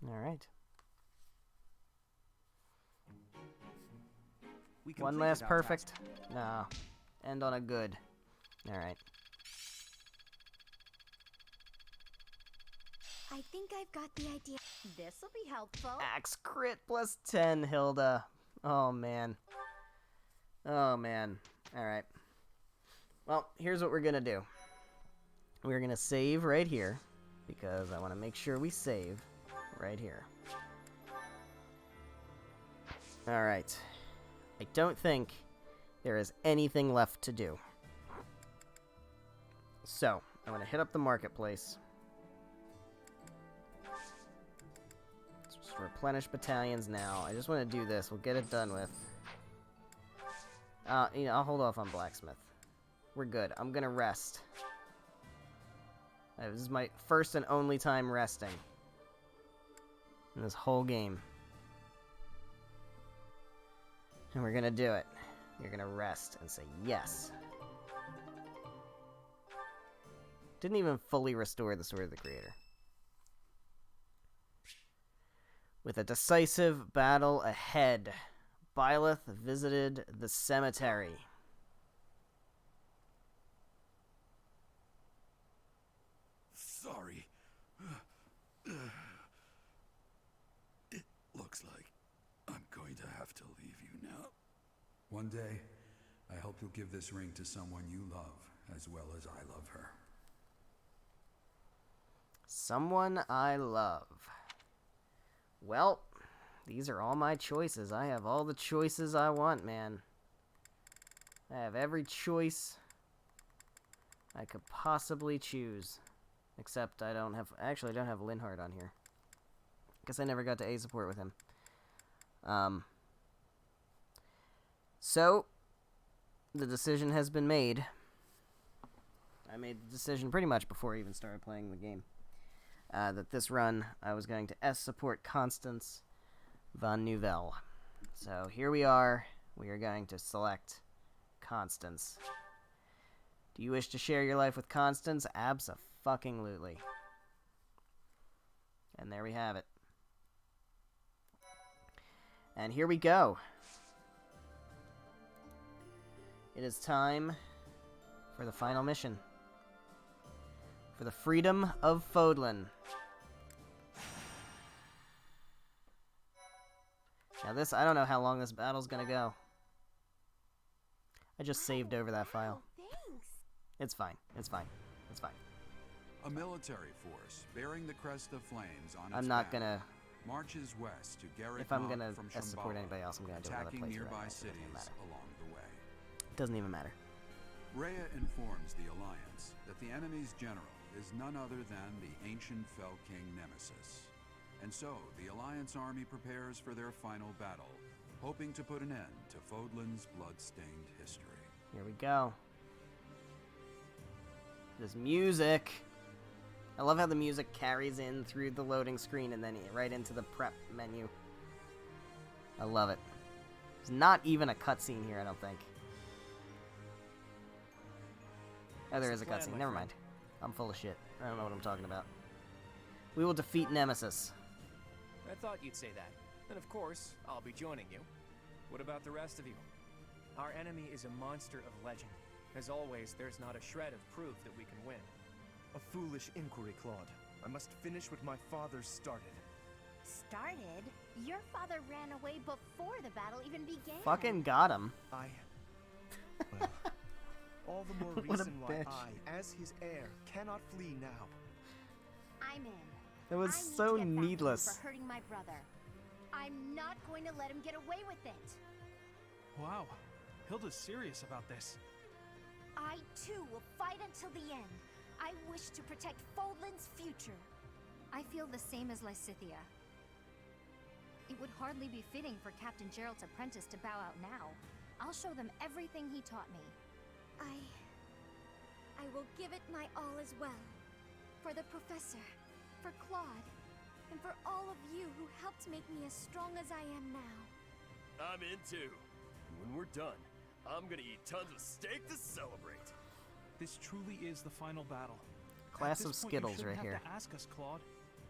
Alright. One last perfect? No. End on a good. Alright. I think I've got the idea. This'll be helpful. Axe crit plus 10, Hilda. Oh, man. Oh, man. Alright. Well, here's what we're gonna do. We're gonna save right here, because I want to make sure we save right here. Alright. I don't think there is anything left to do. So, I'm going to hit up the marketplace. replenish battalions now. I just want to do this. We'll get it done with. You know, I'll hold off on blacksmith. We're good. I'm gonna rest. This is my first and only time resting in this whole game. And we're gonna do it. You're gonna rest and say yes. Didn't even fully restore the Sword of the Creator. With a decisive battle ahead, Byleth visited the cemetery. Sorry. It looks like I'm going to have to leave you now. One day, I hope you'll give this ring to someone you love as well as I love her. Someone I love. Well, these are all my choices. I have all the choices I want, man. I have every choice I could possibly choose. Except I don't have... Actually, I don't have Linhardt on here. Guess I never got to A support with him. So, the decision has been made. I made the decision pretty much before I even started playing the game. That this run, I was going to S support Constance von Nouvelle. So, here we are. We are going to select Constance. Do you wish to share your life with Constance? Abso-fucking-lutely. And there we have it. And here we go. It is time for the final mission. For the freedom of Fodlan. Now this, I don't know how long this battle's gonna go. I just saved over that file. Thanks. It's fine. It's fine. It's fine. A military force bearing the crest of flames on its I'm not banner gonna... marches west to Garrett If I'm Mach gonna from support Shambhala, anybody else, I'm gonna do another attacking playthrough nearby anyway, so it doesn't cities matter. along the way. Doesn't even matter. Rhea informs the Alliance that the enemy's general is none other than the ancient Fell King Nemesis. And so, the Alliance army prepares for their final battle, hoping to put an end to Fodlan's blood-stained history. Here we go. This music. I love how the music carries in through the loading screen and then right into the prep menu. I love it. There's not even a cutscene here, I don't think. Oh, there is a cutscene. Never mind. I'm full of shit. I don't know what I'm talking about. We will defeat Nemesis. I thought you'd say that. And of course, I'll be joining you. What about the rest of you? Our enemy is a monster of legend. As always, there's not a shred of proof that we can win. A foolish inquiry, Claude. I must finish what my father started. Started? Your father ran away before the battle even began. Fucking got him. Well, all the more What a reason why bitch. I, as his heir, cannot flee now. I'm in. That was I need so to get back at you needless. for hurting my brother. I'm not going to let him get away with it. Wow, Hilda's serious about this. I too will fight until the end. I wish to protect Fodlan's future. I feel the same as Lysithea. It would hardly be fitting for Captain Gerald's apprentice to bow out now. I'll show them everything he taught me. I will give it my all as well. For the Professor, for Claude, and for all of you who helped make me as strong as I am now. I'm in too. When we're done, I'm gonna eat tons of steak to celebrate. This truly is the final battle. Class At of this point, Skittles you right shouldn't here. have to ask us, Claude.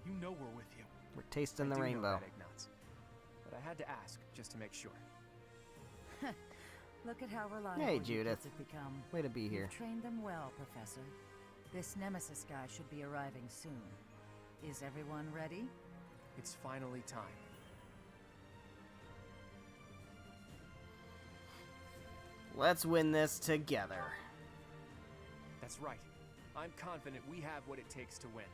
You know we're with you. We're tasting the I do know rainbow. that, Ignatz. But I had to ask, just to make sure. Look at how reliable Hey, you Judith. kids have become. Way to be here. You've trained them well, Professor. This Nemesis guy should be arriving soon. Is everyone ready? It's finally time. Let's win this together. That's right. I'm confident we have what it takes to win.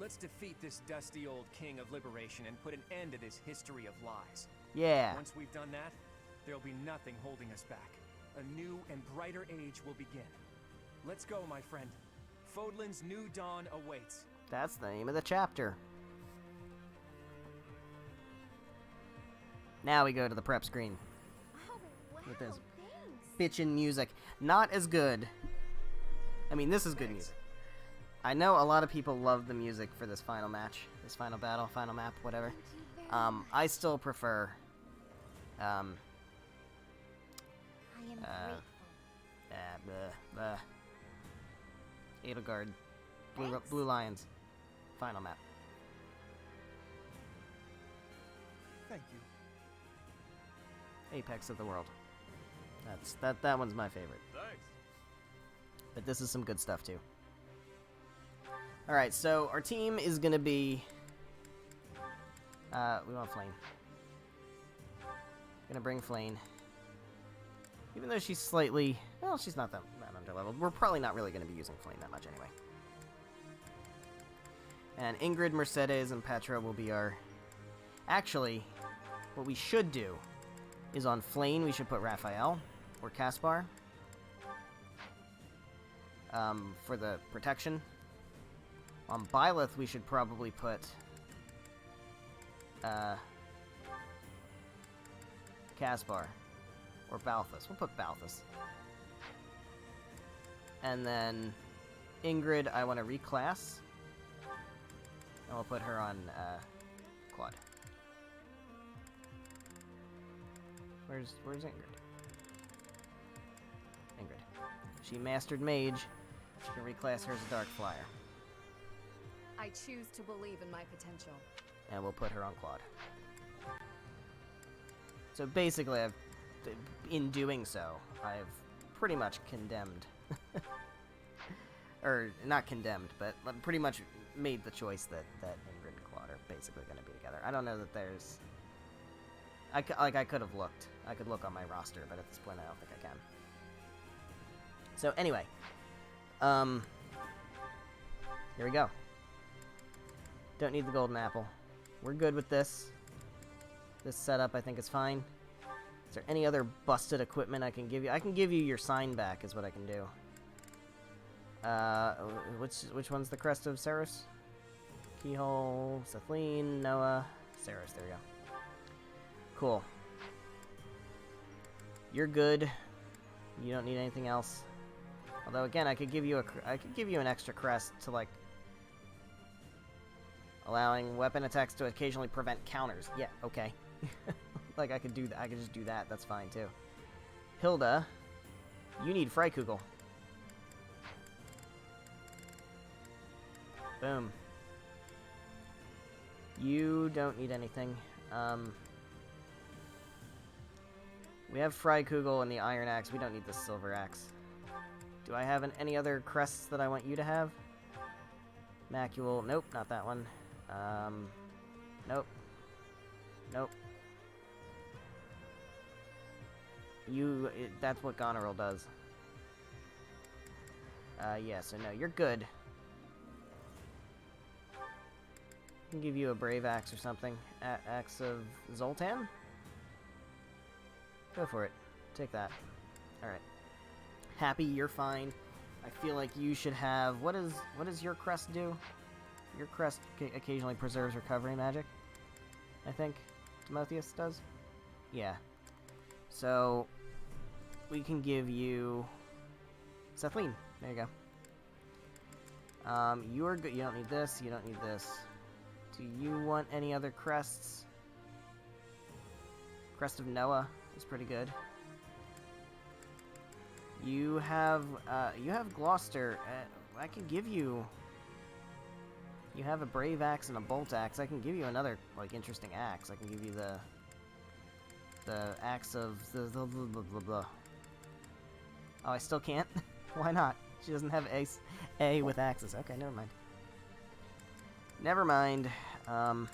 Let's defeat this dusty old king of liberation and put an end to this history of lies. Yeah. Once we've done that, there'll be nothing holding us back. A new and brighter age will begin. Let's go, my friend. Fodlan's new dawn awaits. That's the name of the chapter. Now we go to the prep screen. Oh, wow, With this thanks. bitchin' music. Not as good. I mean, this is good music. I know a lot of people love the music for this final match, this final battle, final map, whatever. I still prefer, I am grateful. Edelgard, Thanks. Blue Lions, final map. Thank you. Apex of the world. That one's my favorite. Thanks. But this is some good stuff too. Alright, so our team is gonna be we want Flame. Gonna bring Flame. Even though she's slightly, well, she's not that underleveled. We're probably not really gonna be using Flame that much anyway. And Ingrid, Mercedes, and Petra will be our... Actually, what we should do is on Flame we should put Raphael or Caspar for the protection. On Byleth we should probably put Caspar or Balthus. We'll put Balthus. And then Ingrid I want to reclass. And we'll put her on Claude. Where's Ingrid? Ingrid. She mastered mage. She can reclass her as a dark flyer. I choose to believe in my potential. And we'll put her on Claude. So basically, in doing so, I've pretty much condemned, or not condemned, but pretty much made the choice that Ingrid and Claude are basically going to be together. I don't know that there's, I could have looked. I could look on my roster, but at this point, I don't think I can. So anyway, here we go. Don't need the golden apple. We're good with this. This setup, I think, is fine. Is there any other busted equipment I can give you? I can give you your sign back, is what I can do. Which one's the crest of Ceros? Keyhole, Cethline, Noah, Ceros. There we go. Cool. You're good. You don't need anything else. Although again, I could give you an extra crest to like allowing weapon attacks to occasionally prevent counters. Yeah, okay. Like I could do that. I could just do that. That's fine too. Hilda, you need Freikugel. Boom. You don't need anything. We have Freikugel and the Iron Axe. We don't need the Silver Axe. Do I have any other crests that I want you to have? Macule. Nope, not that one. Nope. Nope. That's what Goneril does. Yeah, so no, you're good. I can give you a Brave Axe or something. Axe of Zoltan? Go for it. Take that. Alright. Happy, you're fine. I feel like you should have... What does your crest do? Your crest occasionally preserves recovery magic, I think. Timotheus does? Yeah. So, we can give you... Cethline. There you go. You are good. You don't need this. You don't need this. Do you want any other crests? Crest of Noah is pretty good. You have Gloucester. I can give you... You have a Brave Axe and a Bolt Axe. I can give you another, like, interesting axe. I can give you the Axe of the blah, blah, blah, blah. Oh, I still can't? Why not? She doesn't have A with axes. Okay, never mind. Never mind. Then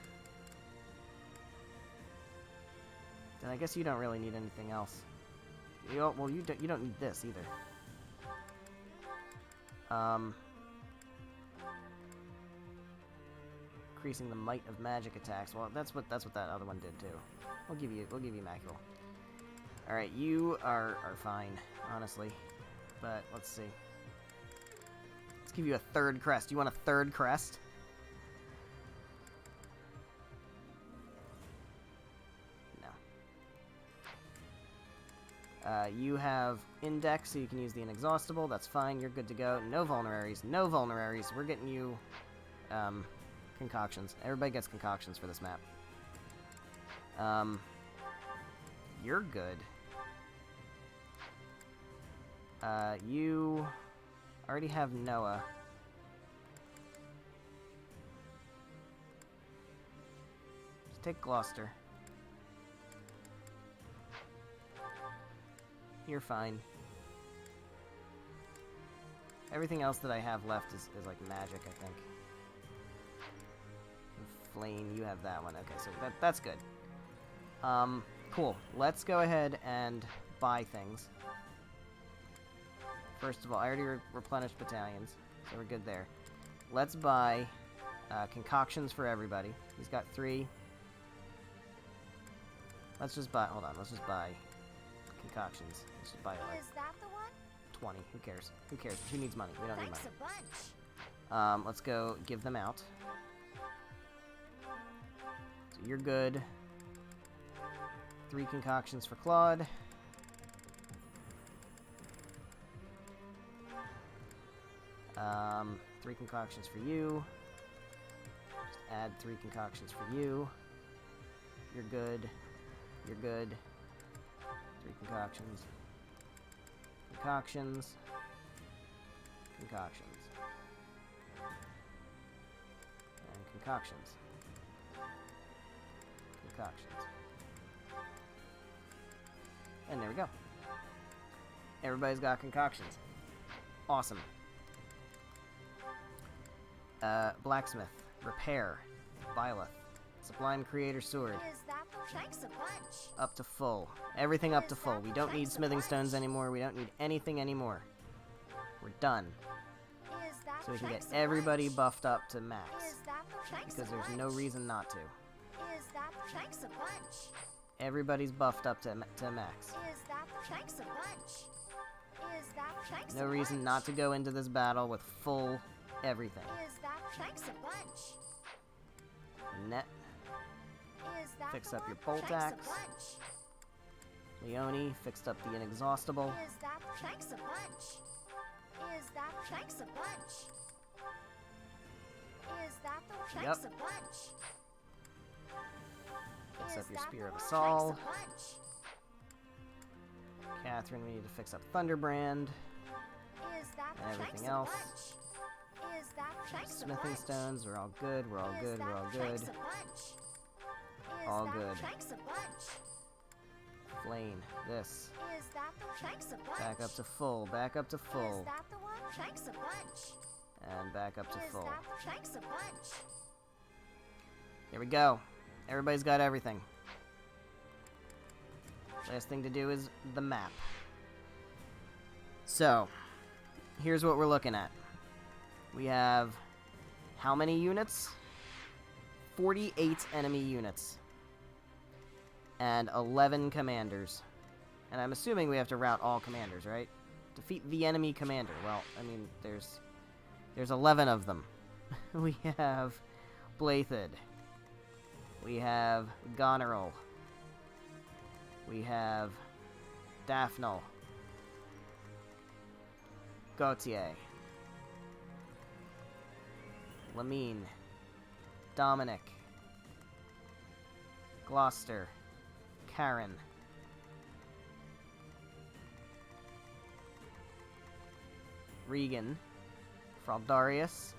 I guess you don't really need anything else. You don't need this either. Increasing the might of magic attacks. Well, that's what that other one did too. We'll give you Macule. All right, you are fine, honestly. But let's see. Let's give you a third crest. You want a third crest? No. You have Index, so you can use the Inexhaustible. That's fine. You're good to go. No vulneraries. No vulneraries. We're getting you concoctions. Everybody gets concoctions for this map. You're good. You already have Noah. Just take Gloucester. You're fine. Everything else that I have left is like magic, I think. Flame, you have that one. Okay, so that's good. Cool. Let's go ahead and buy things. First of all, I already replenished battalions, so we're good there. Let's buy concoctions for everybody. He's got 3. Let's just buy... Hold on, let's just buy concoctions. Let's just buy like... Is that the one? 20. Who cares? Who cares? Who needs money? We don't need money. Thanks a bunch. Let's go give them out. So you're good. 3 concoctions for Claude. Three concoctions for you. Just add 3 concoctions for you. You're good. You're good. 3 concoctions. Concoctions. Concoctions. And concoctions. Concoctions. And there we go. Everybody's got concoctions. Awesome. Blacksmith. Repair. Byleth. Sublime Creator Sword. Is that the... Thanks a bunch. Up to full. Everything up to full. We don't need smithing stones anymore. We don't need anything anymore. We're done. Is that So we can get thanks a everybody bunch? buffed up to max. Is that the... Thanks Because a there's bunch? no reason not to. Is that the... Thanks a bunch? Everybody's buffed up to max. Is that the... Thanks a bunch? Is that... Thanks No a reason bunch? not to go into this battle with full everything. Is that... Thanks a bunch? Net. Is that Fix the up one? your bolt Thanks a axe. bunch. Leone fixed up the Inexhaustible. Is that... Thanks a bunch? Is that... Thanks a bunch? Is that the... Yep. Thanks a bunch? Fix Is up your that Spear the of one? Assault. Thanks a bunch? Catherine, we need to fix up Thunderbrand. Is that the... And Thanks everything a else. bunch? Is that... Thanks a Smithing bunch? stones, we're all good, we're all Is good, that we're all the good. Thanks a bunch? Is All that the good. Thanks a bunch? Flame, this. Is that the... Thanks a bunch? Back up to full, back up to Is full. that the one? Thanks a bunch? And back up to Is full. that the... Thanks a bunch? Here we go. Everybody's got everything. Last thing to do is the map. So, here's what we're looking at. We have how many units? 48 enemy units. And 11 commanders. And I'm assuming we have to rout all commanders, right? Defeat the enemy commander. Well, I mean, there's 11 of them. We have Blathid. We have Goneril. We have Daphnel. Gautier. Lamine. Dominic. Gloucester. Karen. Regan. Fraldarius.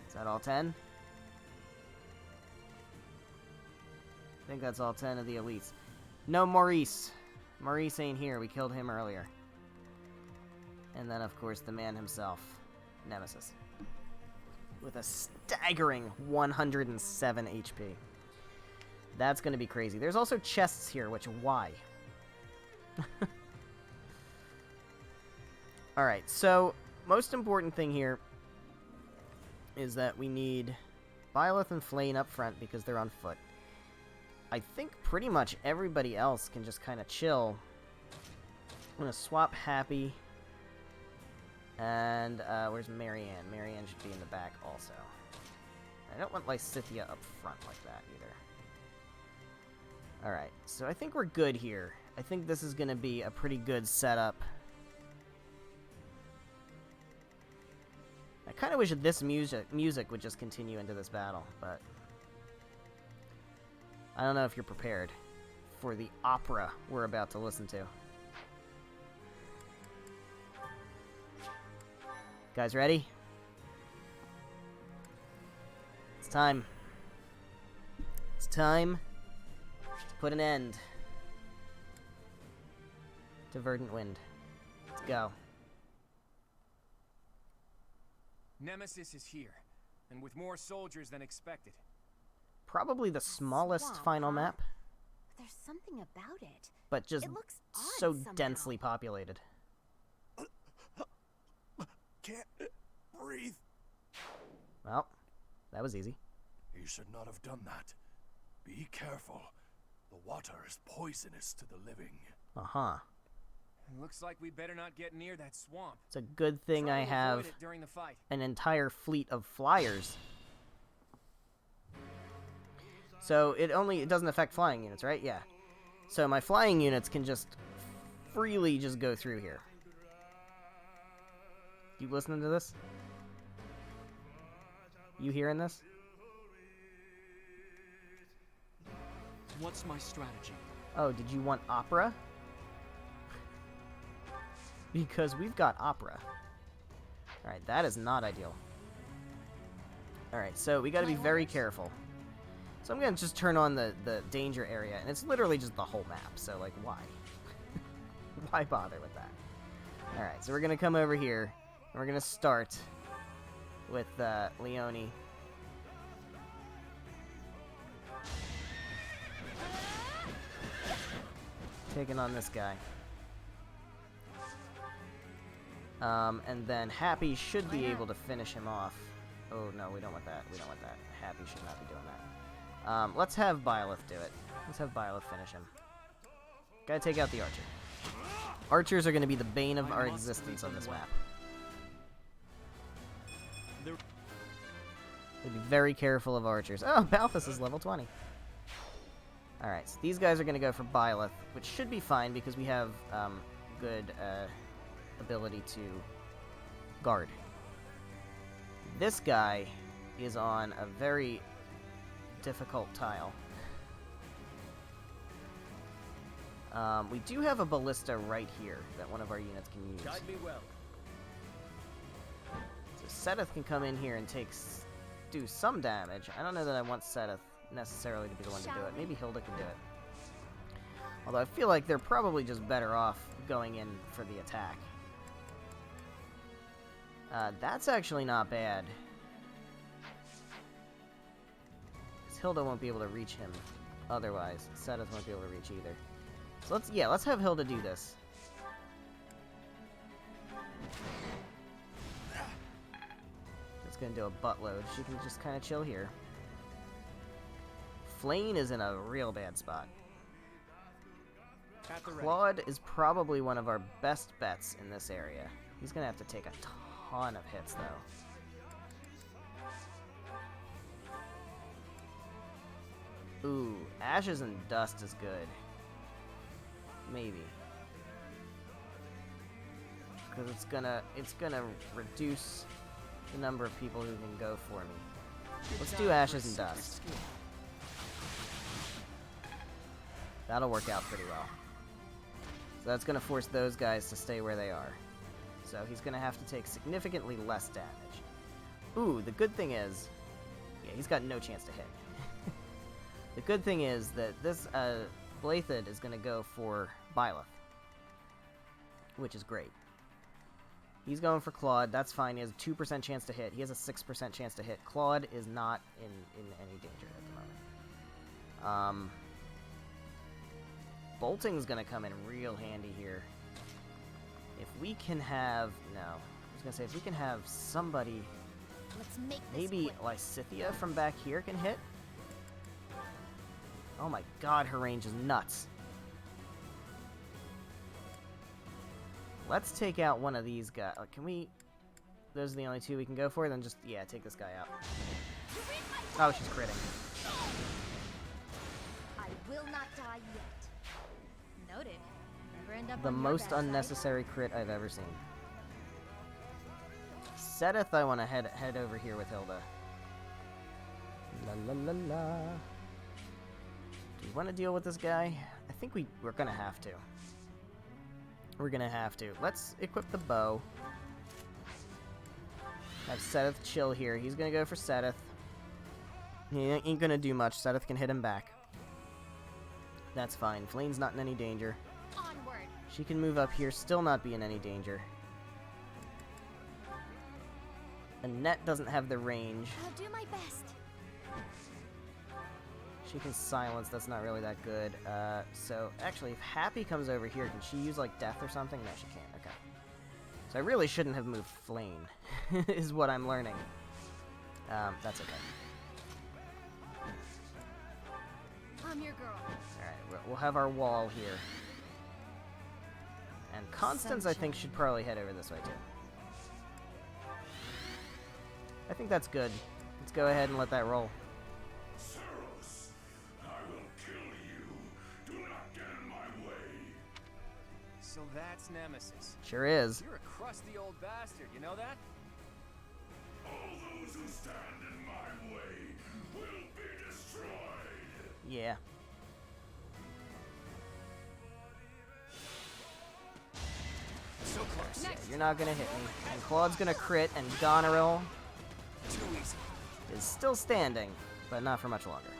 Is that all 10? I think that's all 10 of the elites. No Maurice. Maurice ain't here. We killed him earlier. And then, of course, the man himself, Nemesis. With a staggering 107 HP. That's going to be crazy. There's also chests here, which, why? Alright, so, most important thing here is that we need Byleth and Flane up front because they're on foot. I think pretty much everybody else can just kind of chill. I'm going to swap Happy. And, where's Marianne? Marianne should be in the back also. I don't want Lysithia up front like that, either. Alright, so I think we're good here. I think this is going to be a pretty good setup. I kind of wish that this music would just continue into this battle, but I don't know if you're prepared for the opera we're about to listen to. Guys ready? It's time. It's time to put an end to Verdant Wind. Let's go. Nemesis is here, and with more soldiers than expected. Probably the smallest swamp, final huh? map, There's something about it. but just It looks odd so somehow. densely populated. Can't breathe. Well, that was easy. You should not have done that. Be careful. The water is poisonous to the living. Uh-huh. Looks like we better not get near that swamp. It's a good thing Try I to have avoid it during the fight. an entire fleet of flyers. So it doesn't affect flying units, right? Yeah. So my flying units can just freely just go through here. You listening to this? You hearing this? What's my strategy? Oh, did you want opera? Because we've got opera. Alright, that is not ideal. Alright, so we gotta be very careful. So I'm gonna just turn on the danger area, and it's literally just the whole map, so, like, why? Why bother with that? Alright, so we're gonna come over here, and we're gonna start with, Leone. Taking on this guy. And then Happy should be able to finish him off. Oh, no, we don't want that. We don't want that. Happy should not be doing that. Let's have Byleth do it. Let's have Byleth finish him. Gotta take out the archer. Archers are gonna be the bane of our existence on this map. We'll be very careful of archers. Oh, Balthus is level 20. Alright, so these guys are gonna go for Byleth, which should be fine because we have, good, ability to guard. This guy is on a very difficult tile. We do have a ballista right here that one of our units can use. Guide me well. So Sethith can come in here and do some damage. I don't know that I want Sethith necessarily to be the one to do it. Maybe Hilda can do it. Although I feel like they're probably just better off going in for the attack. That's actually not bad. Because Hilda won't be able to reach him otherwise. Sethith won't be able to reach either. So let's have Hilda do this. It's gonna do a buttload. She can just kind of chill here. Flane is in a real bad spot. Claude is probably one of our best bets in this area. He's gonna have to take a ton of hits, though. Ooh, Ashes and Dust is good. Maybe. Because it's gonna reduce the number of people who can go for me. Let's do Ashes and Dust. That'll work out pretty well. So that's gonna force those guys to stay where they are. So he's gonna have to take significantly less damage. Ooh, the good thing is... Yeah, he's got no chance to hit. The good thing is that this, Blathid is gonna go for Byleth. Which is great. He's going for Claude, that's fine, he has a 2% chance to hit. He has a 6% chance to hit. Claude is not in any danger at the moment. Bolting's gonna come in real handy here. If we can have... No. I was gonna say, if we can have somebody... Let's make this maybe quick. Lysithea from back here can hit? Oh my god, her range is nuts. Let's take out one of these guys. Can we... Those are the only two we can go for? Then just, yeah, take this guy out. Oh, she's critting. I will will not die yet. Noted. Never end up The on your most bad side. unnecessary crit I've ever seen. Seteth, I want to head over here with Hilda. La la la la. Do we want to deal with this guy? I think we're gonna have to. We're gonna have to. Let's equip the bow. Have Seteth chill here. He's gonna go for Seteth. He ain't gonna do much. Seteth can hit him back. That's fine. Flane's not in any danger. Onward. She can move up here, still not be in any danger. Annette doesn't have the range. I'll do my best. She can silence, that's not really that good. So, actually, if Happy comes over here, can she use, like, death or something? No, she can't, okay. So I really shouldn't have moved Flame, is what I'm learning. That's okay. I'm your girl. Alright, we'll have our wall here. And Constance, I think, should probably head over this way, too. I think that's good. Let's go ahead and let that roll. Saros, I will kill you. Do not get in my way. So that's Nemesis. Sure is. You're a crusty old bastard, you know that? All those who stand in my way will be destroyed. Yeah. So close. Yeah, you're not gonna hit me. And Claude's gonna crit, and Goneril Too easy. is still standing, but not for much longer.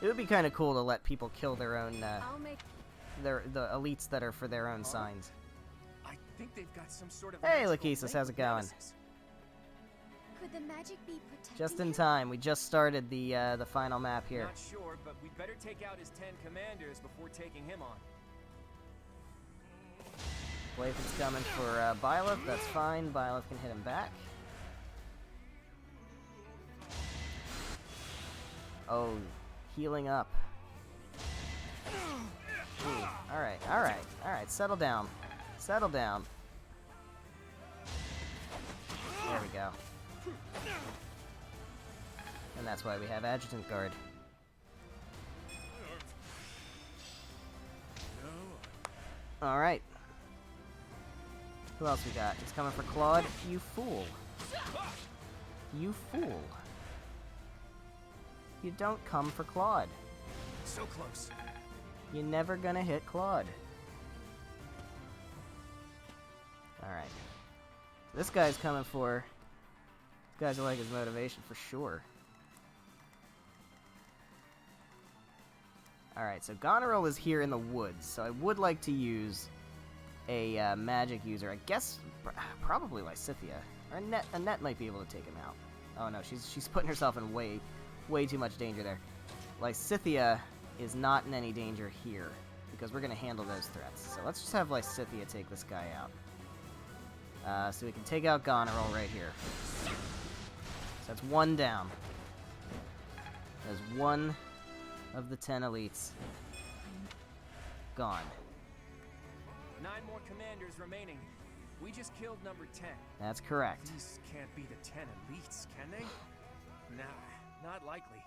It would be kind of cool to let people kill their own, the elites that are for their own signs. I think they've got some sort of Hey, magical Lachesis, link how's it with going? Nemesis. Could the magic be protecting Just in him? time. We just started the final map here. Not sure, but we'd better take out his 10 commanders before taking him on. Blathen's coming for Byleth. That's fine. Byleth can hit him back. Oh, healing up. Ooh, alright, alright, alright. Settle down. Settle down. There we go. And that's why we have Adjutant Guard. Alright. Who else we got? He's coming for Claude. You fool. You fool. You don't come for Claude. So close. You're never gonna hit Claude. Alright. This guy's coming for... These guys are like his motivation for sure. Alright, so Goneril is here in the woods, so I would like to use a magic user. I guess probably Lysithea. Or Annette might be able to take him out. Oh no, she's putting herself in way too much danger there. Lysithea is not in any danger here, because we're going to handle those threats. So let's just have Lysithea take this guy out. So we can take out Goneril right here. So that's one down. There's one of the 10 elites gone. 9 more commanders remaining. We just killed number 10. That's correct. These can't be the 10 elites, can they? Nah, not likely.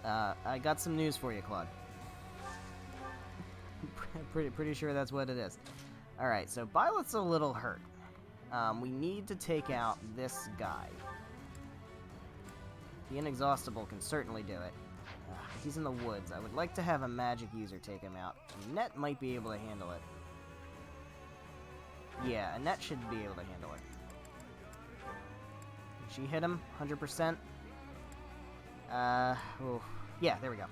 I got some news for you, Claude. pretty sure that's what it is. Alright, so Byleth's a little hurt. We need to take out this guy. The Inexhaustible can certainly do it. He's in the woods. I would like to have a magic user take him out. Annette might be able to handle it. Yeah, Annette should be able to handle it. Did she hit him? 100%? Oh. Yeah, there we go.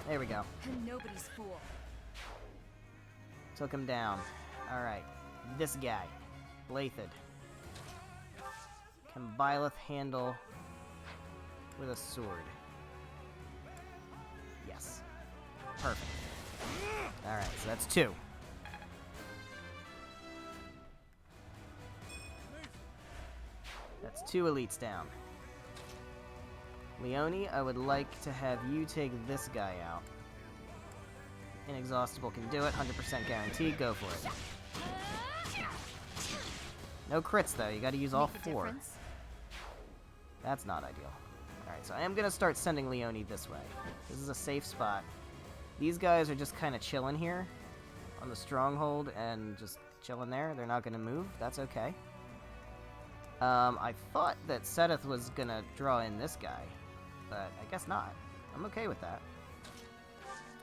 There we go. And nobody's fool. Took him down. Alright. This guy. Blathid. Can Byleth handle with a sword? Yes. Perfect. Alright, so that's 2. That's 2 elites down. Leone, I would like to have you take this guy out. Inexhaustible can do it, 100% guaranteed, go for it. No crits though, you gotta use all 4. That's not ideal. Alright, so I am gonna start sending Leone this way. This is a safe spot. These guys are just kind of chilling here on the stronghold and just chilling there. They're not gonna move. That's okay. I thought that Seteth was gonna draw in this guy, but I guess not. I'm okay with that.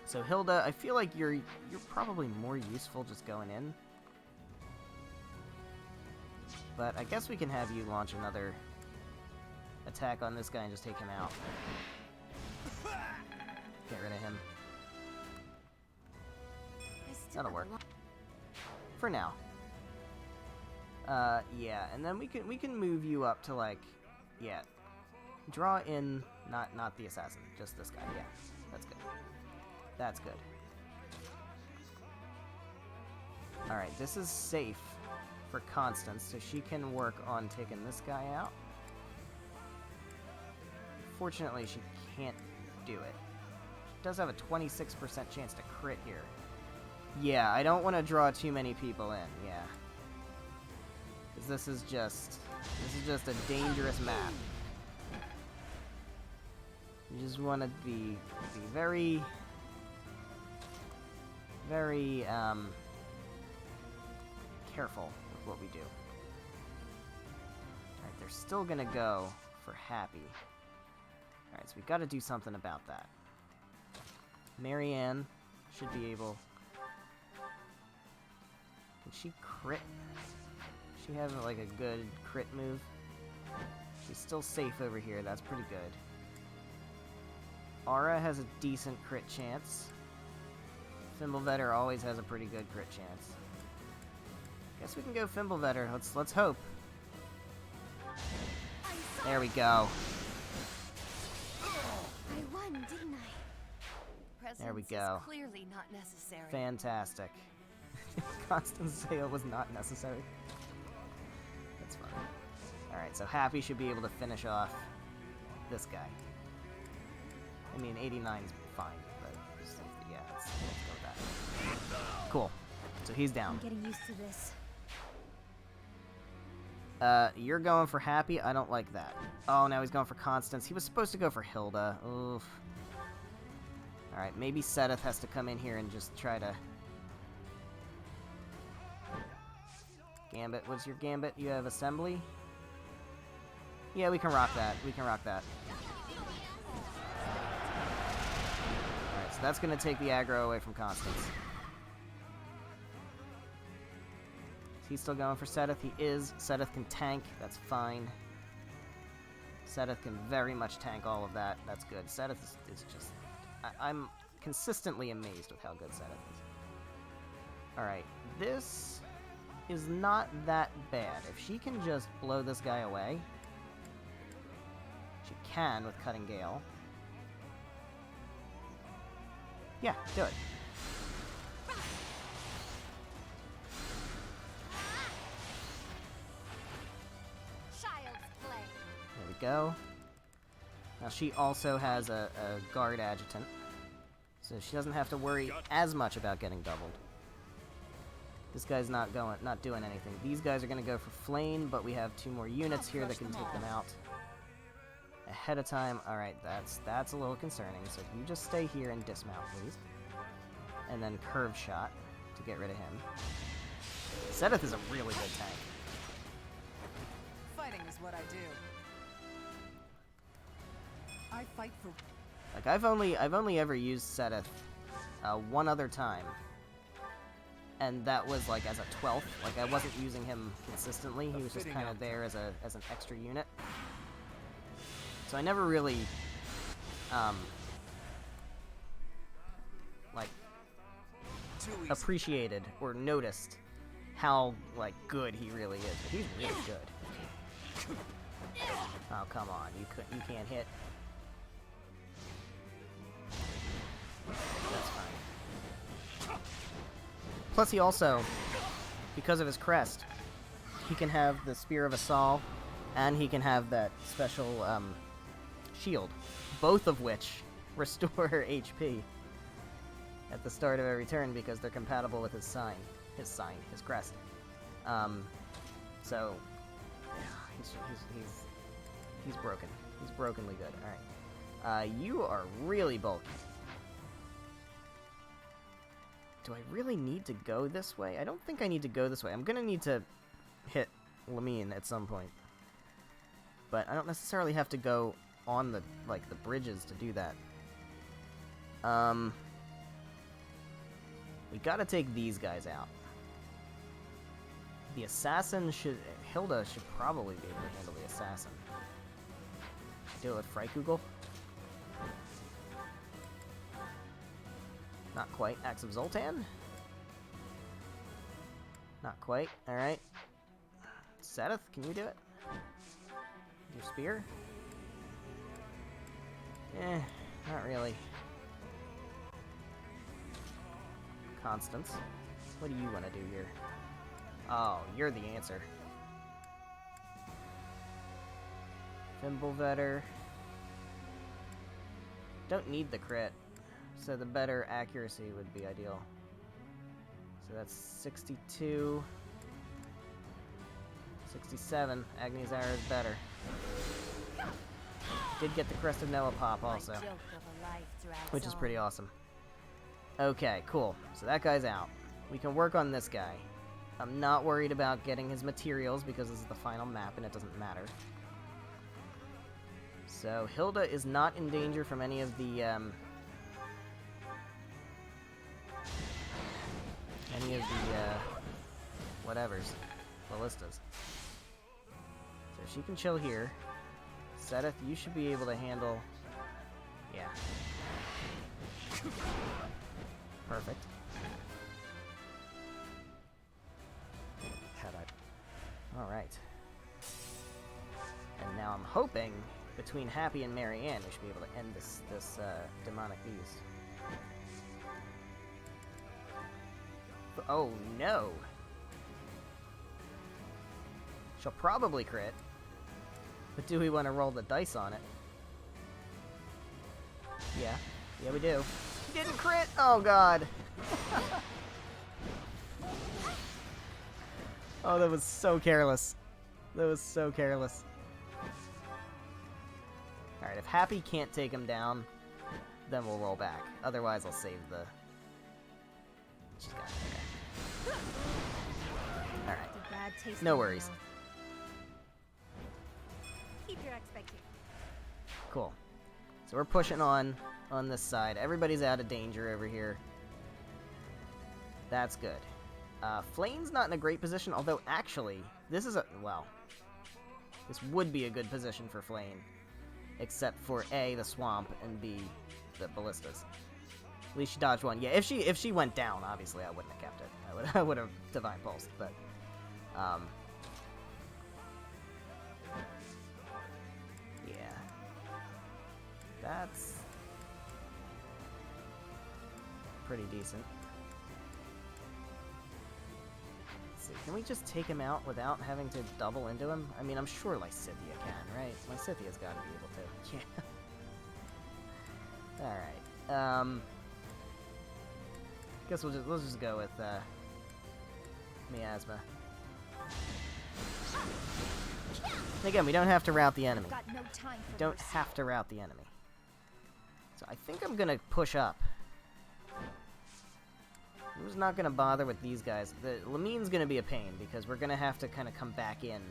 So Hilda, I feel like you're probably more useful just going in. But I guess we can have you launch another attack on this guy and just take him out. Get rid of him. That'll work. For now. Yeah, and then we can move you up to, like, yeah. Draw in not the assassin, just this guy. Yeah. That's good. That's good. Alright, this is safe for Constance, so she can work on taking this guy out. Fortunately, she can't do it. She does have a 26% chance to crit here. Yeah, I don't want to draw too many people in, yeah. Because this is just a dangerous map. You just want to be very, very, careful with what we do. Alright, they're still gonna go for Happy. Alright, so we gotta do something about that. Marianne should be able... Can she crit? She has, like, a good crit move. She's still safe over here, that's pretty good. Aura has a decent crit chance. Fimblevetter always has a pretty good crit chance. Guess we can go Fimblevetter. Let's hope. There we go. I won, didn't I? There we Presence go. is clearly not necessary. Fantastic. Constant sale was not necessary. That's fine. Alright, so Happy should be able to finish off this guy. I mean, 89's fine, but just, yeah, let's go with that. Cool. So he's down. I'm getting used to this. You're going for Happy? I don't like that. Oh, now he's going for Constance. He was supposed to go for Hilda. Oof. Alright, maybe Seteth has to come in here and just try to... Gambit, what's your Gambit? You have Assembly? Yeah, we can rock that. We can rock that. Alright, so that's gonna take the aggro away from Constance. Is he still going for Seteth? He is. Seteth can tank. That's fine. Seteth can very much tank all of that. That's good. Seteth is just... I'm consistently amazed with how good Seteth is. Alright, this is not that bad. If she can just blow this guy away... She can with Cutting Gale. Yeah, do it. There we go. Now she also has a guard adjutant, so she doesn't have to worry as much about getting doubled. This guy's not doing anything. These guys are gonna go for flame, but we have 2 more units here that can take them out ahead of time. All right, that's a little concerning. So if you just stay here and dismount, please, and then curve shot to get rid of him. Seteth is a really good tank. Fighting is what I do. I fight for... Like, I've only ever used Seteth one other time. And that was, like, as a 12th. Like, I wasn't using him consistently. He was just kind of there as an extra unit. So I never really, like, appreciated or noticed how, like, good he really is. But he's really good. Oh, come on. You can't hit. That's fine. Plus he also, because of his crest, he can have the Spear of Assault, and he can have that special, shield, both of which restore HP at the start of every turn because they're compatible with his crest. So he's He's broken. He's brokenly good. Alright. You are really bulky. Do I really need to go this way? I don't think I need to go this way. I'm gonna need to hit Lamine at some point. But I don't necessarily have to go on the, like, the bridges to do that. We gotta take these guys out. The assassin should... Hilda should probably be able to handle the assassin. Do it with Freikugel? Not quite. Axe of Zoltan? Not quite. Alright. Seth, can you do it? Your spear? Eh, not really. Constance, what do you want to do here? Oh, you're the answer. Fimbulvetter. Don't need the crit, so the better accuracy would be ideal. So that's 62. 67. Agni's arrow is better. Did get the Crest of Noah pop also, which is pretty awesome. Okay, cool. So that guy's out. We can work on this guy. I'm not worried about getting his materials because this is the final map and it doesn't matter. So Hilda is not in danger from any of the whatevers, ballistas. So she can chill here. Sedith, you should be able to handle... Yeah. Perfect. Alright. And now I'm hoping, between Happy and Marianne, we should be able to end this demonic beast. But, oh no! She'll probably crit. But do we want to roll the dice on it? Yeah. Yeah, we do. He didn't crit! Oh, God! Oh, that was so careless. That was so careless. Alright, if Happy can't take him down, then we'll roll back. Otherwise, I'll save the... She's got it, okay. Alright. No worries. Keep your expectations. Cool. So we're pushing on this side. Everybody's out of danger over here. That's good. Flame's not in a great position, although actually, this is a... Well, this would be a good position for Flame. Except for A, the swamp, and B, the ballistas. At least she dodged one. Yeah, if she went down, obviously I wouldn't have kept it. I would have Divine Pulsed, but... yeah. That's... pretty decent. Let's see, can we just take him out without having to double into him? I mean, I'm sure Lysithea can, right? Lysithia's gotta be able to. Yeah. Alright. Guess we'll just go with, Miasma. Again, we don't have to rout the enemy. We don't have to rout the enemy. So I think I'm gonna push up. I'm just not gonna bother with these guys. The Lamine's gonna be a pain because we're gonna have to kind of come back in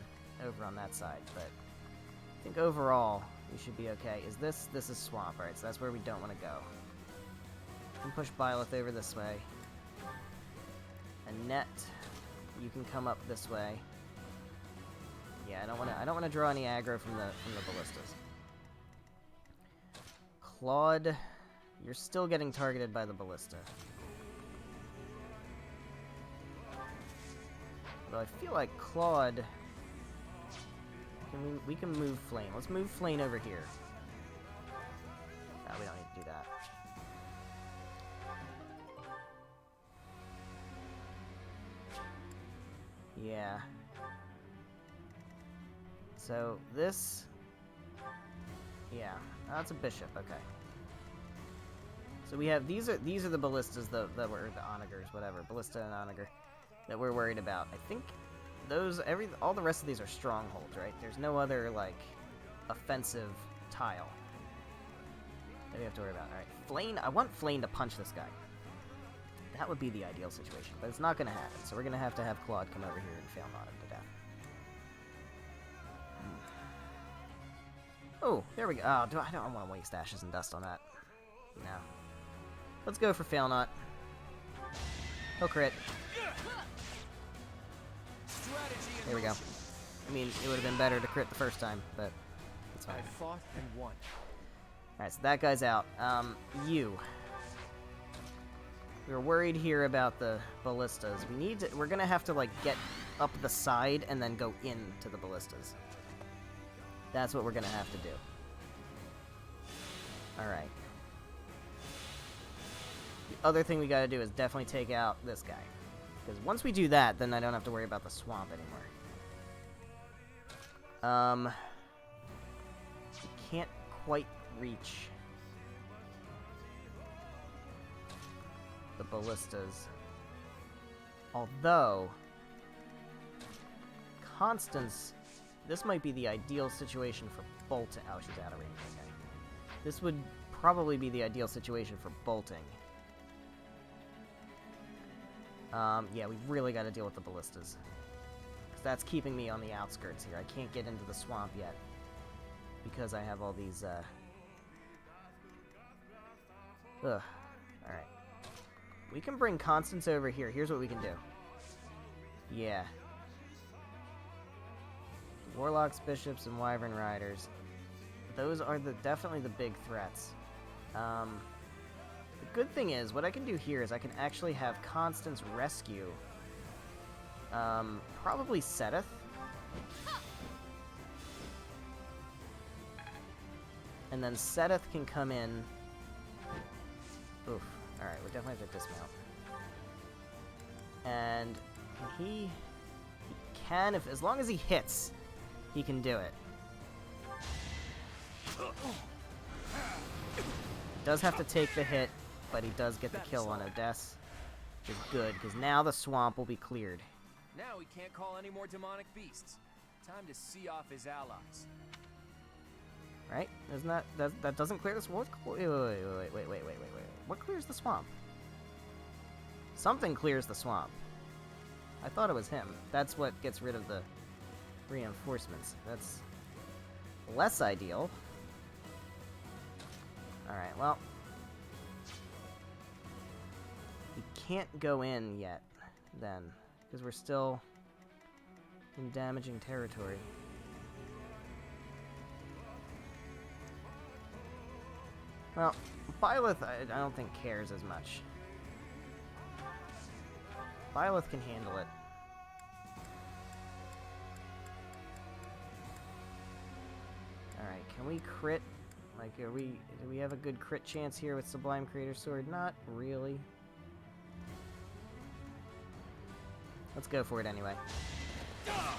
over on that side, but I think overall we should be okay. This is swamp, right? So that's where we don't want to go. We can push Byleth over this way. Annette, you can come up this way. Yeah, I don't want to draw any aggro from the ballistas. Claude, you're still getting targeted by the ballista. Though I feel like Claude, we can move Flame. Let's move Flame over here. No, we don't need to do that. Yeah. So this, yeah, that's a bishop. Okay. So we have these are the ballistas that were the onagers, whatever, ballista and onager that we're worried about. I think those all the rest of these are strongholds, right? There's no other like offensive tile that we have to worry about. Alright, Flane. I want Flane to punch this guy. That would be the ideal situation, but it's not going to happen, so we're going to have Claude come over here and fail not him to death. Oh, there we go. Oh, I don't want to waste ashes and dust on that. No. Let's go for fail not. Oh, crit. There we go. I mean, it would have been better to crit the first time, but it's fine. I fought and won. Alright, so that guy's out. You. We were worried here about the ballistas. We're gonna have to, like, get up the side and then go into the ballistas. That's what we're gonna have to do. Alright. The other thing we gotta do is definitely take out this guy. Because once we do that, then I don't have to worry about the swamp anymore. We can't quite reach the ballistas. Although, Constance, this might be the ideal situation for bolting. Oh, she's out of range. Okay. This would probably be the ideal situation for bolting. Yeah, we've really got to deal with the ballistas. Because that's keeping me on the outskirts here. I can't get into the swamp yet. Because I have all these, Ugh. Alright. We can bring Constance over here. Here's what we can do. Yeah. Warlocks, Bishops, and Wyvern Riders. Those are definitely the big threats. The good thing is, what I can do here is I can actually have Constance rescue, probably Seteth. And then Seteth can come in. Oof. Alright, we definitely have to dismount. And he can, as long as he hits, he can do it. Does have to take the hit, but he does get the kill on Odessa, which is good, because now the swamp will be cleared. Now he can't call any more demonic beasts. Time to see off his allies. Right? Isn't that doesn't clear the swamp? Wait. What clears the swamp? Something clears the swamp. I thought it was him. That's what gets rid of the reinforcements. That's less ideal. Alright, well. We can't go in yet, then. Because we're still in damaging territory. Well, Byleth, I don't think cares as much. Byleth can handle it. Alright, can we crit? Like, do we have a good crit chance here with Sublime Creator Sword? Not really. Let's go for it anyway. Ah,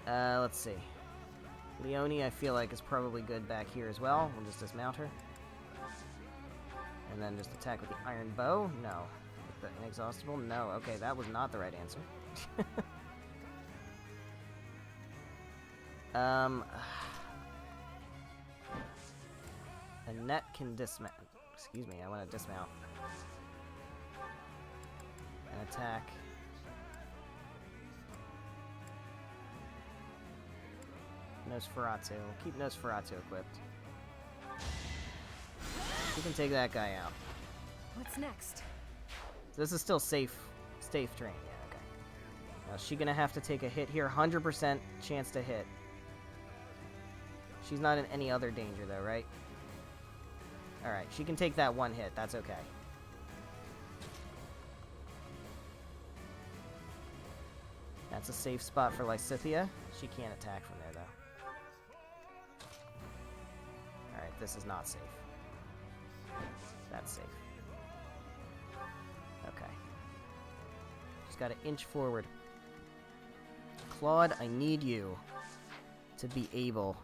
damn. Let's see. Leonie, I feel like, is probably good back here as well. We'll just dismount her. And then just attack with the Iron Bow? No. With the Inexhaustible? No. Okay, that was not the right answer. Annette can dismount. Excuse me, I want to dismount. And attack. Nosferatu. We'll keep Nosferatu equipped. We can take that guy out. What's next? So this is still safe terrain. Yeah, okay. Now, is she gonna have to take a hit here? 100% chance to hit. She's not in any other danger, though, right? Alright, she can take that one hit. That's okay. That's a safe spot for Lysithea. She can't attack from there, though. Alright, this is not safe. That's safe. Okay. Just gotta inch forward. Claude, I need you to be able...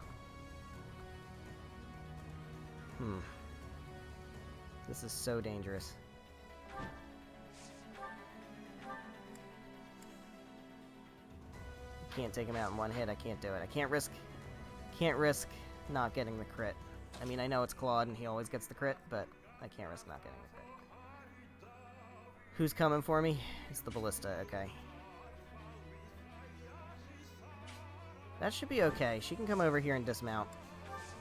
This is so dangerous. can't take him out in one hit. I can't do it. I can't risk not getting the crit. I mean, I know it's Claude and he always gets the crit, but I can't risk not getting the crit. Who's coming for me? It's the Ballista, okay. That should be okay. She can come over here and dismount.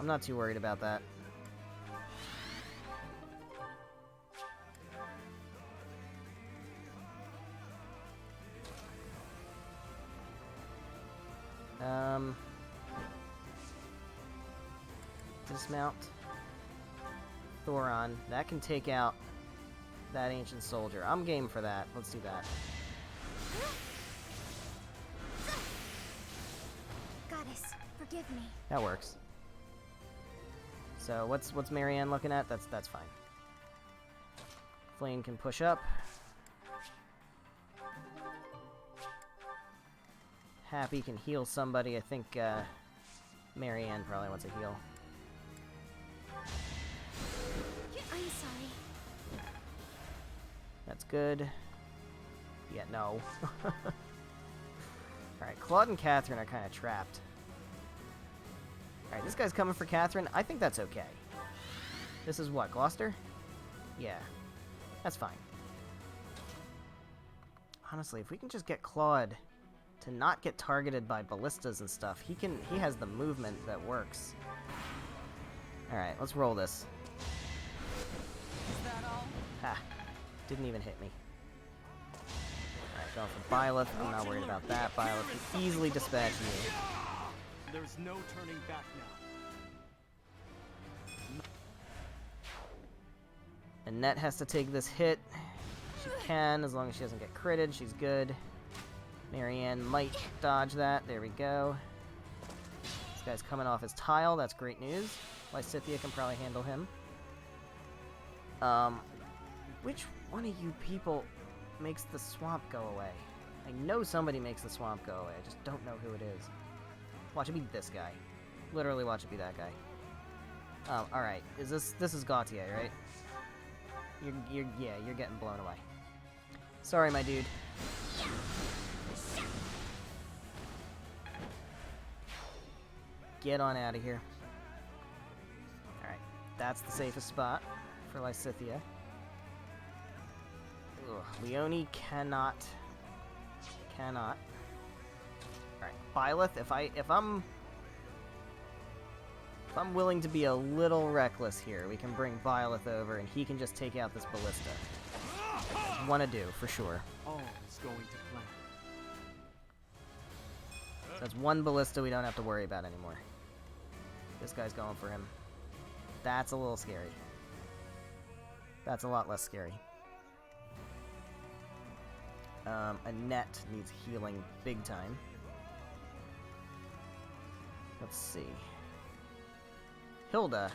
I'm not too worried about that. Dismount. Thoron. That can take out that ancient soldier. I'm game for that. Let's do that. Goddess, forgive me. That works. So what's Marianne looking at? That's fine. Flame can push up. Happy can heal somebody. I think Marianne probably wants a heal. I'm sorry. That's good. Yeah, no. Alright, Claude and Catherine are kind of trapped. Alright, this guy's coming for Catherine. I think that's okay. This is what, Gloucester? Yeah. That's fine. Honestly, if we can just get Claude to not get targeted by ballistas and stuff, he has the movement that works. Alright, let's roll this. Is that all? Ha. Didn't even hit me. Alright, going for Byleth. I'm not worried about that. Byleth can easily dispatch you. There's no turning back now. Annette has to take this hit. She can, as long as she doesn't get critted. She's good. Marianne might dodge that. There we go. This guy's coming off his tile. That's great news. Lysithea can probably handle him. Which one of you people makes the swamp go away? I know somebody makes the swamp go away. I just don't know who it is. Watch it be this guy. Literally watch it be that guy. Alright. This is Gautier, right? You're getting blown away. Sorry, my dude. Get on out of here. Alright, that's the safest spot for Lysithea. Ugh, Leone cannot. Alright, Byleth, if I'm willing to be a little reckless here, we can bring Byleth over and he can just take out this ballista. Want to do, for sure. All is going to plan. So that's one ballista we don't have to worry about anymore. This guy's going for him. That's a little scary. That's a lot less scary. Annette needs healing big time. Let's see. Hilda.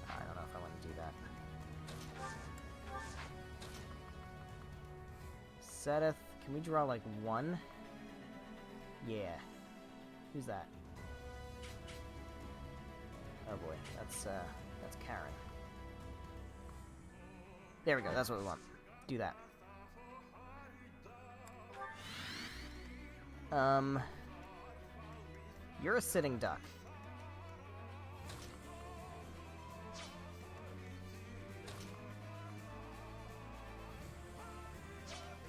I don't know if I want to do that. Seth, can we draw like one? Yeah. Who's that? Oh boy, that's Karen. There we go, that's what we want. Do that. You're a sitting duck.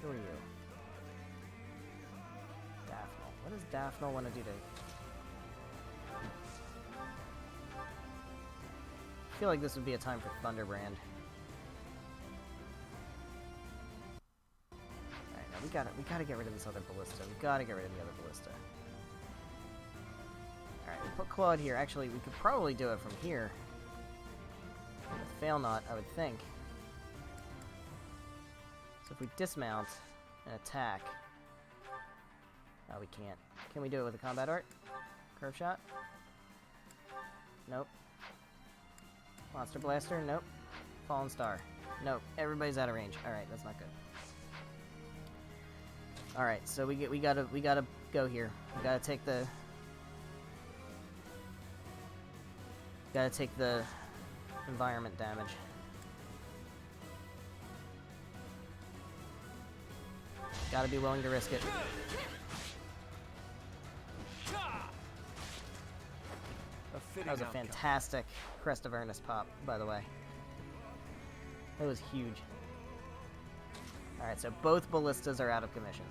Who are you? Daphne. What does Daphne want to do to... I feel like this would be a time for Thunderbrand. Alright, now we gotta get rid of this other ballista. We gotta get rid of the other ballista. Alright, we put Claude here. Actually, we could probably do it from here. With Fail Not, I would think. So if we dismount and attack... Oh, we can't. Can we do it with a combat art? Curve shot? Nope. Monster Blaster? Nope. Fallen Star? Nope. Everybody's out of range. Alright, that's not good. Alright, so we gotta go here. We gotta take the... Gotta take the environment damage. Gotta be willing to risk it. That was a fantastic Crest of Ernest pop, by the way. That was huge. Alright, so both ballistas are out of commission.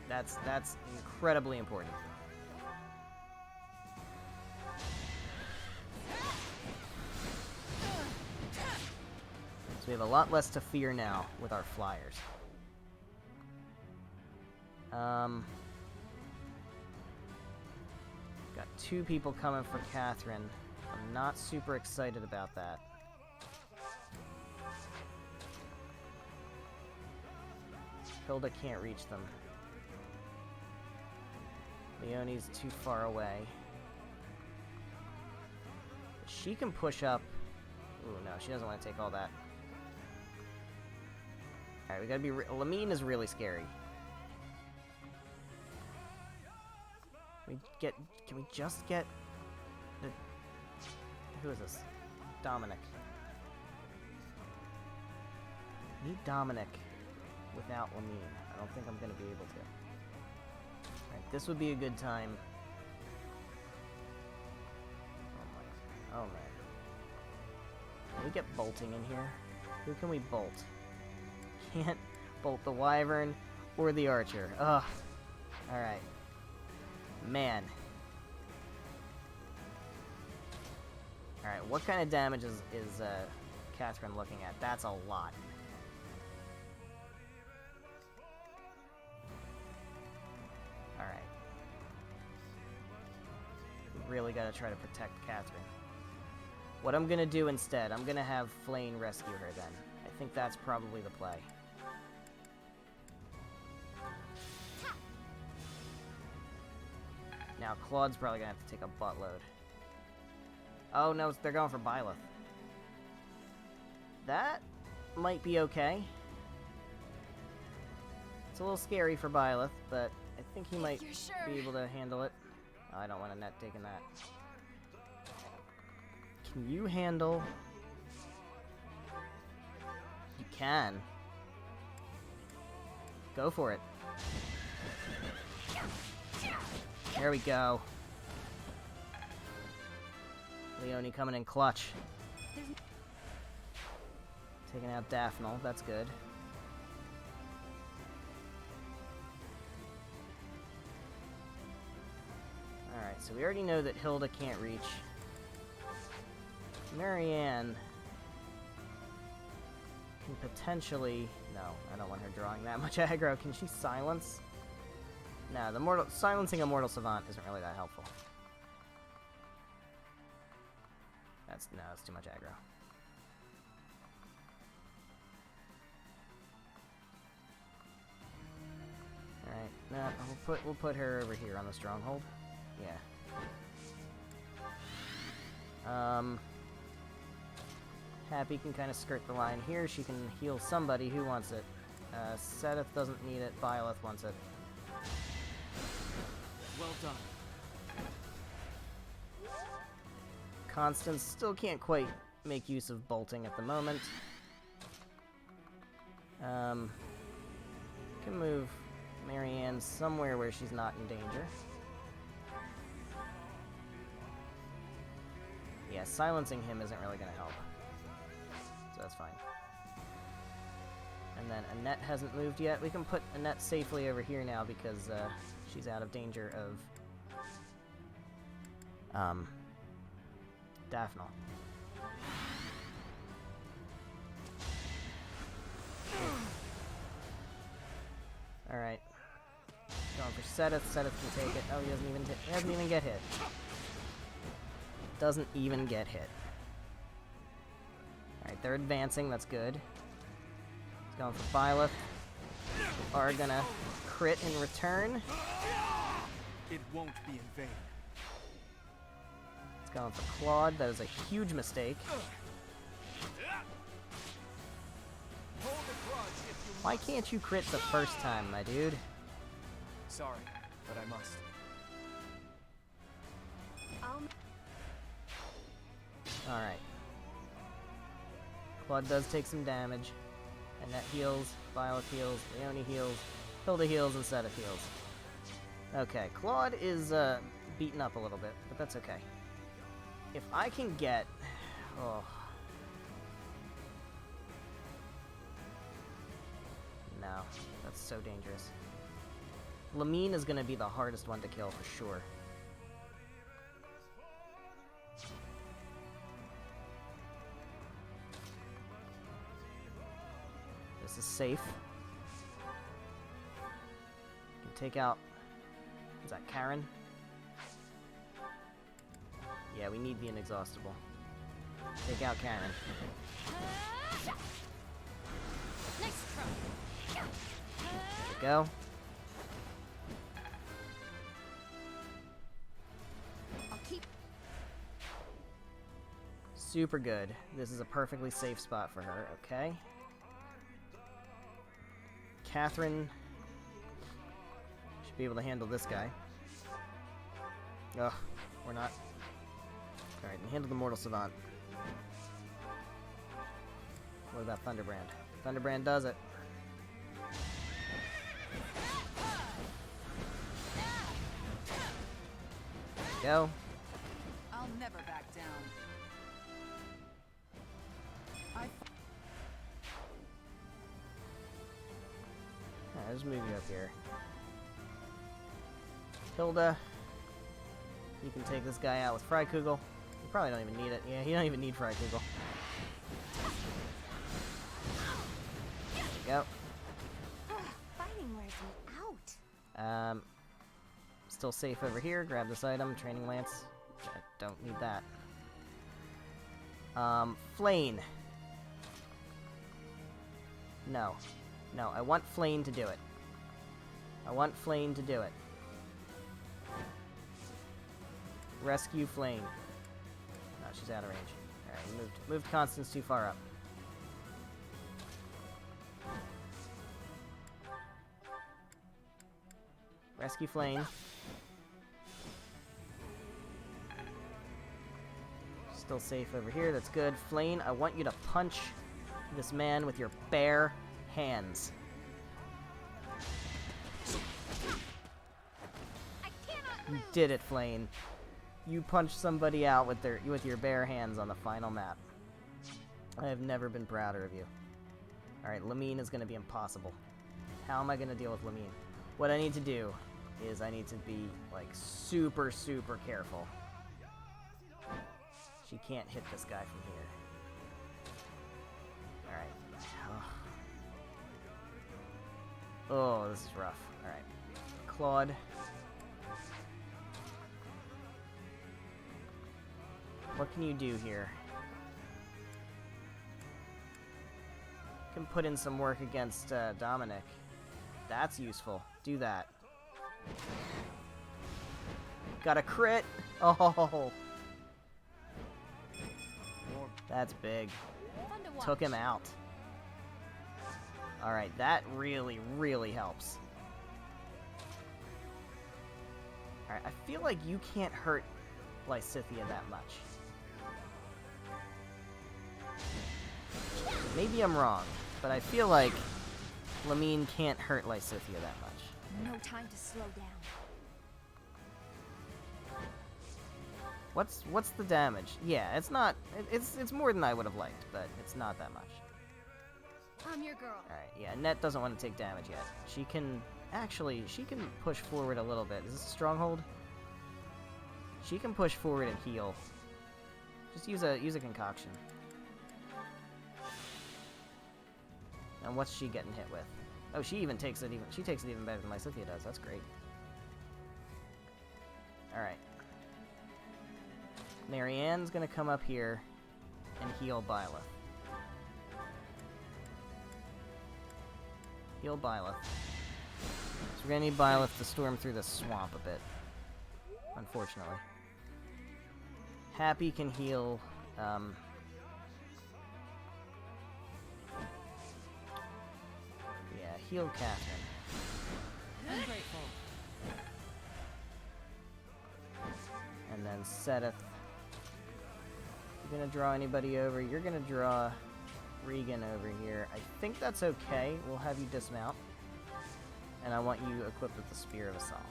That's incredibly important. So we have a lot less to fear now with our flyers. Got 2 people coming for Catherine. I'm not super excited about that. Hilda can't reach them. Leonie's too far away. She can push up. Ooh, no, she doesn't want to take all that. Alright, we gotta be... Lamine is really scary. Can we just get the... Who is this? Dominic. Need Dominic without Lamine. I don't think I'm gonna be able to. Alright, this would be a good time. Oh man. Can we get bolting in here? Who can we bolt? Can't bolt the Wyvern or the Archer. Ugh. Alright. Man. Alright, what kind of damage is Catherine looking at? That's a lot. Alright. We really gotta try to protect Catherine. What I'm gonna do instead, I'm gonna have Flayn rescue her then. I think that's probably the play. Now, Claude's probably gonna have to take a buttload. Oh no, they're going for Byleth. That might be okay. It's a little scary for Byleth, but I think he might be able to handle it. Oh, I don't want Annette taking that. Can you handle... You can. Go for it. There we go. Leonie coming in clutch. Taking out Daphne, that's good. Alright, so we already know that Hilda can't reach. Marianne can potentially... No, I don't want her drawing that much aggro. Can she silence? No, silencing a Mortal Savant isn't really that helpful. That's too much aggro. Alright, no, we'll put her over here on the stronghold. Yeah. Happy can kind of skirt the line here. She can heal somebody who wants it. Sedith doesn't need it. Byleth wants it. Well done. Constance still can't quite make use of bolting at the moment. Can move Marianne somewhere where she's not in danger. Yeah, silencing him isn't really going to help. So that's fine. And then Annette hasn't moved yet. We can put Annette safely over here now because she's out of danger of Daphne. Alright. Going for Sedith. Sedith can take it. Oh, he doesn't even get hit. Doesn't even get hit. Alright, they're advancing. That's good. He's going for Byleth. Are gonna crit in return. It won't be in vain. It's going for Claude. That is a huge mistake. Why can't you crit the first time, my dude? Sorry, but I must. Alright. Claude does take some damage. Annette heals, Violet heals, Leonie heals, Hilda heals, and Seta heals. Okay, Claude is beaten up a little bit, but that's okay. If I can get... Oh. No, that's so dangerous. Lamine is going to be the hardest one to kill for sure. This is safe. You can take out... Is that Karen? Yeah, we need the inexhaustible. Take out Karen. Nice try. There we go. I'll keep. Super good. This is a perfectly safe spot for her. Okay. Catherine should be able to handle this guy. Ugh, we're not. Alright, handle the Mortal Savant. What about Thunderbrand? Thunderbrand does it. Go. I'll never back down. Alright, let's move you up here. Hilda, you can take this guy out with Freikugel. You probably don't even need it. Yeah, you don't even need Freikugel. There you go. Fighting wears me out. Still safe over here. Grab this item, Training Lance. I don't need that. Flane. No. No, I want Flane to do it. I want Flane to do it. Rescue Flane. No, she's out of range. Alright, moved Constance too far up. Rescue Flane. Still safe over here, that's good. Flane, I want you to punch this man with your bare hands. You did it, Flane. You punched somebody out with your bare hands on the final map. I have never been prouder of you. Alright, Lamine is going to be impossible. How am I going to deal with Lamine? What I need to do is I need to be, like, super, super careful. She can't hit this guy from here. Alright. Oh, this is rough. Alright. Claude. What can you do here? You can put in some work against Dominic. That's useful. Do that. Got a crit! Oh! That's big. Took him out. Alright, that really, really helps. Alright, I feel like you can't hurt Lysithea that much. Maybe I'm wrong, but I feel like Lamine can't hurt Lysithea that much. No time to slow down. What's the damage? Yeah, it's not. It's more than I would have liked, but it's not that much. I'm your girl. All right, yeah. Net doesn't want to take damage yet. She can push forward a little bit. Is this a stronghold? She can push forward and heal. Just use a concoction. And what's she getting hit with? Oh, she takes it even better than Lysithea does. That's great. All right. Marianne's gonna come up here and heal Byleth. Heal Byleth. So we're gonna need Byleth to storm through the swamp a bit. Unfortunately. Happy can heal, yeah, heal Catherine. I'm grateful. And then Seteth. You're gonna draw anybody over. You're gonna draw Regan over here. I think that's okay. We'll have you dismount. And I want you equipped with the Spear of Assault.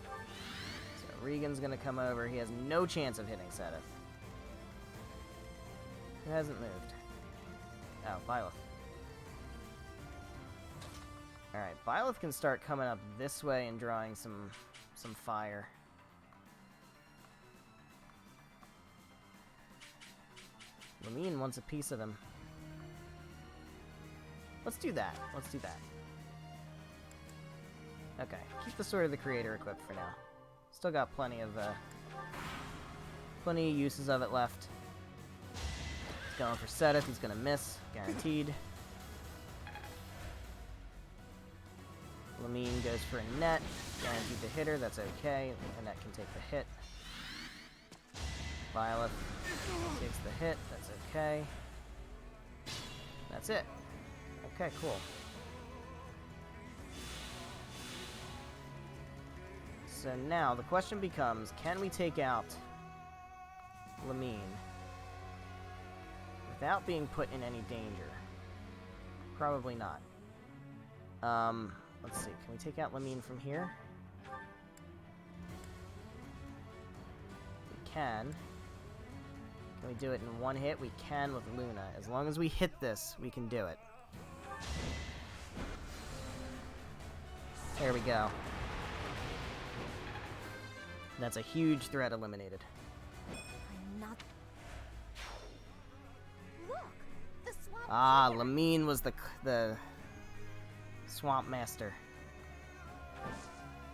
So Regan's gonna come over. He has no chance of hitting Seth. Who hasn't moved? Oh, Byleth. Alright, Byleth can start coming up this way and drawing some fire. Lamine wants a piece of him. Let's do that. Let's do that. Okay, keep the Sword of the Creator equipped for now. Still got plenty of uses of it left. He's going for Seth. He's gonna miss, guaranteed. Lamine goes for a net, guaranteed to hit her. That's okay. Annette can take the hit. Byleth takes the hit. That's okay. That's it. Okay, cool. So now the question becomes, can we take out Lamine without being put in any danger? Probably not. Let's see. Can we take out Lamine from here? We can. Can we do it in one hit? We can with Luna. As long as we hit this, we can do it. There we go. That's a huge threat eliminated. I'm not... Look! The swamp... Ah, Lamine was the Swamp Master.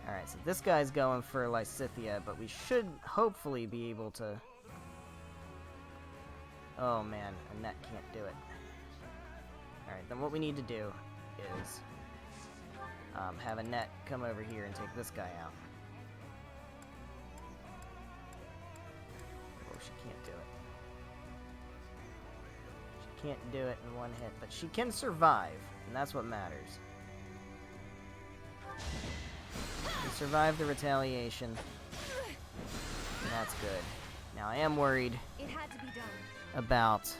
Alright, so this guy's going for Lysithea, but we should hopefully be able to... Oh man, Annette can't do it. Alright, then what we need to do is have Annette come over here and take this guy out. Oh, she can't do it. She can't do it in one hit, but she can survive, and that's what matters. We survived the retaliation, and that's good. Now I am worried It had to be done. about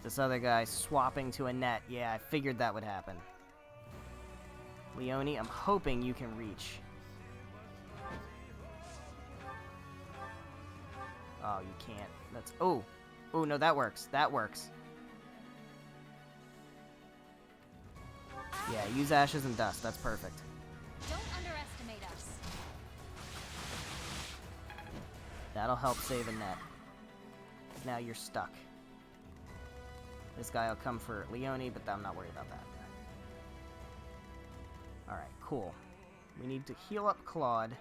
this other guy swapping to Annette. Yeah, I figured that would happen. Leone, I'm hoping you can reach. Oh, you can't. That's... Oh! Oh, no, that works. That works. Yeah, use Ashes and Dust. That's perfect. Don't underestimate us. That'll help save Annette. Now you're stuck. This guy will come for Leone, but I'm not worried about that. Alright, cool. We need to heal up Claude.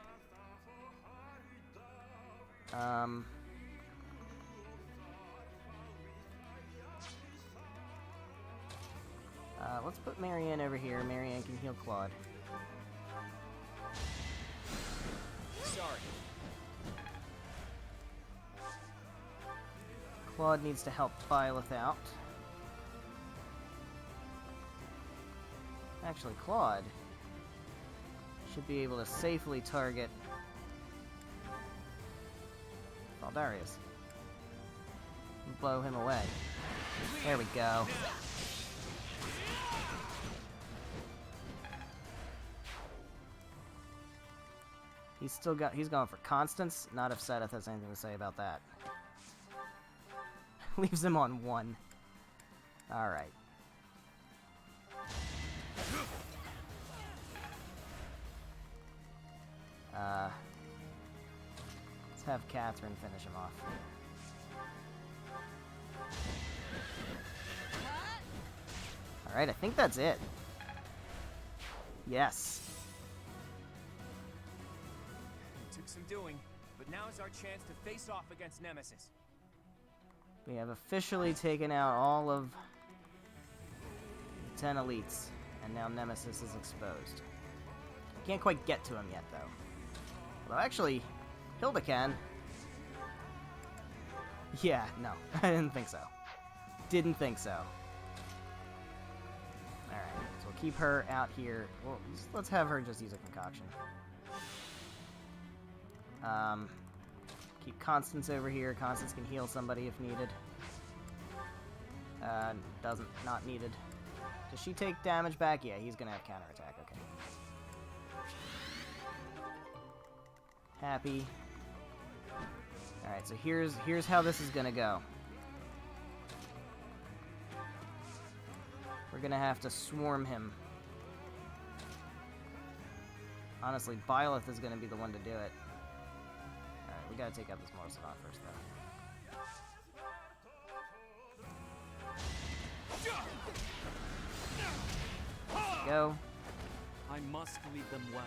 Let's put Marianne over here. Marianne can heal Claude. Sorry. Claude needs to help Byleth out. Actually, Claude should be able to safely target Valdarius. Blow him away. There we go. He's going for Constance. Not if Seth has anything to say about that. Leaves him on 1. Alright. Let's have Catherine finish him off. Alright, I think that's it. Yes. It took some doing, but now is our chance to face off against Nemesis. We have officially taken out all of the 10 elites, and now Nemesis is exposed. Can't quite get to him yet, though. Although, actually, Hilda can. Yeah, no, I didn't think so. Didn't think so. Alright, so we'll keep her out here. Well, let's have her just use a concoction. Keep Constance over here. Constance can heal somebody if needed. Doesn't. Not needed. Does she take damage back? Yeah, he's gonna have counterattack. Okay. Happy. Alright, so here's how this is gonna go. We're gonna have to swarm him. Honestly, Byleth is gonna be the one to do it. Alright, we gotta take out this Mortal Savant first, though. Go. I must lead them well.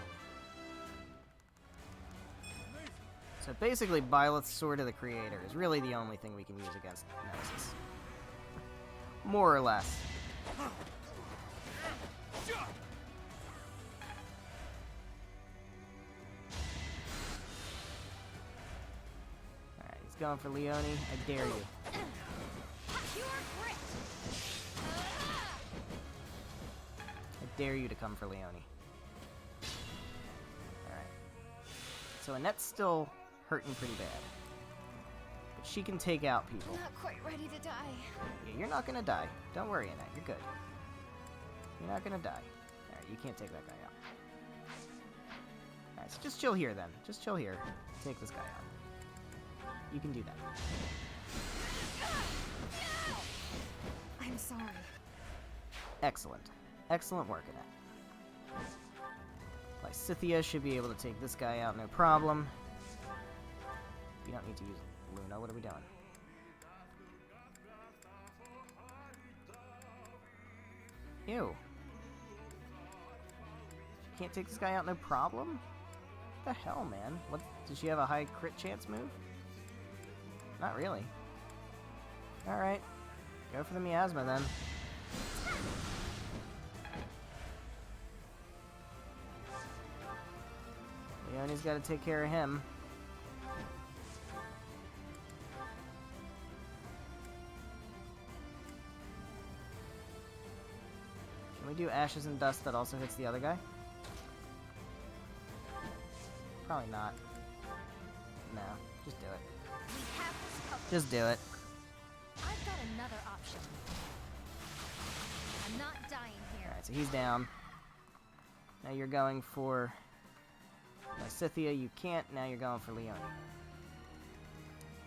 So basically, Byleth's Sword of the Creator is really the only thing we can use against Nemesis. More or less. Alright, he's going for Leone. I dare you. I dare you to come for Leone. Alright. So Annette's still hurting pretty bad. But she can take out people. I'm not quite ready to die. Yeah, you're not gonna die. Don't worry, Annette. You're good. You're not gonna die. Alright, you can't take that guy out. Alright, so just chill here then. Just chill here. Take this guy out. You can do that. I'm sorry. Excellent. Excellent work, Annette. Lysithea should be able to take this guy out, no problem. We don't need to use Luna. What are we doing? Ew. She can't take this guy out, no problem? What the hell, man? What? Does she have a high crit chance move? Not really. Alright. Go for the miasma then. Leone's got to take care of him. Can we do Ashes and Dust that also hits the other guy? Probably not. No, just do it. Just do it. I've got another option. I'm not dying here. Alright, so he's down. Now you're going for Lysithea. You can't. Now you're going for Leone.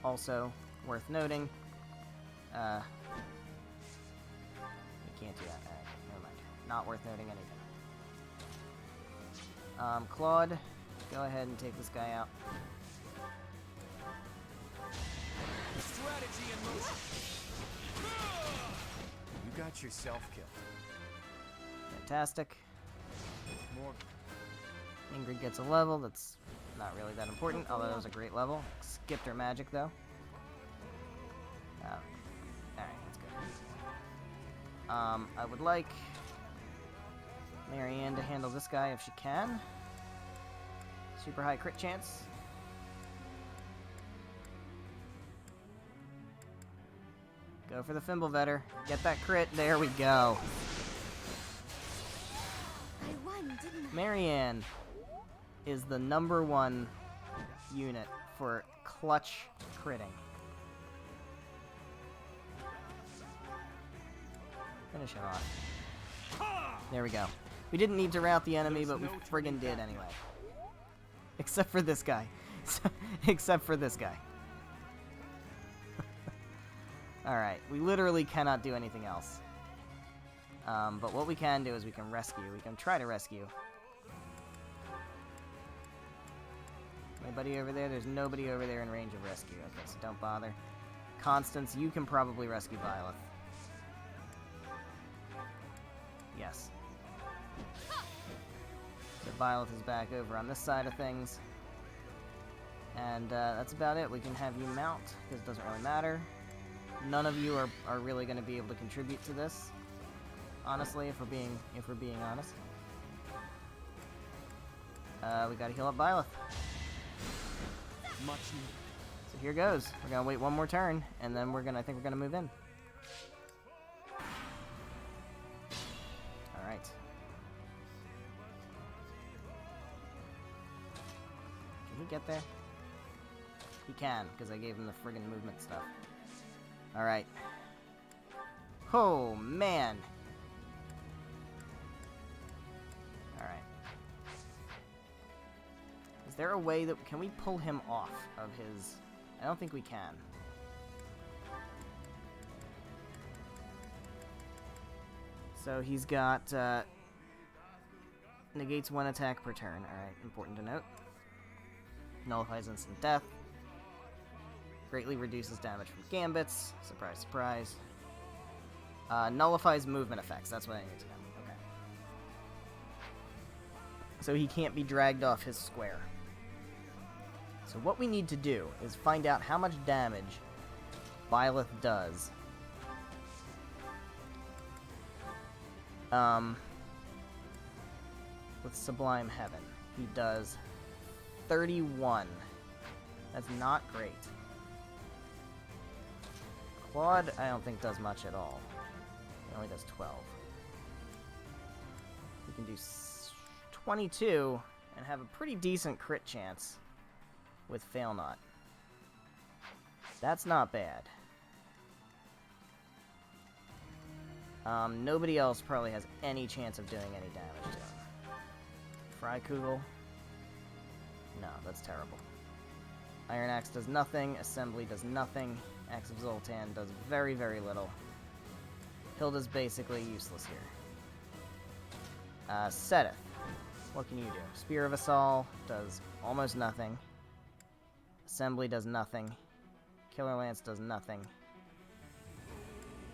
Also, worth noting, you can't do that. Alright, never mind. Not worth noting anything. Claude, go ahead and take this guy out. Strategy in motion. You got yourself killed. Fantastic. More. Ingrid gets a level. That's not really that important, although that was a great level. Skipped her magic, though. Alright, that's good. I would like Marianne to handle this guy if she can. Super high crit chance. Go for the Fimblevetter. Get that crit. There we go. I won, didn't I? Marianne is the #1 unit for clutch critting. Finish him off. There we go. We didn't need to rout the enemy, but we friggin' did anyway. Except for this guy. Except for this guy. Alright, we literally cannot do anything else. But what we can do is we can rescue. We can try to rescue. Anybody over there? There's nobody over there in range of rescue. Okay, so don't bother. Constance, you can probably rescue Byleth. Yes. So Byleth is back over on this side of things. And that's about it. We can have you mount, because it doesn't really matter. None of you are really going to be able to contribute to this. Honestly, if we're being honest. We gotta heal up Byleth. Much. So here goes. We're gonna wait one more turn, and then I think we're gonna move in. Alright. Can he get there? He can, because I gave him the friggin' movement stuff. Alright. Oh, man! Alright. Is there a way that... Can we pull him off of his... I don't think we can. So he's got, negates one attack per turn. Alright, important to note. Nullifies instant death. Greatly reduces damage from gambits. Surprise, surprise. Nullifies movement effects. That's what I need to know. Okay. So he can't be dragged off his square. So what we need to do is find out how much damage Byleth does. With Sublime Heaven. He does 31. That's not great. Claude, I don't think does much at all. He only does 12. We can do 22 and have a pretty decent crit chance with Fail Not. That's not bad. Nobody else probably has any chance of doing any damage to him. Frykugel? No, that's terrible. Iron Axe does nothing. Assembly does nothing. Axe of Zoltan does very, very little. Hilda's basically useless here. Seteth. What can you do? Spear of Assault does almost nothing. Assembly does nothing. Killer Lance does nothing.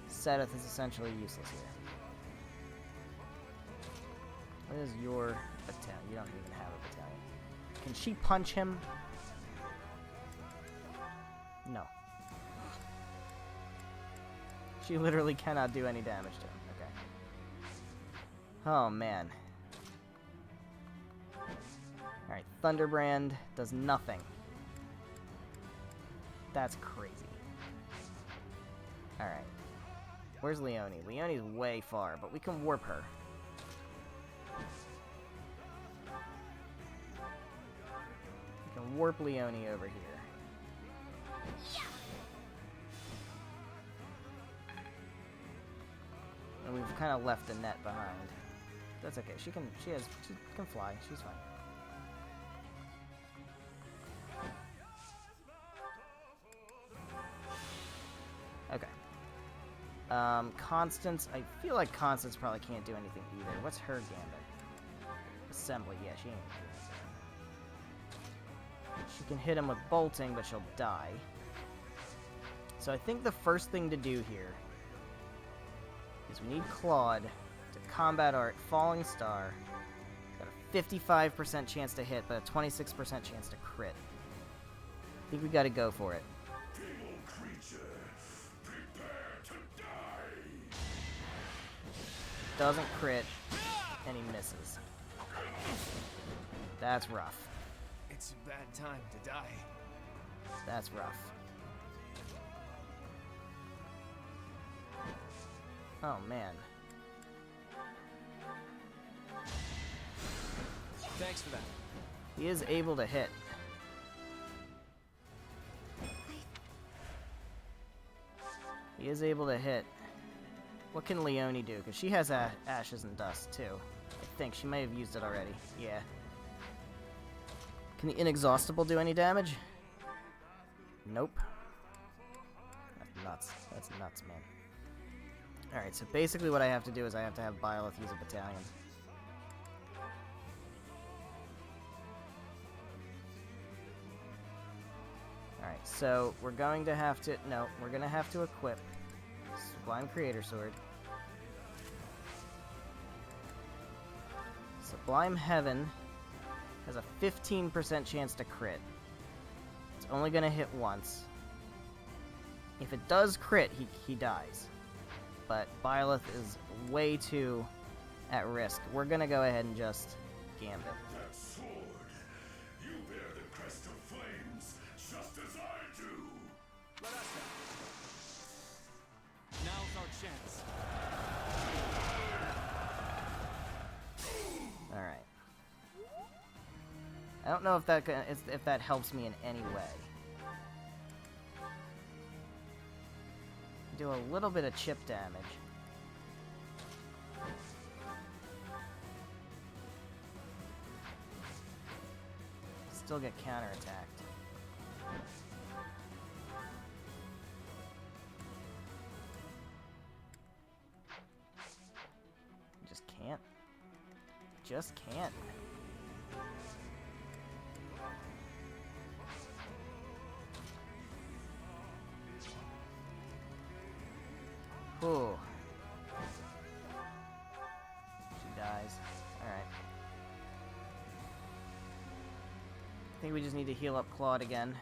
Seteth is essentially useless here. What is your battalion? You don't even have a battalion. Can she punch him? No. She literally cannot do any damage to him. Okay. Oh, man. Alright, Thunderbrand does nothing. That's crazy. Alright. Where's Leonie? Leonie's way far, but we can warp her. We can warp Leonie over here. And we've kind of left the net behind. That's okay. She can fly. She's fine. Okay. Constance. I feel like Constance probably can't do anything either. What's her gambit? Assembly. Yeah, she ain't gonna do anything. She can hit him with bolting, but she'll die. So I think the first thing to do here is we need Claude to combat art Falling Star. Got a 55% chance to hit, but a 26% chance to crit. I think we gotta go for it. Feeble creature, prepare to die. Doesn't crit, and he misses. That's rough. It's a bad time to die. That's rough. Oh, man. Thanks for that. He is able to hit. He is able to hit. What can Leonie do? Because she has Ashes and Dust, too. I think. She may have used it already. Yeah. Can the Inexhaustible do any damage? Nope. That's nuts. That's nuts, man. Alright, so basically what I have to do is I have to have Byleth use a battalion. Alright, so we're going to have to... No, we're going to have to equip Sublime Creator Sword. Sublime Heaven has a 15% chance to crit. It's only going to hit once. If it does crit, he dies. But Byleth is way too at risk. We're going to go ahead and just gambit. That sword, you bear the crest of flames, just as I do. Let us have. Now's our chance. All right. I don't know if that helps me in any way. Do a little bit of chip damage. Still get counterattacked. Just can't. Just can't. Ooh. She dies. Alright. I think we just need to heal up Claude again.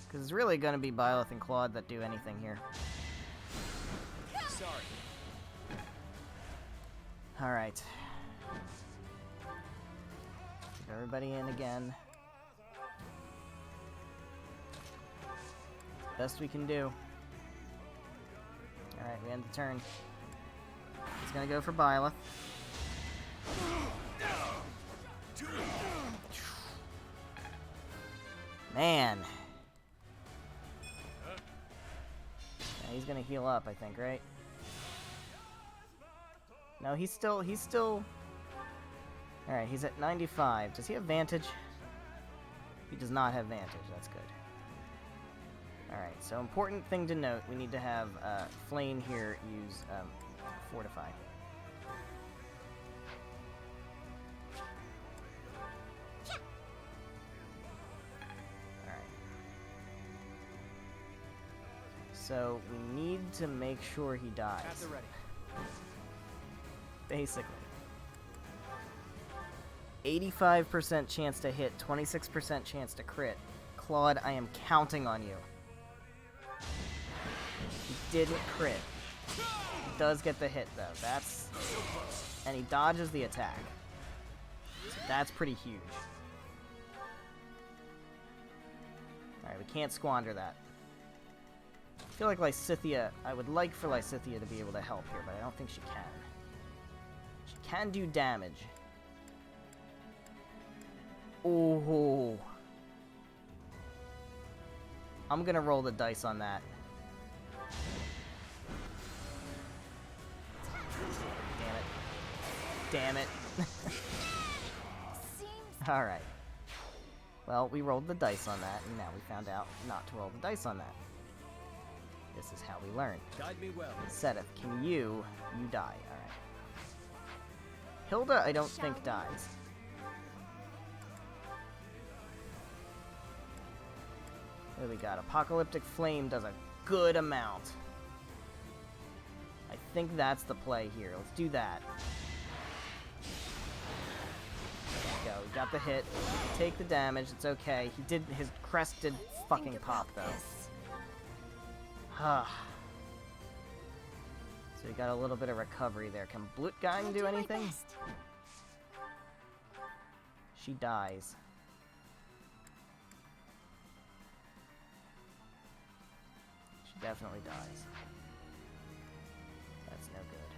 Because it's really going to be Byleth and Claude that do anything here. Sorry. Alright. Keep everybody in again. Best we can do. Alright, we end the turn. He's gonna go for Byleth. Man. Yeah, he's gonna heal up, I think, right? No, he's still... Alright, he's at 95. Does he have Vantage? He does not have Vantage, that's good. Alright, so important thing to note, we need to have Flame here use Fortify. Alright. So, we need to make sure he dies. At the ready. Basically. 85% chance to hit, 26% chance to crit. Claude, I am counting on you. He didn't crit. He does get the hit, though. That's... And he dodges the attack. So that's pretty huge. Alright, we can't squander that. I feel like Lysithea... I would like for Lysithea to be able to help here, but I don't think she can. She can do damage. Oh. I'm gonna roll the dice on that. Damn it. Damn it. Alright. Well, we rolled the dice on that, and now we found out not to roll the dice on that. This is how we learn. Guide me well. Seteth, can you die. Alright. Hilda, I don't think dies. What do we got? Apocalyptic Flame does a good amount. I think that's the play here. Let's do that. There we go. We got the hit. Take the damage. It's okay. He did... His crest did fucking pop, though. So we got a little bit of recovery there. Can Blutgang do anything? She dies. She definitely dies. That's no good.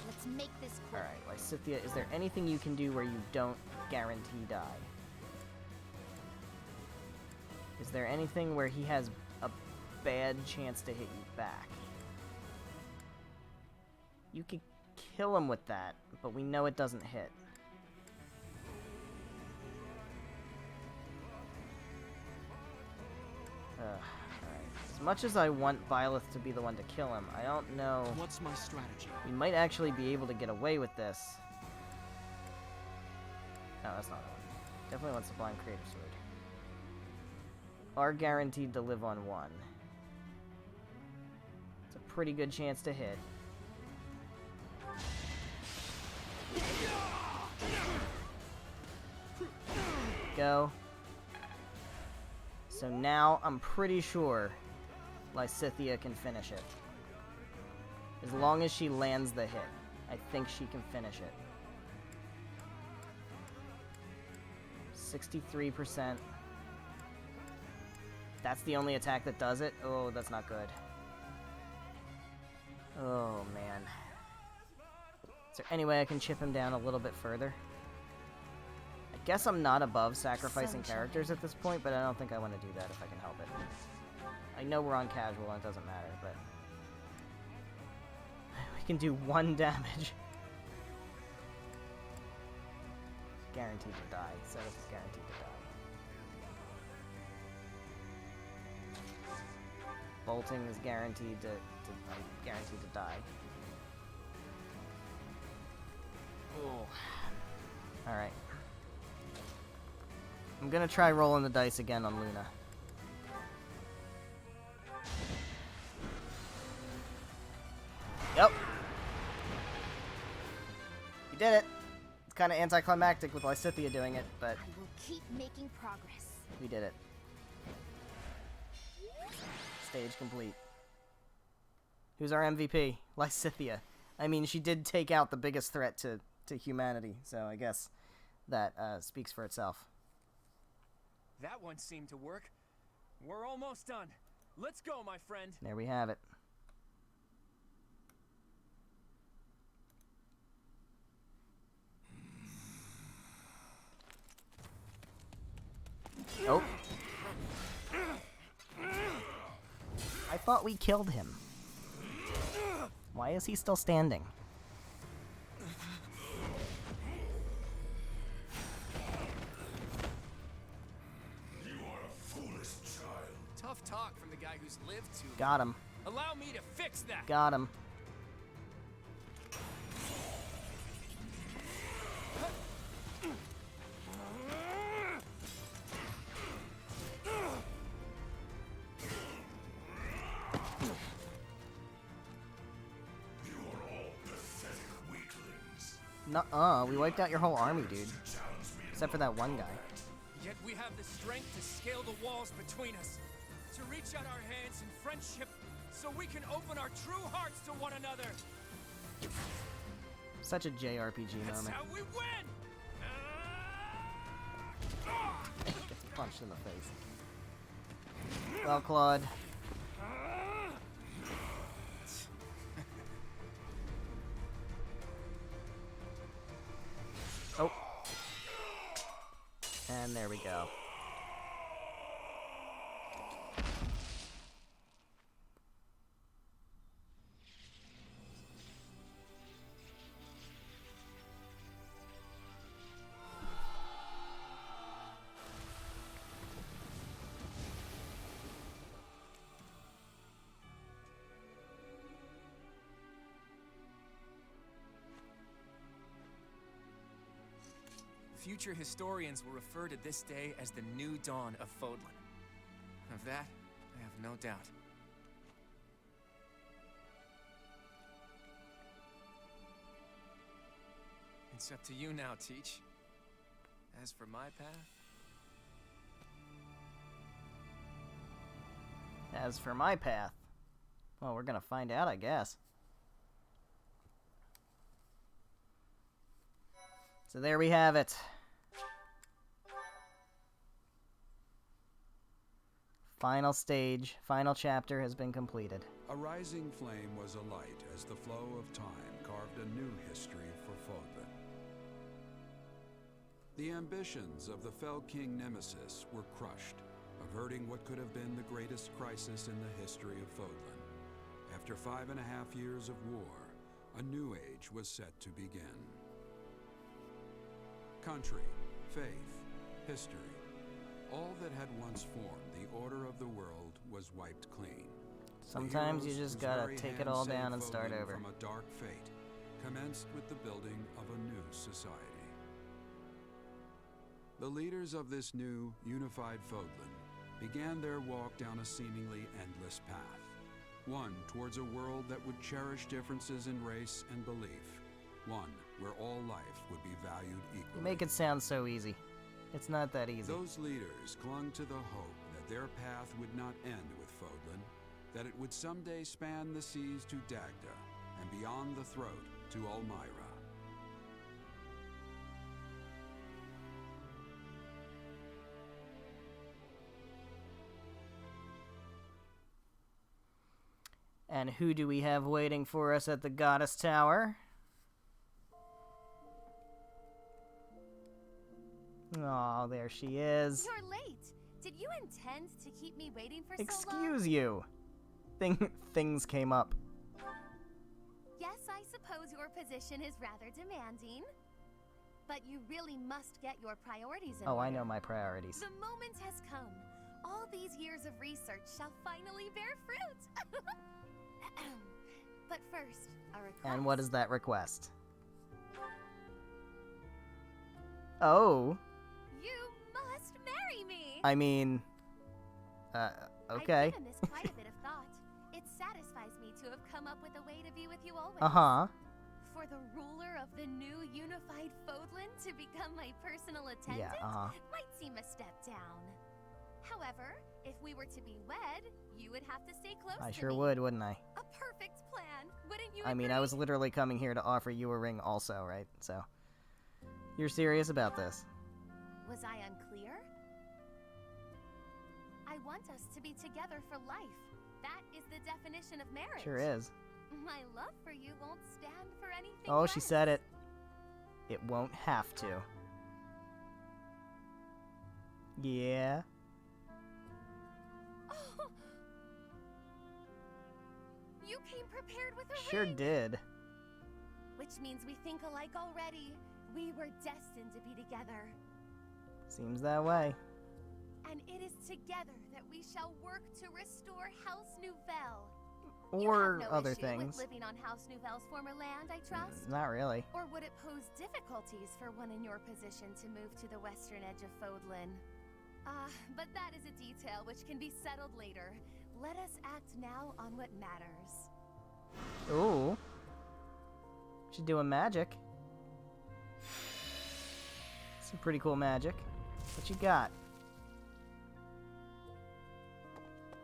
Let's make this quick. Alright, Lysithea, is there anything you can do where you don't guarantee die? Is there anything where he has a bad chance to hit you back? You could kill him with that, but we know it doesn't hit. Alright. As much as I want Byleth to be the one to kill him, I don't know... What's my strategy? We might actually be able to get away with this. No, that's not the one. Definitely want Sublime Creative Sword. Are guaranteed to live on 1. It's a pretty good chance to hit. Go. So now I'm pretty sure Lysithea can finish it. As long as she lands the hit, I think she can finish it. 63%. That's the only attack that does it? Oh, that's not good. Oh, man. Is there any way I can chip him down a little bit further? I guess I'm not above sacrificing characters at this point, but I don't think I want to do that if I can help it. I know we're on casual and it doesn't matter, but we can do 1 damage. Guaranteed to die. Setup is guaranteed to die. Bolting is guaranteed to guaranteed to die. Oh. Alright. I'm gonna try rolling the dice again on Luna. Yep. We did it. It's kind of anticlimactic with Lysithea doing it, but I will keep making progress. we did it. Stage complete. Who's our MVP? Lysithea. I mean, she did take out the biggest threat to humanity, so I guess that speaks for itself. That one seemed to work. We're almost done. Let's go, my friend. There we have it. Oh. I thought we killed him. Why is he still standing? You are a foolish child. Tough talk from the guy who's lived too long. Got him. Allow me to fix that. Got him. Nuh-uh, we wiped out your whole army, dude. Except for that one guy. Yet we have the strength to scale the walls between us, to reach out our hands in friendship, so we can open our true hearts to one another. Such a JRPG That's moment. how we win! Gets punched in the face. Well, Claude. Oh. And there we go. Future historians will refer to this day as the new dawn of Fodlan. Of that, I have no doubt. It's up to you now, Teach. As for my path... As for my path, well, we're gonna find out, I guess. So there we have it. Final stage, final chapter has been completed. A rising flame was alight as the flow of time carved a new history for Fodlan. The ambitions of the Fell King Nemesis were crushed, averting what could have been the greatest crisis in the history of Fodlan. After 5.5 years of war, a new age was set to begin. Country, faith, history, all that had once formed the order of the world was wiped clean. Sometimes you just gotta take it all down and start over. From a dark fate, commenced with the building of a new society. The leaders of this new, unified Fodlan began their walk down a seemingly endless path. One towards a world that would cherish differences in race and belief. One where all life would be valued equally. You make it sound so easy. It's not that easy. Those leaders clung to the hope that their path would not end with Fodlan, that it would someday span the seas to Dagda, and beyond the throat to Almyra. And who do we have waiting for us at the Goddess Tower? Oh, there she is. You're late. Did you intend to keep me waiting for so long? Excuse you. Things came up. Yes, I suppose your position is rather demanding. But you really must get your priorities in order. I know my priorities. The moment has come. All these years of research shall finally bear fruit. But first, a request. And what is that request? Oh. You must marry me. I mean, okay. I've given this quite a bit of thought. It satisfies me to have come up with a way to be with you always. Uh-huh. For the ruler of the new unified Fodlan to become my personal attendant might seem a step down. However, if we were to be wed, you would have to stay close to me. I sure would, wouldn't I? A perfect plan, wouldn't you I mean, I was literally coming here to offer you a ring also, right? So, you're serious about this? Was I unclear? I want us to be together for life. That is the definition of marriage. Sure is. My love for you won't stand for anything Oh, less. she said it. It won't have to. Yeah. Oh. You came prepared with a Sure ring. did. Which means we think alike already. We were destined to be together. Seems that way. And it is together that we shall work to restore House Nouvelle. Or no other issue things. With living on House Nouvelle's former land, I trust? Not really. Or would it pose difficulties for one in your position to move to the western edge of Fodlan? But that is a detail which can be settled later. Let us act now on what matters. Ooh. She's doing magic. Some pretty cool magic. What you got?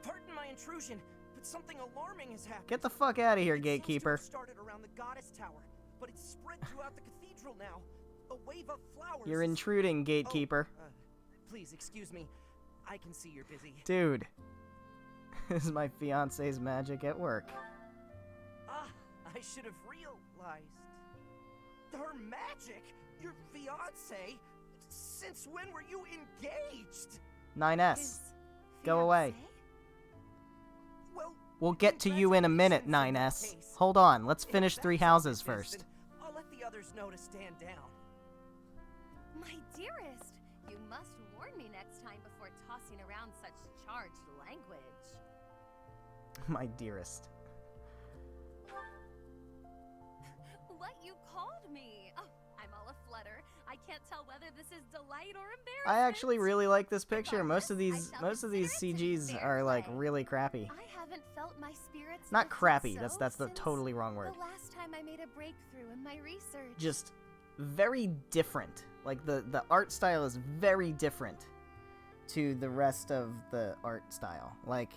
Pardon my intrusion, but something alarming has happened. Get the fuck out of here, It seems to gatekeeper. have started around the goddess tower, but it's spread throughout the cathedral now. A wave of flowers. You're intruding, gatekeeper. Please excuse me. I can see you're busy. Dude. This is my fiance's magic at work. I should have realized. Her magic? Your fiance? Since when were you engaged? 9S. Go away. Well, We'll get to you in a minute, 9S. Hold on, let's finish 3 houses first. I'll let the others know to stand down. My dearest, you must warn me next time before tossing around such charged language. My dearest. What you called me? Oh, I'm all aflutter. I can't tell whether this is delight or embarrassment. I actually really like this picture. Most of these CGs are like really crappy. I haven't felt my spirits. Not lifted crappy. so That's the since totally wrong word. The last time I made a breakthrough in my research. Just very different. Like the art style is very different to the rest of the art style. Like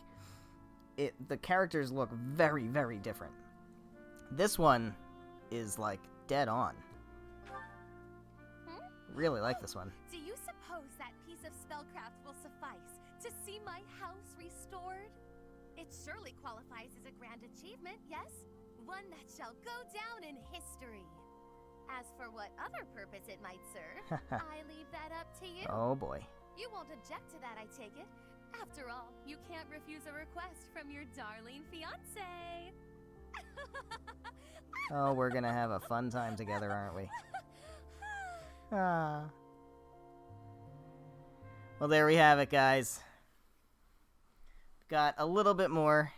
the characters look very, very different. This one is like dead on. Really like this one. Do you suppose that piece of spellcraft will suffice to see my house restored? It surely qualifies as a grand achievement, yes? One that shall go down in history. As for what other purpose it might serve, I leave that up to you. Oh boy. You won't object to that, I take it. After all, you can't refuse a request from your darling fiancé. Oh, we're gonna have a fun time together, aren't we? Ah. Well, there we have it, guys. Got a little bit more.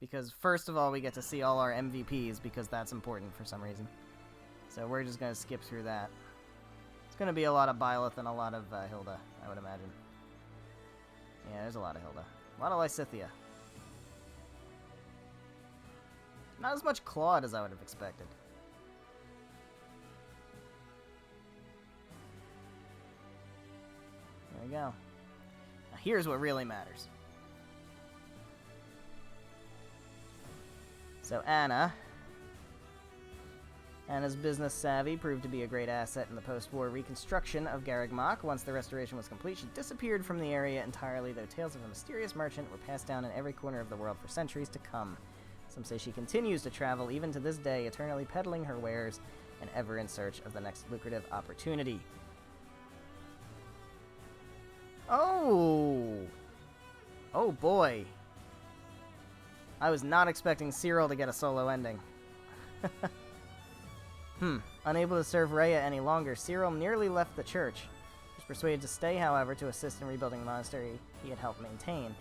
Because first of all, we get to see all our MVPs because that's important for some reason. So we're just gonna skip through that. It's gonna be a lot of Byleth and a lot of Hilda, I would imagine. Yeah, there's a lot of Hilda. A lot of Lysithea. Not as much Claude as I would have expected. There we go. Now here's what really matters. So Anna's business savvy proved to be a great asset in the post-war reconstruction of Garreg Mach. Once the restoration was complete, she disappeared from the area entirely, though tales of a mysterious merchant were passed down in every corner of the world for centuries to come. Some say she continues to travel even to this day, eternally peddling her wares and ever in search of the next lucrative opportunity. Oh! Oh boy. I was not expecting Cyril to get a solo ending. Unable to serve Rhea any longer, Cyril nearly left the church. He was persuaded to stay, however, to assist in rebuilding the monastery he had helped maintain.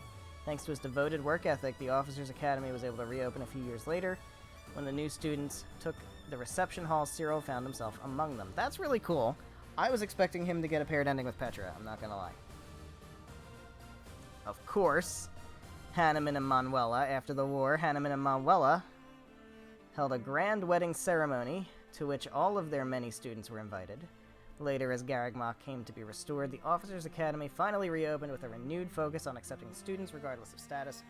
Thanks to his devoted work ethic, the Officers' Academy was able to reopen a few years later. When the new students took the reception hall, Cyril found himself among them. That's really cool. I was expecting him to get a paired ending with Petra, I'm not gonna lie. Of course, Hanneman and Manuela. After the war, Hanneman and Manuela held a grand wedding ceremony to which all of their many students were invited. Later, as Garreg came to be restored, the Officers' Academy finally reopened with a renewed focus on accepting students regardless of status.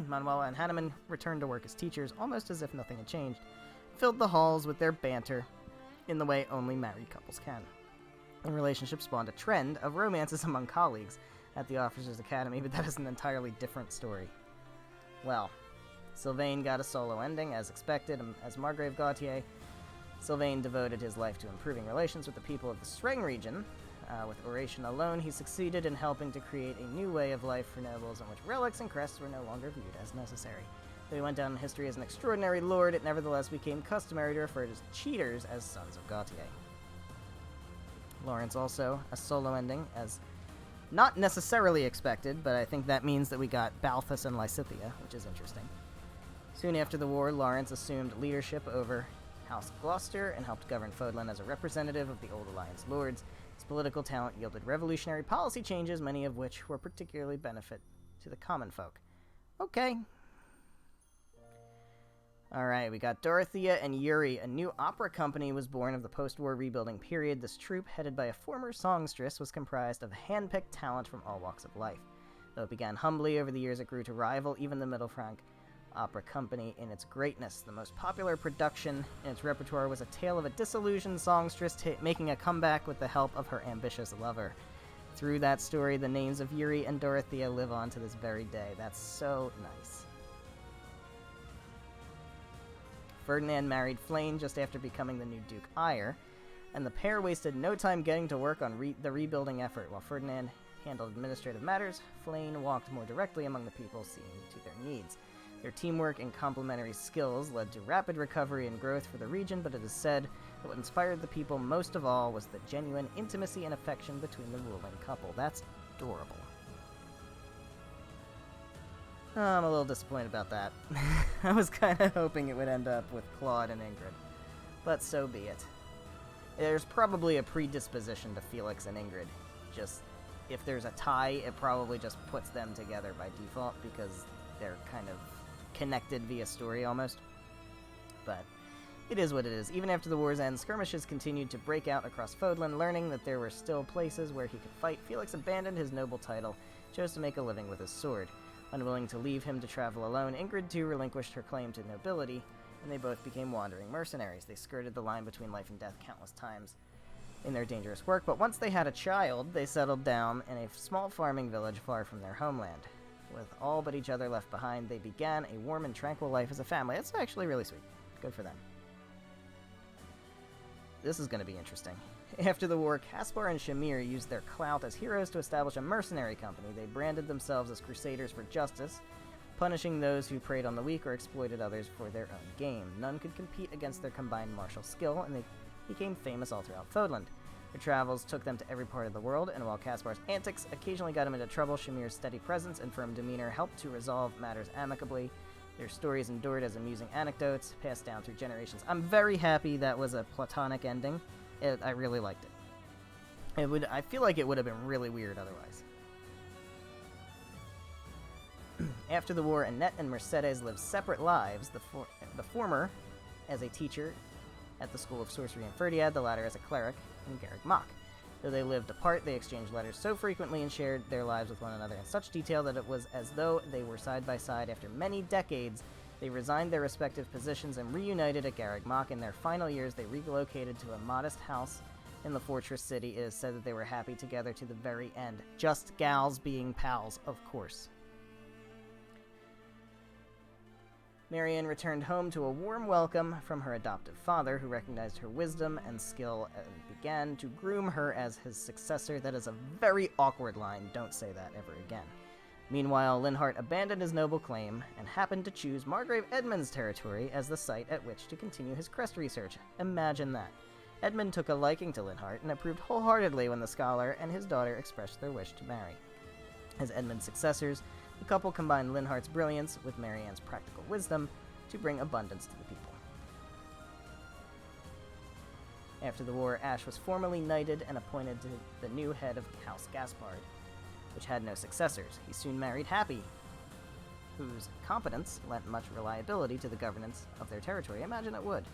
Manuela and Hanneman returned to work as teachers, almost as if nothing had changed, filled the halls with their banter in the way only married couples can. The relationship spawned a trend of romances among colleagues at the Officers' Academy, but that is an entirely different story. Well, Sylvain got a solo ending, as expected. As Margrave Gautier, Sylvain devoted his life to improving relations with the people of the Sreng region. With Oration alone, he succeeded in helping to create a new way of life for nobles in which relics and crests were no longer viewed as necessary. Though he went down in history as an extraordinary lord, it nevertheless became customary to refer to cheaters as sons of Gautier. Lawrence also, a solo ending, as not necessarily expected, but I think that means that we got Balthus and Lysithea, which is interesting. Soon after the war, Lawrence assumed leadership over House Gloucester and helped govern Fodlan as a representative of the Old Alliance lords. His political talent yielded revolutionary policy changes, many of which were particularly benefit to the common folk. Okay. Alright, we got Dorothea and Yuri. A new opera company was born of the post-war rebuilding period. This troupe, headed by a former songstress, was comprised of hand-picked talent from all walks of life. Though it began humbly, over the years it grew to rival even the Mittelfrank Opera Company in its greatness. The most popular production in its repertoire was a tale of a disillusioned songstress making a comeback with the help of her ambitious lover. Through that story, the names of Yuri and Dorothea live on to this very day. That's so nice. Ferdinand married Flayn just after becoming the new Duke Eyre, and the pair wasted no time getting to work on the rebuilding effort. While Ferdinand handled administrative matters, Flayn walked more directly among the people, seeing to their needs. Their teamwork and complementary skills led to rapid recovery and growth for the region, but it is said that what inspired the people most of all was the genuine intimacy and affection between the ruling couple. That's adorable. I'm a little disappointed about that. I was kind of hoping it would end up with Claude and Ingrid, but so be it. There's probably a predisposition to Felix and Ingrid. Just, if there's a tie, it probably just puts them together by default because they're kind of connected via story almost. But it is what it is. Even after the war's end, skirmishes continued to break out across Fodlan. Learning that there were still places where he could fight, Felix abandoned his noble title, chose to make a living with his sword. Unwilling to leave him to travel alone, Ingrid too relinquished her claim to nobility, and they both became wandering mercenaries. They skirted the line between life and death countless times in their dangerous work, but once they had a child, they settled down in a small farming village far from their homeland. With all but each other left behind, they began a warm and tranquil life as a family. It's actually really sweet. Good for them. This is going to be interesting. After the war, Caspar and Shamir used their clout as heroes to establish a mercenary company. They branded themselves as crusaders for justice, punishing those who preyed on the weak or exploited others for their own gain. None could compete against their combined martial skill, and they became famous all throughout Fodland. Their travels took them to every part of the world, and while Caspar's antics occasionally got him into trouble, Shamir's steady presence and firm demeanor helped to resolve matters amicably. Their stories endured as amusing anecdotes, passed down through generations. I'm very happy that was a platonic ending. I really liked it. I feel like it would have been really weird otherwise. After the war, Annette and Mercedes lived separate lives, the former as a teacher at the School of Sorcery in Ferdiad, the latter as a cleric in Garreg. Though they lived apart, they exchanged letters so frequently and shared their lives with one another in such detail that it was as though they were side by side. After many decades, they resigned their respective positions and reunited at Garreg. In their final years, they relocated to a modest house in the fortress city. It is said that they were happy together to the very end. Just gals being pals, of course. Marianne returned home to a warm welcome from her adoptive father, who recognized her wisdom and skill and began to groom her as his successor. That is a very awkward line. Don't say that ever again. Meanwhile, Linhart abandoned his noble claim and happened to choose Margrave Edmund's territory as the site at which to continue his crest research. Imagine that. Edmund took a liking to Linhart and approved wholeheartedly when the scholar and his daughter expressed their wish to marry. As Edmund's successors, the couple combined Linhart's brilliance with Marianne's practical wisdom to bring abundance to the people. After the war, Ashe was formally knighted and appointed to the new head of House Gaspard, which had no successors. He soon married Happy, whose competence lent much reliability to the governance of their territory. Imagine it would.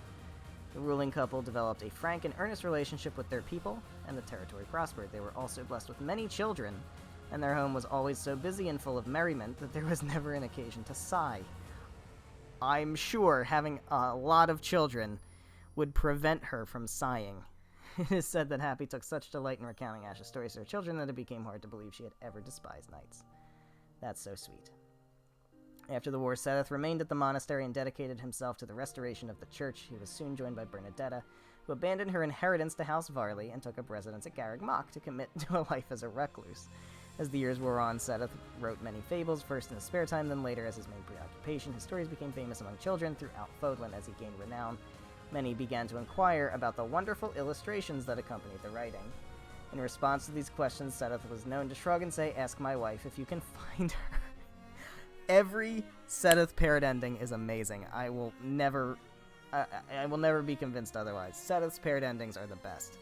The ruling couple developed a frank and earnest relationship with their people, and the territory prospered. They were also blessed with many children, and their home was always so busy and full of merriment that there was never an occasion to sigh. I'm sure having a lot of children would prevent her from sighing. It is said that Happy took such delight in recounting Ashe's stories to her children that it became hard to believe she had ever despised knights. That's so sweet. After the war, Seth remained at the monastery and dedicated himself to the restoration of the church. He was soon joined by Bernadetta, who abandoned her inheritance to House Varley and took up residence at Garreg Mach to commit to a life as a recluse. As the years wore on, Seth wrote many fables, first in his spare time, then later as his main preoccupation. His stories became famous among children throughout Fodlan as he gained renown. Many began to inquire about the wonderful illustrations that accompanied the writing. In response to these questions, Seth was known to shrug and say, "Ask my wife if you can find her." Every Seth parrot ending is amazing. I will never be convinced otherwise. Seth's parrot endings are the best.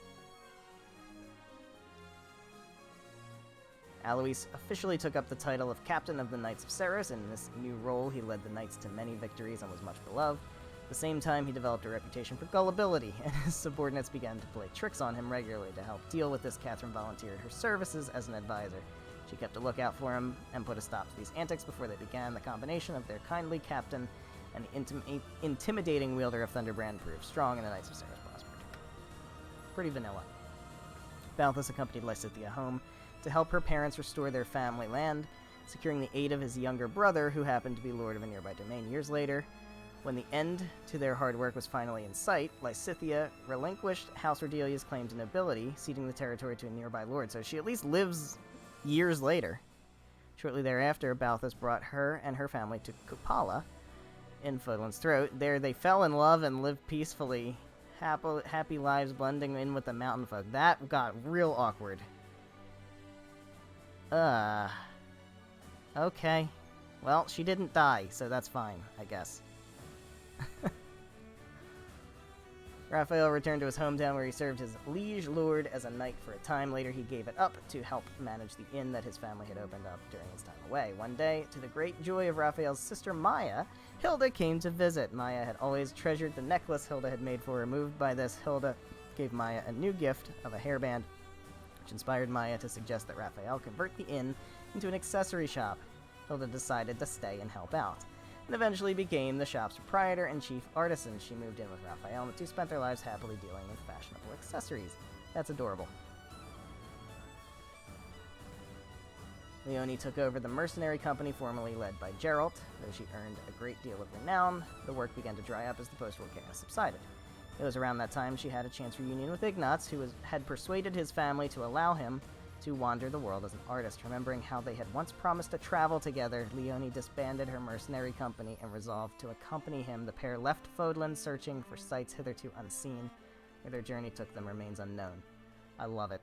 Alois officially took up the title of Captain of the Knights of Ceres. In this new role, he led the knights to many victories and was much beloved. At the same time, he developed a reputation for gullibility, and his subordinates began to play tricks on him regularly. To help deal with this, Catherine volunteered her services as an advisor. She kept a lookout for him and put a stop to these antics before they began. The combination of their kindly captain and the intimidating wielder of Thunderbrand proved strong, and the Knights of Ceres prospered. Pretty vanilla. Balthus accompanied Lysithea home to help her parents restore their family land, securing the aid of his younger brother, who happened to be lord of a nearby domain. Years later, when the end to their hard work was finally in sight, Lysithea relinquished House Ordelia's claim to nobility, ceding the territory to a nearby lord, so she at least lives years later. Shortly thereafter, Balthus brought her and her family to Kupala in Fodlan's Throat. There they fell in love and lived peacefully, happy lives blending in with the mountain folk. That got real awkward. Okay. Well, she didn't die, so that's fine, I guess. Raphael returned to his hometown where he served his liege lord as a knight for a time. Later, he gave it up to help manage the inn that his family had opened up during his time away. One day, to the great joy of Raphael's sister Maya, Hilda came to visit. Maya had always treasured the necklace Hilda had made for her. Moved by this, Hilda gave Maya a new gift of a hairband, which inspired Maya to suggest that Raphael convert the inn into an accessory shop. Hilda decided to stay and help out, and eventually became the shop's proprietor and chief artisan. She moved in with Raphael, and the two spent their lives happily dealing with fashionable accessories. That's adorable. Leone took over the mercenary company formerly led by Geralt. Though she earned a great deal of renown, the work began to dry up as the post-war chaos subsided. It was around that time she had a chance reunion with Ignatz, who had persuaded his family to allow him to wander the world as an artist. Remembering how they had once promised to travel together, Leone disbanded her mercenary company and resolved to accompany him. The pair left Fodlan searching for sights hitherto unseen. Where their journey took them remains unknown. I love it.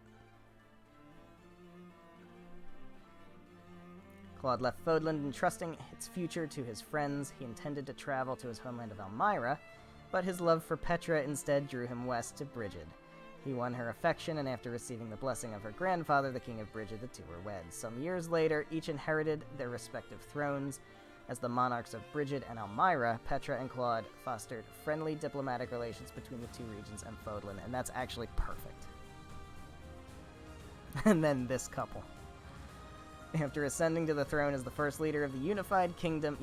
Claude left Fodlan, entrusting its future to his friends. He intended to travel to his homeland of Elmira, but his love for Petra instead drew him west to Brigid. He won her affection, and after receiving the blessing of her grandfather, the King of Brigid, the two were wed. Some years later, each inherited their respective thrones. As the monarchs of Brigid and Elmira, Petra and Claude fostered friendly diplomatic relations between the two regions and Fodlan, and that's actually perfect. And then this couple. After ascending to the throne as the first leader of the United Kingdom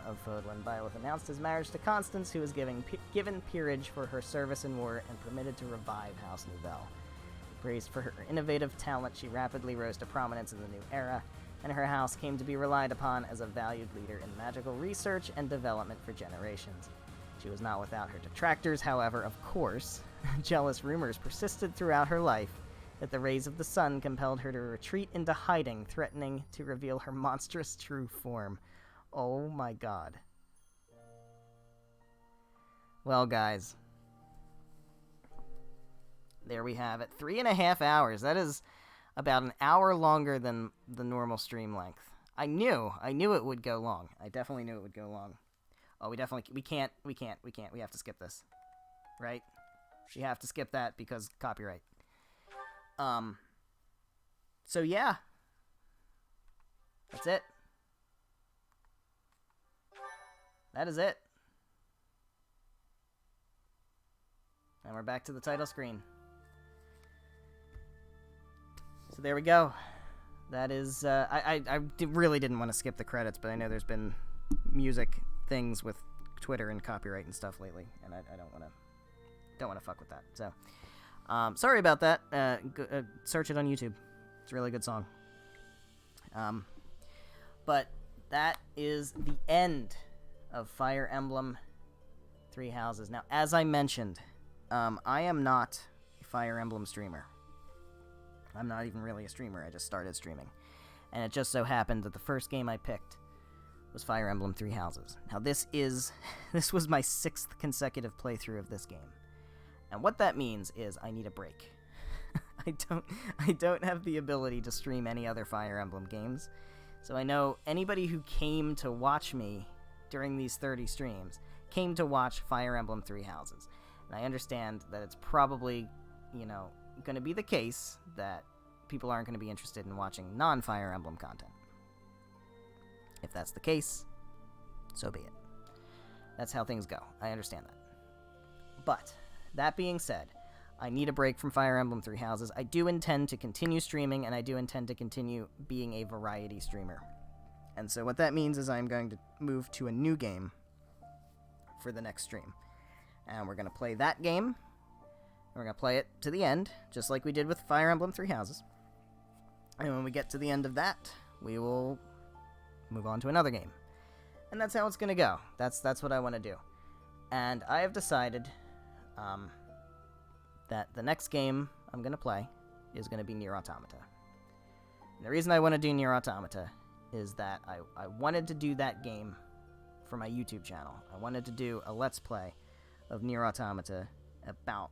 of Fodlan, Byleth announced his marriage to Constance, who was given peerage for her service in war and permitted to revive House Nouvelle. Praised for her innovative talent, she rapidly rose to prominence in the new era. and her house came to be relied upon as a valued leader in magical research and development for generations. She was not without her detractors, however, of course. Jealous rumors persisted throughout her life that the rays of the sun compelled her to retreat into hiding, threatening to reveal her monstrous true form. Oh my god. Well, guys. There we have it. 3.5 hours. That is about an hour longer than the normal stream length. I knew it would go long. I definitely knew it would go long. Oh, we can't. We have to skip this. Right? We have to skip that because copyright. So yeah. That's it. That is it. And we're back to the title screen. So there we go. That is, really didn't want to skip the credits, but I know there's been music things with Twitter and copyright and stuff lately, and I don't want to fuck with that. So, sorry about that. Search it on YouTube. It's a really good song. But that is the end of Fire Emblem Three Houses. Now, as I mentioned, I am not a Fire Emblem streamer. I'm not even really a streamer. I just started streaming. And it just so happened that the first game I picked was Fire Emblem Three Houses. Now, this was my 6th consecutive playthrough of this game. And what that means is I need a break. I don't have the ability to stream any other Fire Emblem games. So I know anybody who came to watch me during these 30 streams came to watch Fire Emblem Three Houses. And I understand that it's probably, going to be the case that people aren't going to be interested in watching non-Fire Emblem content. If that's the case, so be it. That's how things go. I understand that. But, that being said, I need a break from Fire Emblem Three Houses. I do intend to continue streaming, and I do intend to continue being a variety streamer. And so what that means is I'm going to move to a new game for the next stream. And we're going to play that game. We're going to play it to the end, just like we did with Fire Emblem Three Houses. And when we get to the end of that, we will move on to another game. And that's how it's going to go. That's what I want to do. And I have decided that the next game I'm going to play is going to be Nier Automata. And the reason I want to do Nier Automata is that I wanted to do that game for my YouTube channel. I wanted to do a Let's Play of Nier Automata about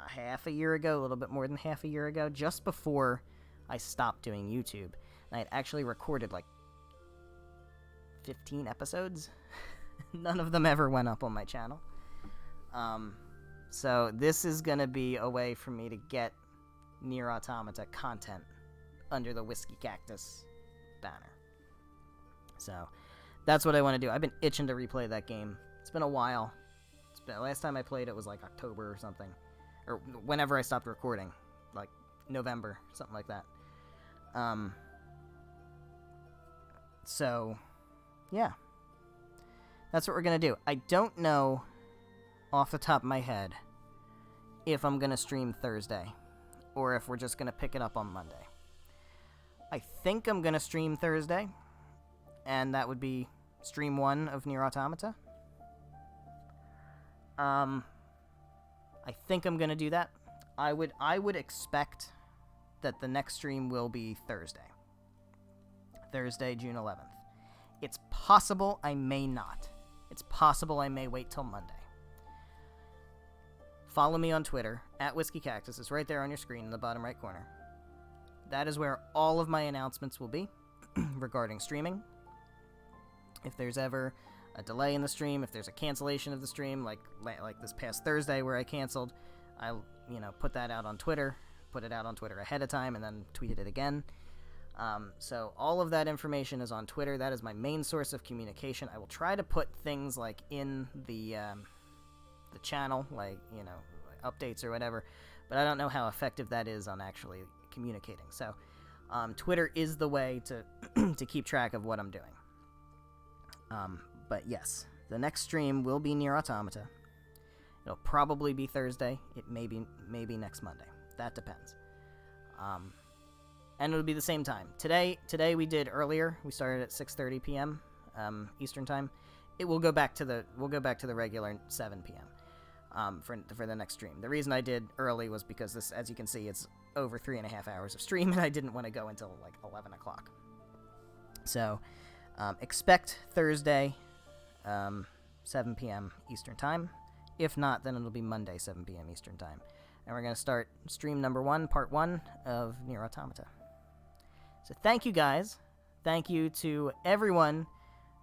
half a year ago, a little bit more than half a year ago, just before I stopped doing YouTube. And I had actually recorded like 15 episodes. None of them ever went up on my channel. So this is going to be a way for me to get Nier Automata content under the Whiskey Cactus banner. So that's what I want to do. I've been itching to replay that game. It's been a while. Last time I played it was like October or something. Or whenever I stopped recording. Like November, something like that. So, yeah. That's what we're going to do. I don't know off the top of my head if I'm going to stream Thursday. Or if we're just going to pick it up on Monday. I think I'm going to stream Thursday. And that would be stream 1 of Nier Automata. I think I'm gonna do that. I would expect that the next stream will be Thursday, June 11th. It's possible I may not. It's possible I may wait till Monday. Follow me on Twitter, @WhiskeyCactus. It's right there on your screen in the bottom right corner. That is where all of my announcements will be regarding streaming. If there's ever a delay in the stream, if there's a cancellation of the stream, like this past Thursday where I canceled, I'll put that out on Twitter, put it out on Twitter ahead of time, and then tweeted it again. So all of that information is on Twitter. That is my main source of communication. I will try to put things like in the channel, like updates or whatever, but I don't know how effective that is on actually communicating. So Twitter is the way to to keep track of what I'm doing. But yes, the next stream will be Nier Automata. It'll probably be Thursday. It may be next Monday. That depends. and it'll be the same time. Today we did earlier. We started at 6:30 p.m. Eastern time. It will go back to the regular 7 p.m. For the next stream. The reason I did early was because this, as you can see, it's over 3.5 hours of stream, and I didn't want to go until like 11 o'clock. So expect Thursday, 7 p.m. Eastern time. If not, then it'll be Monday, 7 p.m. Eastern time. And we're going to start stream number 1, part 1 of Nier Automata. So thank you guys. Thank you to everyone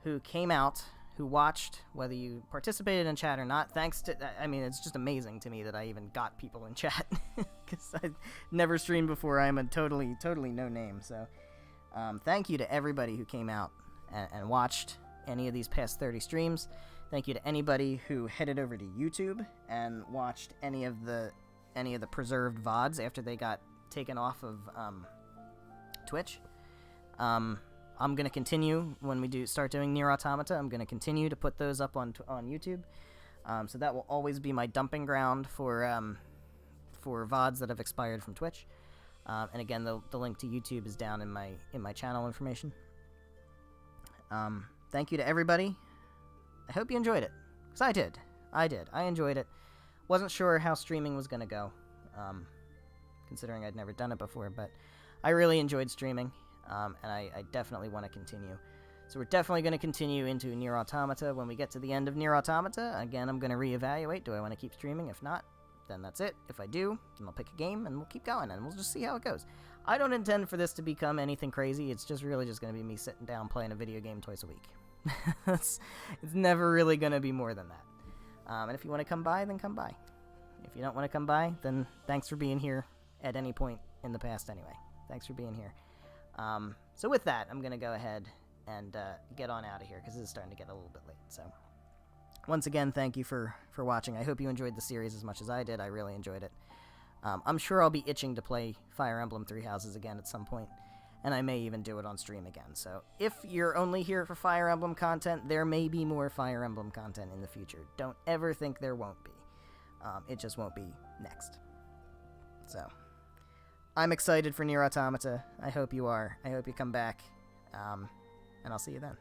who came out, who watched, whether you participated in chat or not. Thanks to, I mean, it's just amazing to me that I even got people in chat, because I've never streamed before. I'm a totally no name. So thank you to everybody who came out and watched any of these past 30 streams. Thank you to anybody who headed over to YouTube and watched any of the preserved VODs after they got taken off of Twitch. I'm going to continue when we start doing Nier Automata. I'm going to continue to put those up on YouTube. So that will always be my dumping ground for VODs that have expired from Twitch. And again, the link to YouTube is down in my channel information. Thank you to everybody. I hope you enjoyed it, because I did. I enjoyed it. Wasn't sure how streaming was going to go, considering I'd never done it before, but I really enjoyed streaming, and I definitely want to continue. So we're definitely going to continue into Nier Automata. When we get to the end of Nier Automata, again, I'm going to reevaluate. Do I want to keep streaming? If not, then that's it. If I do, then I'll pick a game, and we'll keep going, and we'll just see how it goes. I don't intend for this to become anything crazy. It's just really just going to be me sitting down playing a video game twice a week. It's never really going to be more than that. And if you want to come by, then come by. If you don't want to come by, then thanks for being here at any point in the past anyway. Thanks for being here. So with that, I'm going to go ahead and get on out of here, because this is starting to get a little bit late. So once again, thank you for watching. I hope you enjoyed the series as much as I did. I really enjoyed it. I'm sure I'll be itching to play Fire Emblem Three Houses again at some point, and I may even do it on stream again. So if you're only here for Fire Emblem content, there may be more Fire Emblem content in the future. Don't ever think there won't be. It just won't be next. So I'm excited for Nier Automata. I hope you are. I hope you come back, and I'll see you then.